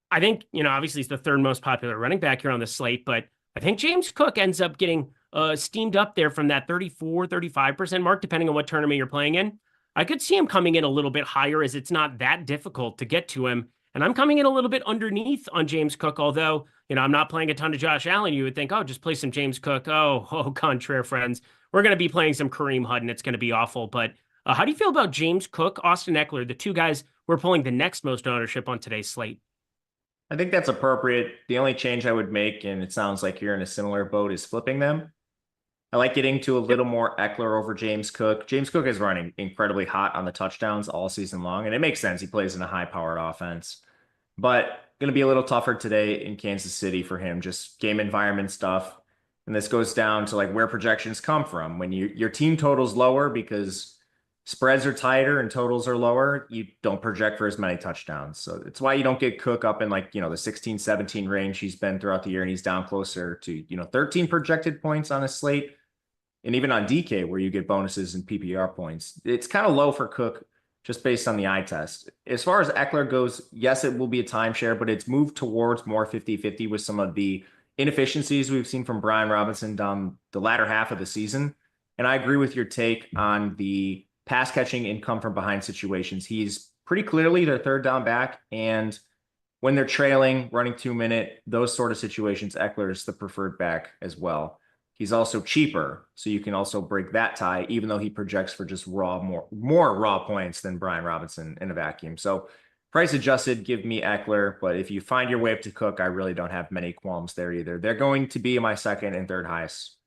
Speaker 5: I think, obviously he's the 3rd most popular running back here on the slate, but I think James Cook ends up getting steamed up there from that 34, 35% mark, depending on what tournament you're playing in. I could see him coming in a little bit higher as it's not that difficult to get to him. And I'm coming in a little bit underneath on James Cook, although, I'm not playing a ton of Josh Allen. You would think, oh, just play some James Cook. Oh, contraire, friends. We're going to be playing some Kareem Hunt, and it's going to be awful. But how do you feel about James Cook, Austin Eckler, the 2 guys who are pulling the next most ownership on today's slate?
Speaker 6: I think that's appropriate. The only change I would make, and it sounds like you're in a similar boat, is flipping them. I like getting to a little more Eckler over James Cook. James Cook is running incredibly hot on the touchdowns all season long, and it makes sense. He plays in a high-powered offense. But going to be a little tougher today in Kansas City for him, just game environment stuff. And this goes down to like where projections come from. When your team total's lower because spreads are tighter and totals are lower, you don't project for as many touchdowns. So it's why you don't get Cook up in the 16, 17 range he's been throughout the year, and he's down closer to, 13 projected points on a slate. And even on DK, where you get bonuses and PPR points, it's kind of low for Cook just based on the eye test. As far as Eckler goes, yes, it will be a timeshare, but it's moved towards more 50-50 with some of the inefficiencies we've seen from Brian Robinson down the latter half of the season. And I agree with your take on the pass catching and come from behind situations. He's pretty clearly their 3rd down back. And when they're trailing, running 2-minute, those sort of situations, Eckler is the preferred back as well. He's also cheaper, so you can also break that tie, even though he projects for just more raw points than Brian Robinson in a vacuum. So price adjusted, give me Eckler, but if you find your way up to Cook, I really don't have many qualms there either. They're going to be my 2nd and 3rd highest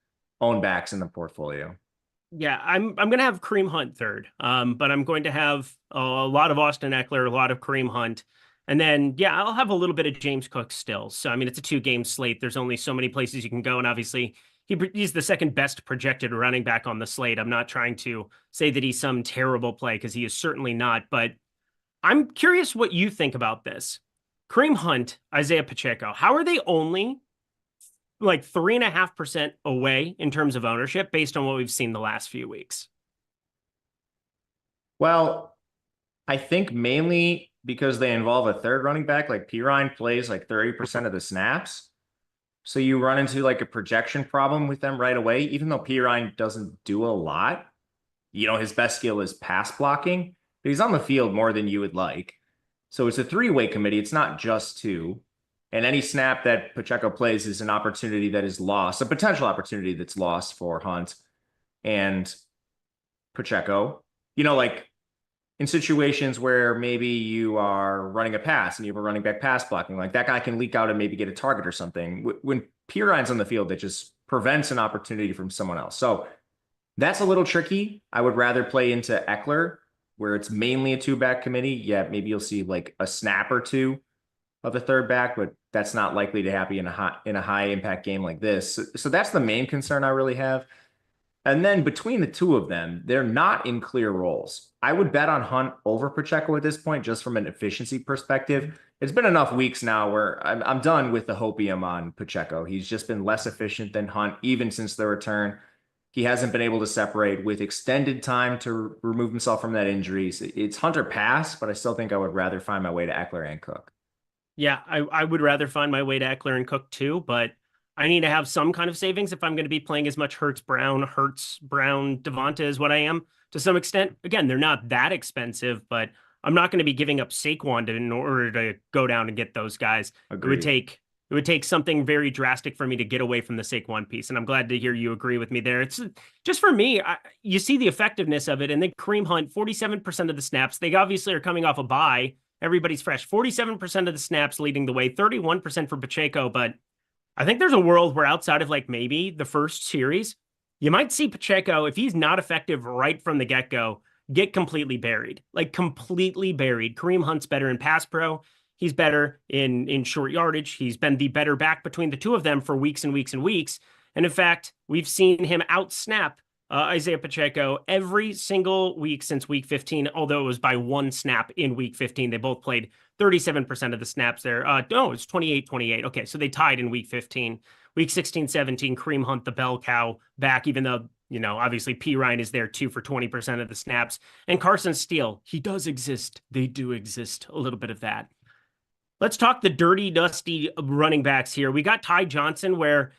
Speaker 6: owned backs in the portfolio.
Speaker 5: Yeah, I'm going to have Kareem Hunt 3rd, but I'm going to have a lot of Austin Eckler, a lot of Kareem Hunt. And then, yeah, I'll have a little bit of James Cook still. So, I mean, it's a 2-game slate. There's only so many places you can go. And obviously, he's the 2nd best projected running back on the slate. I'm not trying to say that he's some terrible play because he is certainly not. But I'm curious what you think about this. Kareem Hunt, Isaiah Pacheco, how are they only like 3.5% away in terms of ownership based on what we've seen the last few weeks?
Speaker 6: Well, I think mainly because they involve a 3rd running back, like Pirine plays like 30% of the snaps. So you run into like a projection problem with them right away, even though Pirine doesn't do a lot. His best skill is pass blocking, but he's on the field more than you would like. So it's a 3-way committee. It's not just 2. And any snap that Pacheco plays is an opportunity that is lost, a potential opportunity that's lost for Hunt and Pacheco. Like in situations where maybe you are running a pass and you have a running back pass blocking, like that guy can leak out and maybe get a target or something. When Pirine's on the field, that just prevents an opportunity from someone else. So that's a little tricky. I would rather play into Eckler, where it's mainly a 2-back committee. Yeah, maybe you'll see like a snap or 2 of the 3rd back, but that's not likely to happen in a high impact game like this. So that's the main concern I really have. And then between the 2 of them, they're not in clear roles. I would bet on Hunt over Pacheco at this point, just from an efficiency perspective. It's been enough weeks now where I'm done with the hopium on Pacheco. He's just been less efficient than Hunt, even since the return. He hasn't been able to separate with extended time to remove himself from that injury. It's Hunter pass, but I still think I would rather find my way to Eckler and Cook.
Speaker 5: Yeah, I would rather find my way to Eckler and Cook too, but I need to have some kind of savings if I'm going to be playing as much Hurts, Brown, Devonta as what I am to some extent. Again, they're not that expensive, but I'm not going to be giving up Saquon in order to go down and get those guys.
Speaker 6: Agreed.
Speaker 5: It would take something very drastic for me to get away from the Saquon piece. And I'm glad to hear you agree with me there. It's just for me, you see the effectiveness of it. And then Kareem Hunt, 47% of the snaps, they obviously are coming off a bye. Everybody's fresh. 47% of the snaps leading the way, 31% for Pacheco. But I think there's a world where outside of like maybe the first series, you might see Pacheco, if he's not effective right from the get-go, get completely buried. Like completely buried. Kareem Hunt's better in pass pro. He's better in short yardage. He's been the better back between the two of them for weeks and weeks and weeks. And in fact, we've seen him out-snap Isaiah Pacheco every single week since week 15, although it was by one snap in week 15. They both played 37% of the snaps there. No, it's 28-28. Okay, so they tied in week 15. Week 16-17, Kareem Hunt, the bell cow, back, even though, you know, obviously P. Ryan is there too for 20% of the snaps. And Carson Steele, he does exist. They do exist. A little bit of that. Let's talk the dirty, dusty running backs here. We got Ty Johnson, where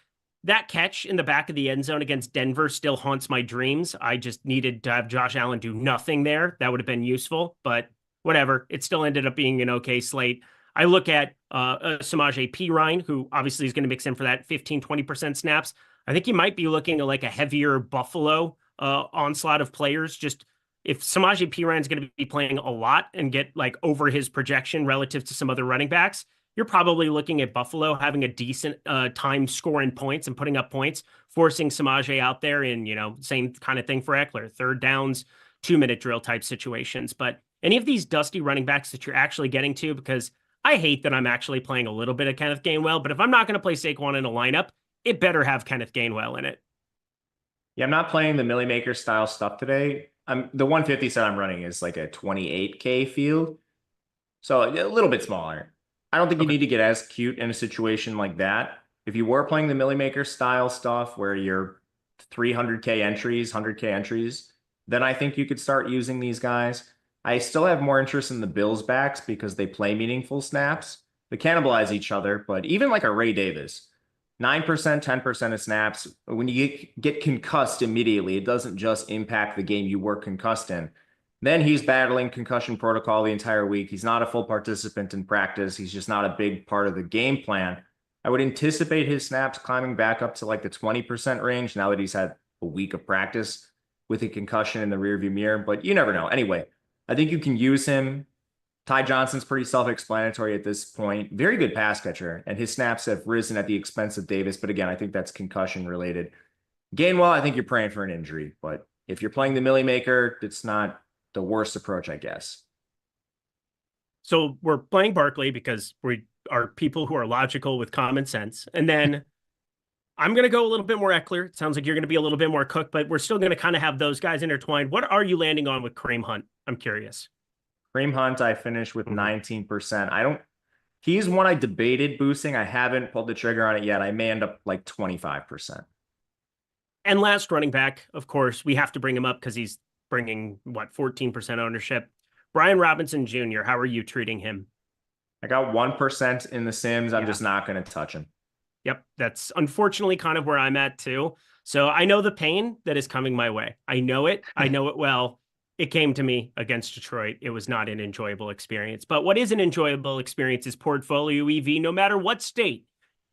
Speaker 5: that catch in the back of the end zone against Denver still haunts my dreams. I just needed to have Josh Allen do nothing there. That would have been useful, but whatever. It still ended up being an okay slate. I look at Samaje Perine, who obviously is going to mix in for that 15-20% snaps. I think you might be looking at like a heavier Buffalo onslaught of players. Just if Samaje Perine is going to be playing a lot and get like over his projection relative to some other running backs, you're probably looking at Buffalo having a decent time scoring points and putting up points, forcing Samaje out there in, you know, same kind of thing for Eckler, third downs, 2-minute drill type situations. But any of these dusty running backs that you're actually getting to, because I hate that I'm actually playing a little bit of Kenneth Gainwell, but if I'm not going to play Saquon in a lineup, it better have Kenneth Gainwell in it.
Speaker 6: Yeah, I'm not playing the Millie Maker style stuff today. The 150 set I'm running is like a 28K field, so a little bit smaller. I don't think you need to get as cute in a situation like that. If you were playing the Millie Maker style stuff where you're 300K entries, 100K entries, then I think you could start using these guys. I still have more interest in the Bills backs because they play meaningful snaps. They cannibalize each other, but even like a Ray Davis, 9%, 10% of snaps, when you get concussed immediately, it doesn't just impact the game you were concussed in. Then he's battling concussion protocol the entire week. He's not a full participant in practice. He's just not a big part of the game plan. I would anticipate his snaps climbing back up to like the 20% range now that he's had a week of practice with a concussion in the rearview mirror, but you never know. Anyway, I think you can use him. Ty Johnson's pretty self-explanatory at this point. Very good pass catcher, and his snaps have risen at the expense of Davis. But again, I think that's concussion related. Gainwell, I think you're praying for an injury, but if you're playing the Millie Maker, it's not the worst approach, I guess.
Speaker 5: So we're playing Barkley because we are people who are logical with common sense. And then I'm going to go a little bit more Eckler. It sounds like you're going to be a little bit more Cook, but we're still going to kind of have those guys intertwined. What are you landing on with Kareem Hunt? I'm curious.
Speaker 6: Kareem Hunt, I finished with 19%. He's one I debated boosting. I haven't pulled the trigger on it yet. I may end up like 25%.
Speaker 5: And last running back, of course, we have to bring him up because he's bringing, 14% ownership. Brian Robinson Jr., how are you treating him?
Speaker 6: I got 1% in the Sims. I'm just not going to touch him.
Speaker 5: Yep, that's unfortunately kind of where I'm at too. So I know the pain that is coming my way. I know it. I know it well. It came to me against Detroit. It was not an enjoyable experience. But what is an enjoyable experience is Portfolio EV, no matter what state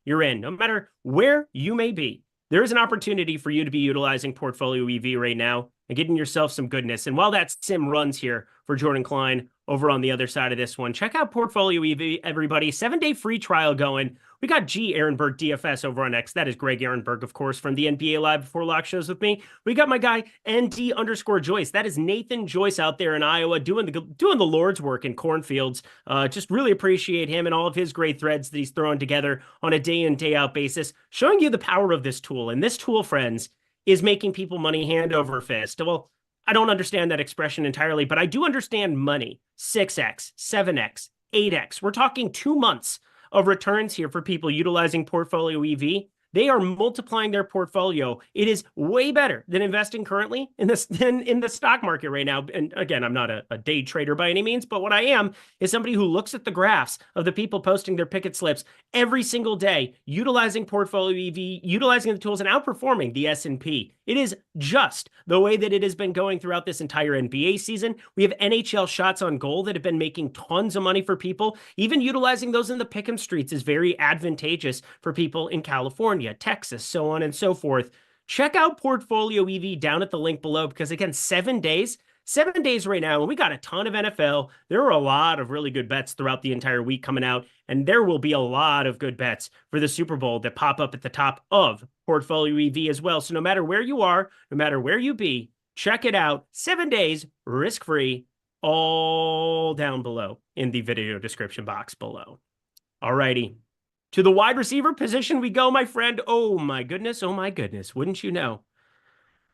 Speaker 5: you're in, no matter where you may be. There is an opportunity for you to be utilizing Portfolio EV right now and getting yourself some goodness. And while that sim runs here for Jordan Klein over on the other side of this one, check out Portfolio EV, everybody. 7-day free trial going. We got G. Ehrenberg DFS over on X. That is Greg Ehrenberg, of course, from the NBA Live Before Lock shows with me. We got my guy ND_Joyce. That is Nathan Joyce out there in Iowa doing the Lord's work in cornfields. Just really appreciate him and all of his great threads that he's throwing together on a day in, day out basis, showing you the power of this tool. And this tool, friends, is making people money hand over fist. Well, I don't understand that expression entirely, but I do understand money. 6x, 7x, 8x. We're talking 2 months of returns here for people utilizing Portfolio EV. They are multiplying their portfolio. It is way better than investing currently in the stock market right now. And again, I'm not a day trader by any means, but what I am is somebody who looks at the graphs of the people posting their picket slips every single day, utilizing Portfolio EV, utilizing the tools and outperforming the S&P. It is just the way that it has been going throughout this entire NBA season. We have NHL shots on goal that have been making tons of money for people. Even utilizing those in the pick'em streets is very advantageous for people in California, Texas, so on and so forth. Check out Portfolio EV down at the link below because, again, 7 days, 7 days right now, and we got a ton of NFL. There are a lot of really good bets throughout the entire week coming out, and there will be a lot of good bets for the Super Bowl that pop up at the top of Portfolio EV as well. So no matter where you are, no matter where you be, check it out. 7 days, risk-free, all down below in the video description box below. All righty. To the wide receiver position we go, my friend. Oh my goodness. Wouldn't you know?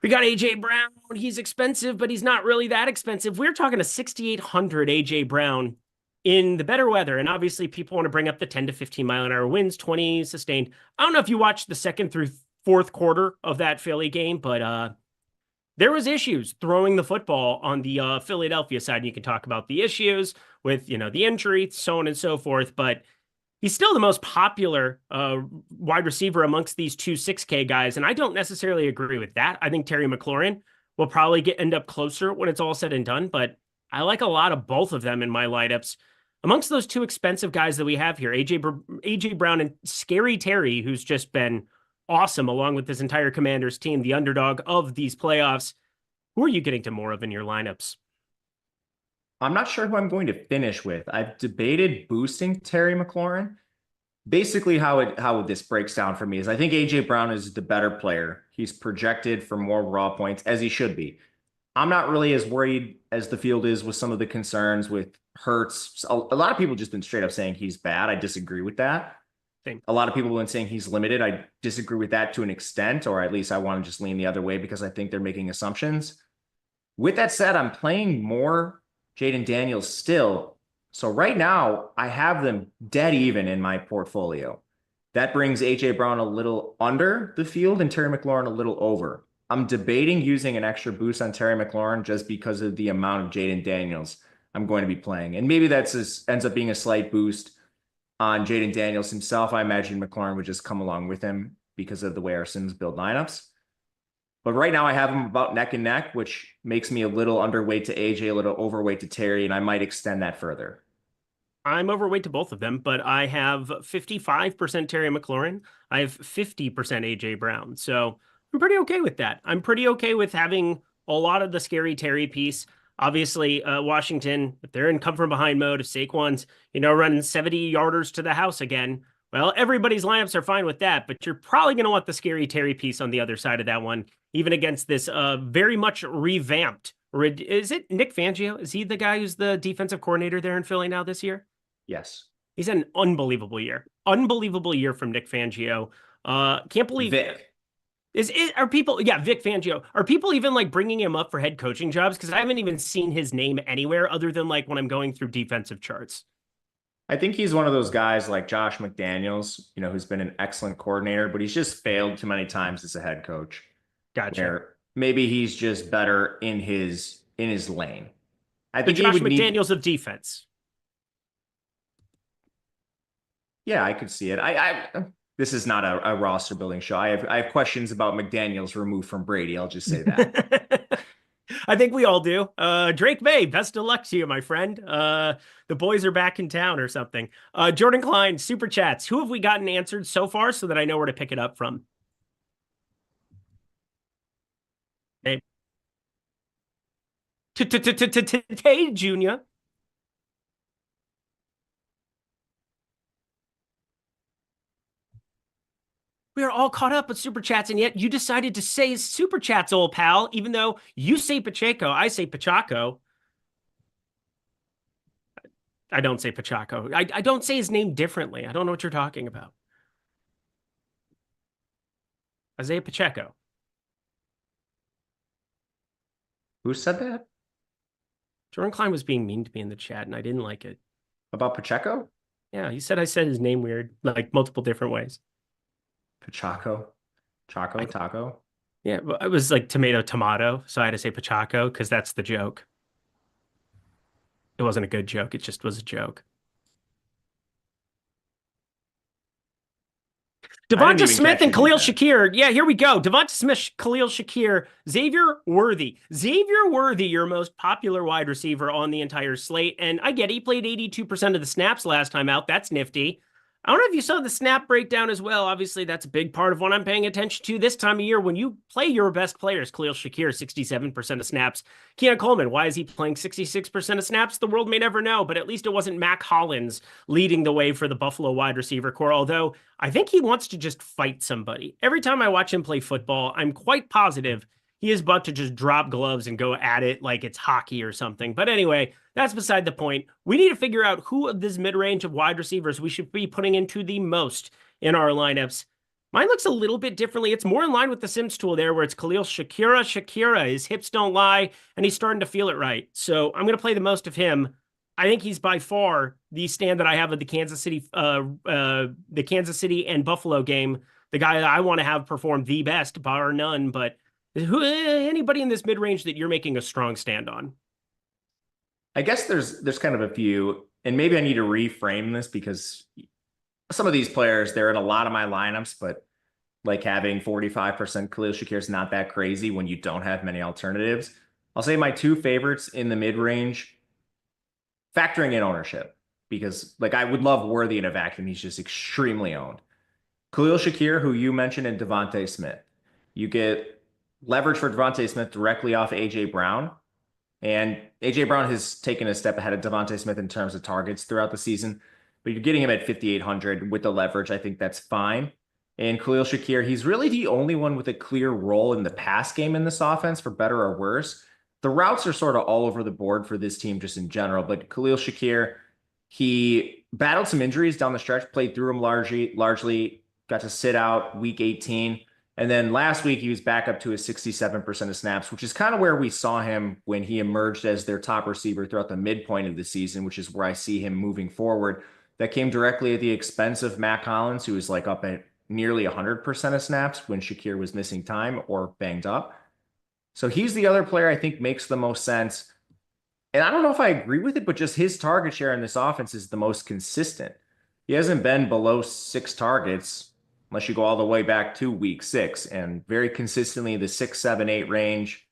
Speaker 5: We got A.J. Brown. He's expensive, but he's not really that expensive. We're talking a 6,800 A.J. Brown in the better weather. And obviously people want to bring up the 10 to 15 mile an hour winds, 20 sustained. I don't know if you watched the second through fourth quarter of that Philly game, but there was issues throwing the football on the Philadelphia side. And you can talk about the issues with, the injury, so on and so forth. But he's still the most popular wide receiver amongst these two 6K guys, and I don't necessarily agree with that. I think Terry McLaurin will probably end up closer when it's all said and done, but I like a lot of both of them in my lineups. Amongst those two expensive guys that we have here, AJ Brown and Scary Terry, who's just been awesome along with this entire Commanders team, the underdog of these playoffs. Who are you getting to more of in your lineups?
Speaker 6: I'm not sure who I'm going to finish with. I've debated boosting Terry McLaurin. Basically, how this breaks down for me is I think AJ Brown is the better player. He's projected for more raw points, as he should be. I'm not really as worried as the field is with some of the concerns with Hurts. A lot of people just been straight up saying he's bad. I disagree with that.
Speaker 5: Same. A
Speaker 6: lot of people have been saying he's limited. I disagree with that to an extent, or at least I want to just lean the other way because I think they're making assumptions. With that said, I'm playing more Jaden Daniels still. So right now, I have them dead even in my portfolio. That brings AJ Brown a little under the field and Terry McLaurin a little over. I'm debating using an extra boost on Terry McLaurin just because of the amount of Jaden Daniels I'm going to be playing. And maybe ends up being a slight boost on Jaden Daniels himself. I imagine McLaurin would just come along with him because of the way our Sims build lineups. But right now I have them about neck and neck, which makes me a little underweight to AJ, a little overweight to Terry, and I might extend that further.
Speaker 5: I'm overweight to both of them, but I have 55% Terry McLaurin. I have 50% AJ Brown. So I'm pretty okay with that. I'm pretty okay with having a lot of the Scary Terry piece. Obviously, Washington, if they're in come from behind mode, if Saquon's, running 70 yarders to the house again, well, everybody's lineups are fine with that, but you're probably going to want the Scary Terry piece on the other side of that one, even against this very much revamped. Is it Nick Fangio? Is he the guy who's the defensive coordinator there in Philly now this year?
Speaker 6: Yes.
Speaker 5: He's had an unbelievable year. Unbelievable year from Nick Fangio. Can't believe
Speaker 6: Vic.
Speaker 5: Vic Fangio. Are people even bringing him up for head coaching jobs? Because I haven't even seen his name anywhere other than when I'm going through defensive charts.
Speaker 6: I think he's one of those guys like Josh McDaniels, who's been an excellent coordinator, but he's just failed too many times as a head coach.
Speaker 5: Gotcha.
Speaker 6: Maybe he's just better in his lane. I think
Speaker 5: Josh McDaniels of defense.
Speaker 6: Yeah, I could see it. This is not a roster building show. I have questions about McDaniels removed from Brady. I'll just say that.
Speaker 5: I think we all do. Drake May, best of luck to you, my friend. The boys are back in town or something. Jordan Klein, super chats. Who have we gotten answered so far so that I know where to pick it up from? Hey, Junior. We are all caught up with super chats, and yet you decided to say super chats, old pal, even though you say Pacheco, I say Pacheco. I don't say Pacheco. I don't say his name differently. I don't know what you're talking about. Isaiah Pacheco.
Speaker 6: Who said that?
Speaker 5: Jordan Klein was being mean to me in the chat, and I didn't like it.
Speaker 6: About Pacheco?
Speaker 5: Yeah, he said I said his name weird, multiple different ways.
Speaker 6: Pacheco? Taco?
Speaker 5: Yeah, it was tomato, so I had to say Pacheco because that's the joke. It wasn't a good joke. It just was a joke. Devonta Smith and Khalil Shakir. Yeah, here we go. Devonta Smith, Khalil Shakir, Xavier Worthy. Xavier Worthy, your most popular wide receiver on the entire slate. And I get he played 82% of the snaps last time out. That's nifty. I don't know if you saw the snap breakdown as well. Obviously, that's a big part of what I'm paying attention to this time of year. When you play your best players, Khalil Shakir, 67% of snaps. Keon Coleman, why is he playing 66% of snaps? The world may never know, but at least it wasn't Mac Hollins leading the way for the Buffalo wide receiver core, although I think he wants to just fight somebody. Every time I watch him play football, I'm quite positive he is about to just drop gloves and go at it like it's hockey or something. But anyway, that's beside the point. We need to figure out who of this mid-range of wide receivers we should be putting into the most in our lineups. Mine looks a little bit differently. It's more in line with the Sims tool there, where it's Khalil Shakira. His hips don't lie, and he's starting to feel it right. So I'm going to play the most of him. I think he's by far the stand that I have of the Kansas City and Buffalo game, the guy that I want to have perform the best, bar none. But anybody in this mid-range that you're making a strong stand on?
Speaker 6: I guess there's kind of a few, and maybe I need to reframe this because some of these players, they're in a lot of my lineups, but like having 45% Khalil Shakir is not that crazy when you don't have many alternatives. I'll say my two favorites in the mid-range, factoring in ownership, because like I would love Worthy in a vacuum. He's just extremely owned. Khalil Shakir, who you mentioned, and Devontae Smith. You get leverage for Devontae Smith directly off A.J. Brown. And A.J. Brown has taken a step ahead of Devontae Smith in terms of targets throughout the season. But you're getting him at 5,800 with the leverage. I think that's fine. And Khalil Shakir, he's really the only one with a clear role in the pass game in this offense, for better or worse. The routes are sort of all over the board for this team just in general. But Khalil Shakir, he battled some injuries down the stretch, played through them largely, got to sit out week 18. And then last week, he was back up to his 67% of snaps, which is kind of where we saw him when he emerged as their top receiver throughout the midpoint of the season, which is where I see him moving forward. That came directly at the expense of Mac Hollins, who was like up at nearly 100% of snaps when Shakir was missing time or banged up. So he's the other player I think makes the most sense. And I don't know if I agree with it, but just his target share in this offense is the most consistent. He hasn't been below 6 targets unless you go all the way back to week 6, and very consistently the 6, 7, 8 range.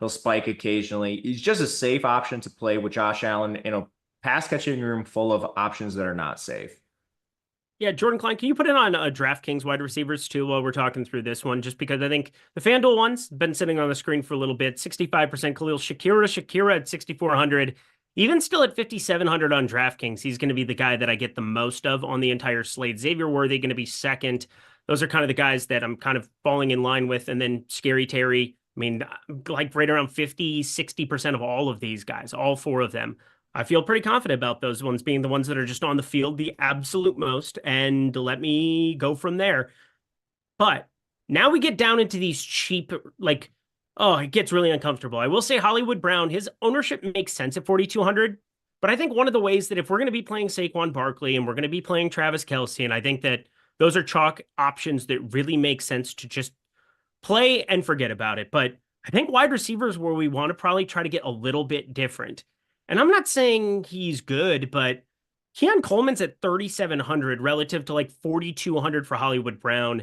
Speaker 6: He'll spike occasionally. He's just a safe option to play with Josh Allen in a pass catching room full of options that are not safe.
Speaker 5: Yeah, Jordan Klein, can you put it on DraftKings wide receivers too while we're talking through this one? Just because I think the FanDuel one's been sitting on the screen for a little bit. 65% Khalil Shakira at 6,400. Even still at 5,700 on DraftKings, he's going to be the guy that I get the most of on the entire slate. Xavier Worthy going to be second. Those are kind of the guys that I'm kind of falling in line with. And then Scary Terry, I mean, like right around 50, 60% of all of these guys, all 4 of them. I feel pretty confident about those ones being the ones that are just on the field the absolute most, and let me go from there. But now we get down into these cheap, like, oh, it gets really uncomfortable. I will say Hollywood Brown, his ownership makes sense at 4,200, but I think one of the ways that if we're going to be playing Saquon Barkley and we're going to be playing Travis Kelce, and I think that those are chalk options that really make sense to just play and forget about it. But I think wide receivers where we want to probably try to get a little bit different. And I'm not saying he's good, but Keon Coleman's at 3,700 relative to like 4,200 for Hollywood Brown.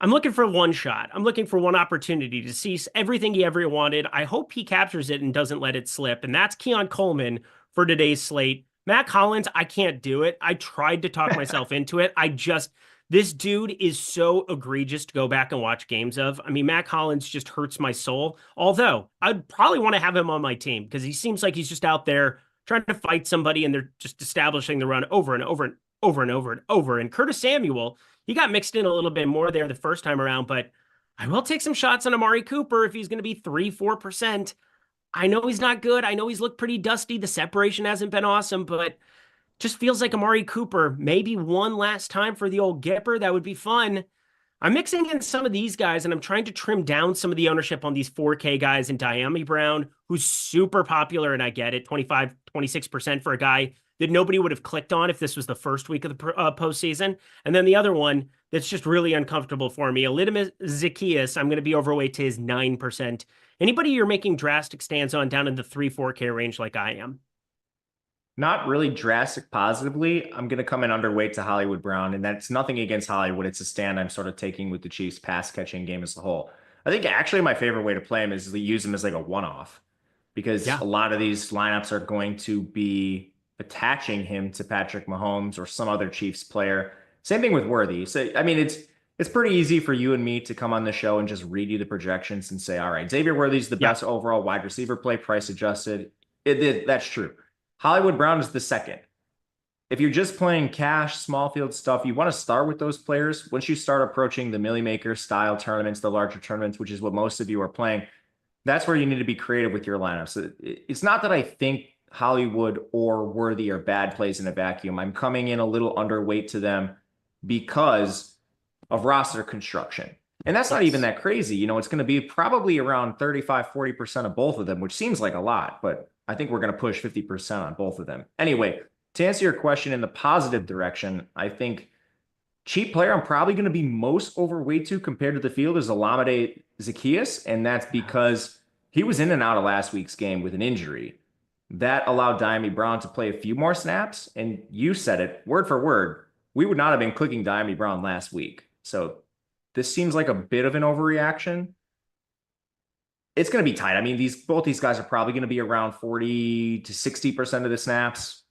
Speaker 5: I'm looking for one shot. I'm looking for one opportunity to see everything he ever wanted. I hope he captures it and doesn't let it slip. And that's Keon Coleman for today's slate. Mac Hollins, I can't do it. I tried to talk myself into it. This dude is so egregious to go back and watch games of. I mean, Mac Hollins just hurts my soul. Although I'd probably want to have him on my team because he seems like he's just out there trying to fight somebody and they're just establishing the run over and over and over and over and over. And Curtis Samuel, he got mixed in a little bit more there the first time around, but I will take some shots on Amari Cooper if he's going to be 3-4%. I know he's not good. I know he's looked pretty dusty. The separation hasn't been awesome, but just feels like Amari Cooper, maybe one last time for the old Gipper. That would be fun. I'm mixing in some of these guys, and I'm trying to trim down some of the ownership on these 4K guys and Diami Brown, who's super popular, and I get it, 25, 26% for a guy that nobody would have clicked on if this was the first week of the postseason. And then the other one that's just really uncomfortable for me, Elidem Zacchaeus, I'm going to be overweight to his 9%. Anybody you're making drastic stands on down in the 3-4K range like I am?
Speaker 6: Not really drastic positively. I'm going to come in underweight to Hollywood Brown, and that's nothing against Hollywood. It's a stand I'm sort of taking with the Chiefs pass catching game as a whole. I think actually my favorite way to play him is to use him as like a one-off because a lot of these lineups are going to be attaching him to Patrick Mahomes or some other Chiefs player. Same thing with Worthy. So, I mean, it's pretty easy for you and me to come on the show and just read you the projections and say, all right, Xavier Worthy's the best overall wide receiver play, price adjusted. That's true. Hollywood Brown is the second. If you're just playing cash, small field stuff, you want to start with those players. Once you start approaching the Millie Maker style tournaments, the larger tournaments, which is what most of you are playing, that's where you need to be creative with your lineups. It's not that I think Hollywood or Worthy are bad plays in a vacuum. I'm coming in a little underweight to them because of roster construction. And that's not even that crazy. You know, it's going to be probably around 35, 40% of both of them, which seems like a lot, but I think we're going to push 50% on both of them. Anyway, to answer your question in the positive direction, I think cheap player I'm probably going to be most overweight to compared to the field is Olamide Zaccheaus, and that's because he was in and out of last week's game with an injury. That allowed Diami Brown to play a few more snaps, and you said it, word for word, we would not have been clicking Diami Brown last week. So this seems like a bit of an overreaction. It's going to be tight. I mean, both these guys are probably going to be around 40 to 60% of the snaps.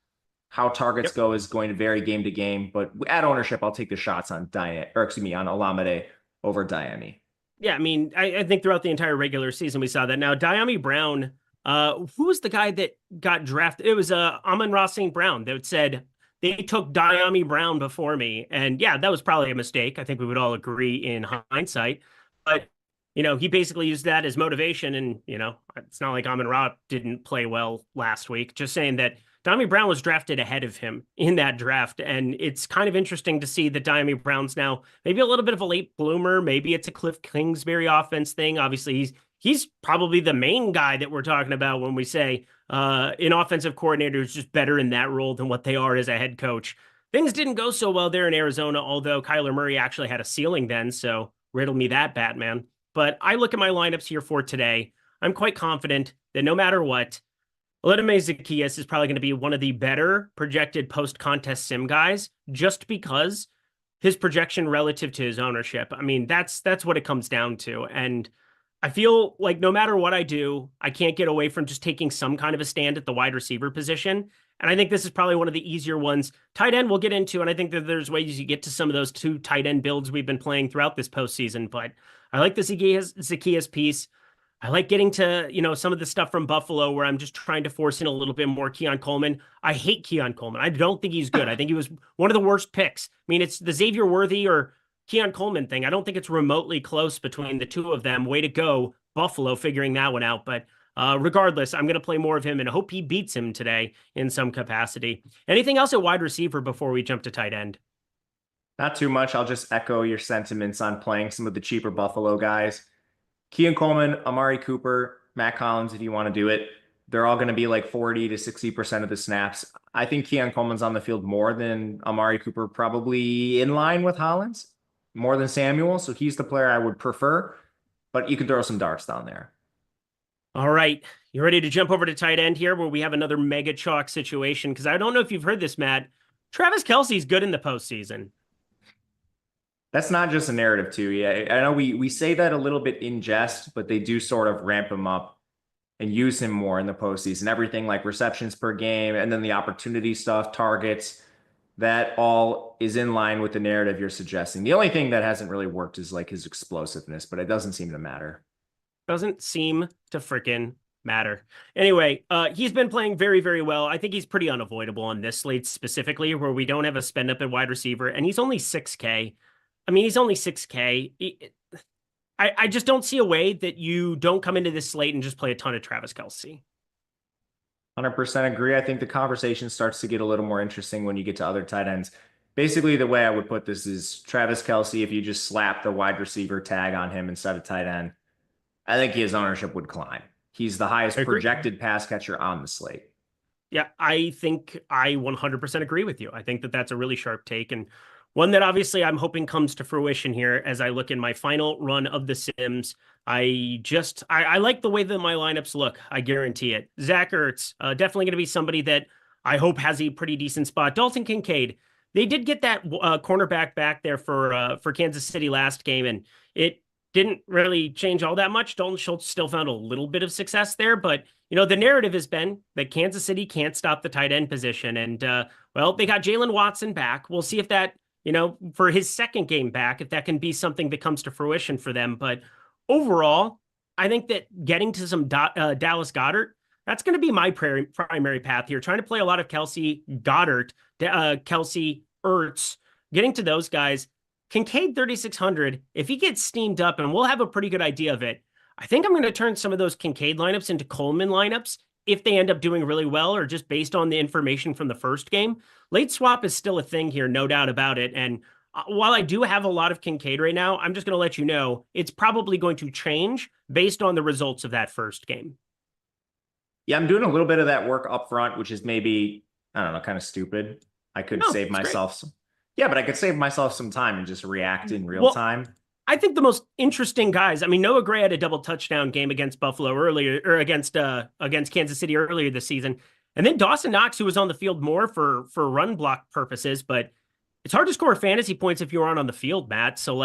Speaker 6: How targets go is going to vary game to game, but at ownership, I'll take the shots on on Olamide over Diami.
Speaker 5: Yeah, I mean, I think throughout the entire regular season, we saw that. Now, Diami Brown, who was the guy that got drafted? It was Amon-Ra St. Brown that said they took Diami Brown before me. And yeah, that was probably a mistake. I think we would all agree in hindsight. But, you know, he basically used that as motivation. And, you know, it's not like Amon-Ra didn't play well last week. Just saying that Diami Brown was drafted ahead of him in that draft. And it's kind of interesting to see that Diami Brown's now maybe a little bit of a late bloomer. Maybe it's a Cliff Kingsbury offense thing. Obviously, he's probably the main guy that we're talking about when we say an offensive coordinator is just better in that role than what they are as a head coach. Things didn't go so well there in Arizona, although Kyler Murray actually had a ceiling then. So riddle me that, Batman. But I look at my lineups here for today. I'm quite confident that no matter what, Olamide Zaccheaus is probably going to be one of the better projected post-contest sim guys just because his projection relative to his ownership. I mean, that's what it comes down to. And I feel like no matter what I do, I can't get away from just taking some kind of a stand at the wide receiver position. And I think this is probably one of the easier ones. Tight end we'll get into, and I think that there's ways you get to some of those two tight end builds we've been playing throughout this postseason. But I like the Zaccheaus piece. I like getting to, you know, some of the stuff from Buffalo where I'm just trying to force in a little bit more Keon Coleman. I hate Keon Coleman. I don't think he's good. I think he was one of the worst picks. I mean, it's the Xavier Worthy or Keon Coleman thing. I don't think it's remotely close between the two of them. Way to go, Buffalo, figuring that one out. But regardless, I'm going to play more of him and hope he beats him today in some capacity. Anything else at wide receiver before we jump to tight end?
Speaker 6: Not too much. I'll just echo your sentiments on playing some of the cheaper Buffalo guys. Keon Coleman, Amari Cooper, Matt Collins, if you want to do it, they're all going to be like 40 to 60% of the snaps. I think Keon Coleman's on the field more than Amari Cooper, probably in line with Hollins, more than Samuel. So he's the player I would prefer, but you can throw some darts down there.
Speaker 5: All right. You ready to jump over to tight end here where we have another mega chalk situation? Because I don't know if you've heard this, Matt. Travis Kelce's good in the postseason.
Speaker 6: That's not just a narrative too. Yeah, I know we say that a little bit in jest, but they do sort of ramp him up and use him more in the postseason. Everything like receptions per game and then the opportunity stuff, targets, that all is in line with the narrative you're suggesting. The only thing that hasn't really worked is like his explosiveness, but it doesn't seem to matter.
Speaker 5: Doesn't seem to freaking matter. Anyway, he's been playing very, very well. I think he's pretty unavoidable on this slate specifically where we don't have a spend up at wide receiver and he's only 6K. I mean, he's only 6K. I just don't see a way that you don't come into this slate and just play a ton of Travis Kelce.
Speaker 6: 100% agree. I think the conversation starts to get a little more interesting when you get to other tight ends. Basically, the way I would put this is Travis Kelce, if you just slap the wide receiver tag on him instead of tight end, I think his ownership would climb. He's the highest projected pass catcher on the slate.
Speaker 5: Yeah, I think I 100% agree with you. I think that that's a really sharp take and one that obviously I'm hoping comes to fruition here as I look in my final run of the Sims. I like the way that my lineups look. I guarantee it. Zach Ertz, definitely going to be somebody that I hope has a pretty decent spot. Dalton Kincaid, they did get that cornerback back there for Kansas City last game, and it didn't really change all that much. Dalton Schultz still found a little bit of success there, but you know, the narrative has been that Kansas City can't stop the tight end position. And well, they got Jalen Watson back. We'll see if that for his second game back, if that can be something that comes to fruition for them. But overall, I think that getting to some Dallas Goedert, that's going to be my primary path here. Trying to play a lot of Kelsey, Goddard, Kelsey, Ertz, getting to those guys. Kincaid 3,600, if he gets steamed up, and we'll have a pretty good idea of it, I think I'm going to turn some of those Kincaid lineups into Coleman lineups if they end up doing really well, or just based on the information from the first game. Late swap is still a thing here, no doubt about it. And while I do have a lot of Kincaid right now, I'm just going to let you know it's probably going to change based on the results of that first game.
Speaker 6: Yeah, I'm doing a little bit of that work up front, which is maybe, I don't know, kind of stupid. I could save myself some. Yeah, but I could save myself some time and just react in real time.
Speaker 5: I think the most interesting guys, Noah Gray had a double touchdown game against Buffalo earlier, or against Kansas City earlier this season. And then Dawson Knox, who was on the field more for run block purposes, but it's hard to score fantasy points if you aren't on the field, Matt. So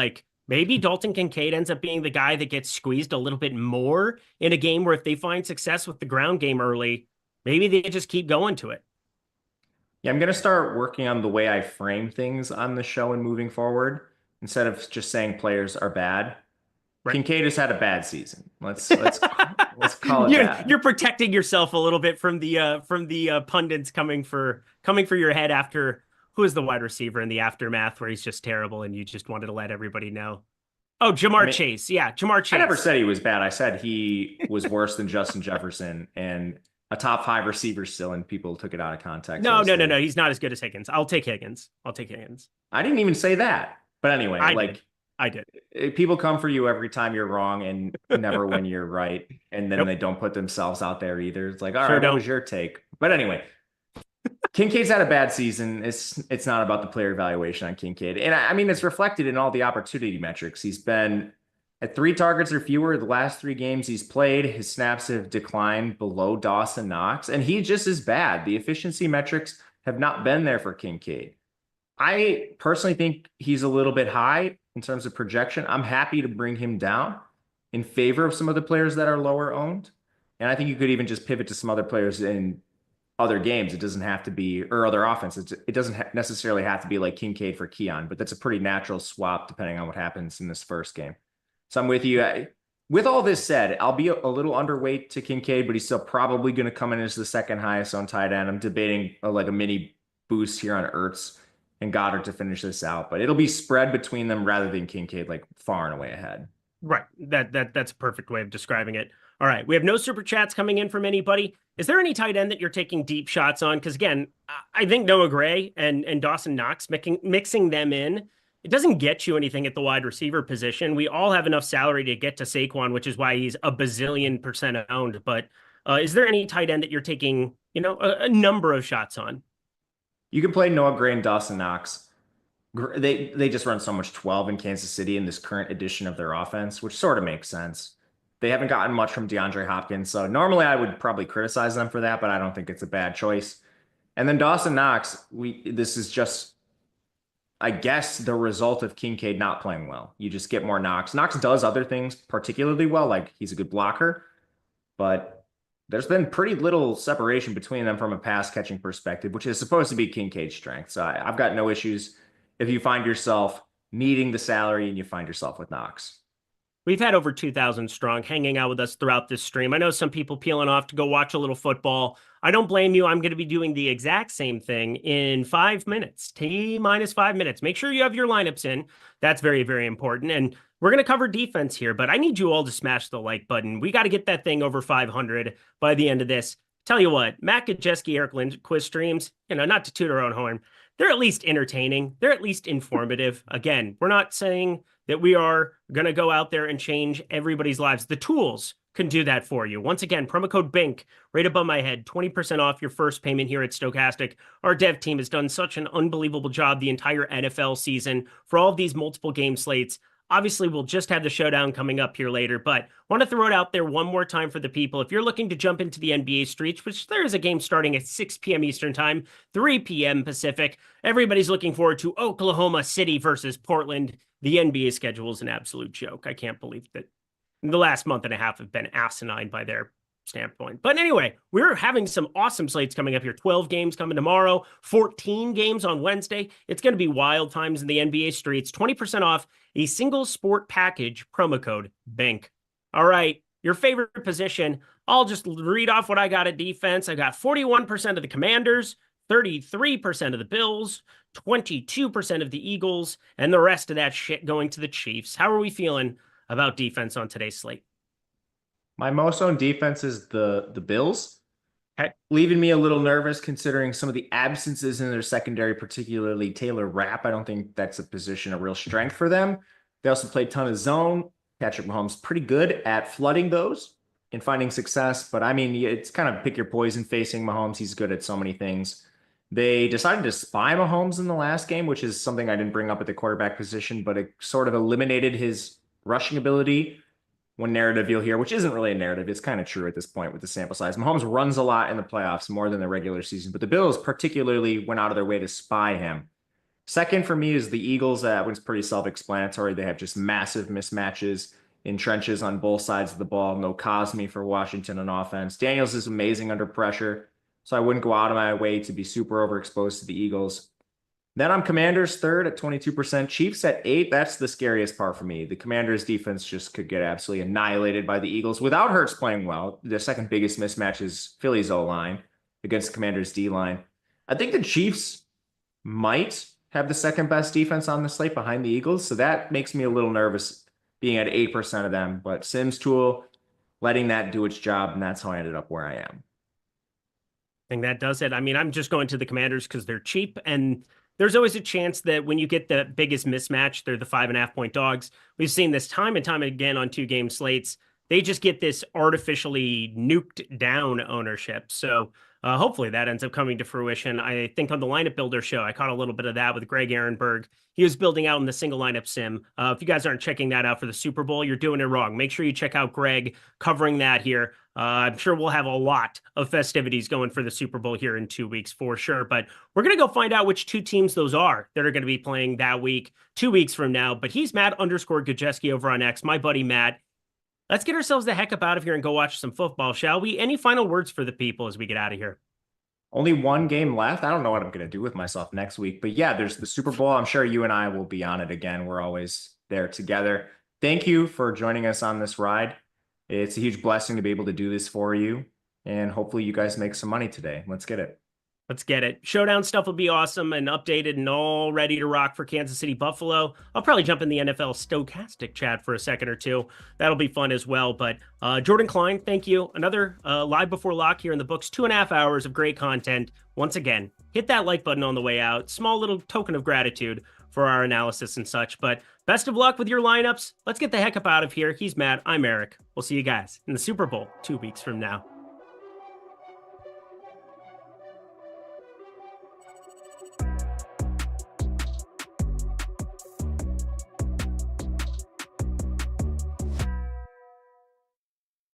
Speaker 5: maybe Dalton Kincaid ends up being the guy that gets squeezed a little bit more in a game where if they find success with the ground game early, maybe they just keep going to it.
Speaker 6: Yeah, I'm going to start working on the way I frame things on the show and moving forward. Instead of just saying players are bad, right. Kincaid has had a bad season. Let's call it that.
Speaker 5: You're protecting yourself a little bit from the pundits coming for your head after who is the wide receiver in the aftermath where he's just terrible and you just wanted to let everybody know. Oh, Jamar Chase. Yeah, Jamar Chase.
Speaker 6: I never said he was bad. I said he was worse than Justin Jefferson and a top 5 receiver still, and people took it out of context.
Speaker 5: No. He's not as good as Higgins. I'll take Higgins. I
Speaker 6: didn't even say that. But anyway,
Speaker 5: I did.
Speaker 6: People come for you every time you're wrong and never when you're right. And then they don't put themselves out there either. It's like, all right, what was your take? But anyway, Kincaid's had a bad season. It's not about the player evaluation on Kincaid. And it's reflected in all the opportunity metrics. He's been at 3 targets or fewer the last 3 games he's played. His snaps have declined below Dawson Knox, and he just is bad. The efficiency metrics have not been there for Kincaid. I personally think he's a little bit high in terms of projection. I'm happy to bring him down in favor of some of the players that are lower owned. And I think you could even just pivot to some other players in other games. It doesn't have to be, or other offenses. It doesn't necessarily have to be like Kincaid for Keon, but that's a pretty natural swap depending on what happens in this first game. So I'm with you. With all this said, I'll be a little underweight to Kincaid, but he's still probably going to come in as the second highest on tight end. I'm debating a mini boost here on Ertz and Goddard to finish this out, but it'll be spread between them rather than Kincaid far and away ahead.
Speaker 5: Right. That's a perfect way of describing it. All right. We have no super chats coming in from anybody. Is there any tight end that you're taking deep shots on? Because again, I think Noah Gray and Dawson Knox, mixing them in, it doesn't get you anything at the wide receiver position. We all have enough salary to get to Saquon, which is why he's a bazillion% owned. But is there any tight end that you're taking, a number of shots on?
Speaker 6: You can play Noah Gray and Dawson Knox. They just run so much 12 in Kansas City in this current edition of their offense, which sort of makes sense. They haven't gotten much from DeAndre Hopkins, so normally I would probably criticize them for that, but I don't think it's a bad choice. And then Dawson Knox, this is just, I guess, the result of Kincaid not playing well. You just get more Knox. Knox does other things particularly well, like he's a good blocker, but there's been pretty little separation between them from a pass catching perspective, which is supposed to be Kincaid's strength. So I've got no issues if you find yourself needing the salary and you find yourself with Knox.
Speaker 5: We've had over 2,000 strong hanging out with us throughout this stream. I know some people peeling off to go watch a little football. I don't blame you. I'm going to be doing the exact same thing in 5 minutes, T-minus 5 minutes. Make sure you have your lineups in. That's very, very important. And we're going to cover defense here, but I need you all to smash the like button. We got to get that thing over 500 by the end of this. Tell you what, Matt Kajeski, Eric Lindquist streams, not to toot our own horn, they're at least entertaining. They're at least informative. Again, we're not saying that we are going to go out there and change everybody's lives. The tools can do that for you. Once again, promo code BINK right above my head, 20% off your first payment here at Stokastic. Our dev team has done such an unbelievable job the entire NFL season for all of these multiple game slates. Obviously, we'll just have the showdown coming up here later, but want to throw it out there one more time for the people. If you're looking to jump into the NBA streets, which there is a game starting at 6 p.m. Eastern time, 3 p.m. Pacific, everybody's looking forward to Oklahoma City versus Portland. The NBA schedule is an absolute joke. I can't believe that the last month and a half have been asinine by their standpoint. But anyway, we're having some awesome slates coming up here. 12 games coming tomorrow, 14 games on Wednesday. It's going to be wild times in the NBA streets. 20% off a single sport package, promo code BANK. All right, your favorite position. I'll just read off what I got at defense. I got 41% of the Commanders, 33% of the Bills, 22% of the Eagles, and the rest of that shit going to the Chiefs. How are we feeling about defense on today's slate?
Speaker 6: My most owned defense is the Bills.
Speaker 5: Okay.
Speaker 6: Leaving me a little nervous considering some of the absences in their secondary, particularly Taylor Rapp. I don't think that's a position of real strength for them. They also play a ton of zone. Patrick Mahomes pretty good at flooding those and finding success. But I mean, it's kind of pick your poison facing Mahomes. He's good at so many things. They decided to spy Mahomes in the last game, which is something I didn't bring up at the quarterback position, but it sort of eliminated his rushing ability. One narrative you'll hear, which isn't really a narrative, it's kind of true at this point with the sample size. Mahomes runs a lot in the playoffs, more than the regular season, but the Bills particularly went out of their way to spy him. Second for me is the Eagles. That one's pretty self-explanatory. They have just massive mismatches in trenches on both sides of the ball. No Cosme for Washington on offense. Daniels is amazing under pressure, so I wouldn't go out of my way to be super overexposed to the Eagles. Then I'm Commanders third at 22%. Chiefs at 8. That's the scariest part for me. The Commanders defense just could get absolutely annihilated by the Eagles without Hurts playing well. The second biggest mismatch is Philly's O-line against the Commanders D-line. I think the Chiefs might have the second best defense on the slate behind the Eagles, so that makes me a little nervous being at 8% of them. But Sims tool, letting that do its job, and that's how I ended up where I am.
Speaker 5: I think that does it. I mean, I'm just going to the Commanders because they're cheap, and there's always a chance that when you get the biggest mismatch, they're the 5.5-point dogs. We've seen this time and time again on 2-game slates. They just get this artificially nuked down ownership. So hopefully that ends up coming to fruition. I think on the lineup builder show, I caught a little bit of that with Greg Ehrenberg. He was building out in the single lineup sim. If you guys aren't checking that out for the Super Bowl, you're doing it wrong. Make sure you check out Greg covering that here. I'm sure we'll have a lot of festivities going for the Super Bowl here in 2 weeks for sure. But we're going to go find out which two teams those are that are going to be playing that week, 2 weeks from now. But he's Matt_Gajewski over on X, my buddy Matt. Let's get ourselves the heck up out of here and go watch some football, shall we? Any final words for the people as we get out of here?
Speaker 6: Only one game left. I don't know what I'm going to do with myself next week. But yeah, there's the Super Bowl. I'm sure you and I will be on it again. We're always there together. Thank you for joining us on this ride. It's a huge blessing to be able to do this for you. And hopefully you guys make some money today. Let's get it.
Speaker 5: Let's get it. Showdown stuff will be awesome and updated and all ready to rock for Kansas City Buffalo. I'll probably jump in the NFL Stokastic chat for a second or two. That'll be fun as well. But Jordan Klein, thank you. Another live before lock here in the books. 2.5 hours of great content. Once again, hit that like button on the way out. Small little token of gratitude for our analysis and such. But best of luck with your lineups. Let's get the heck up out of here. He's Matt. I'm Eric. We'll see you guys in the Super Bowl 2 weeks from now.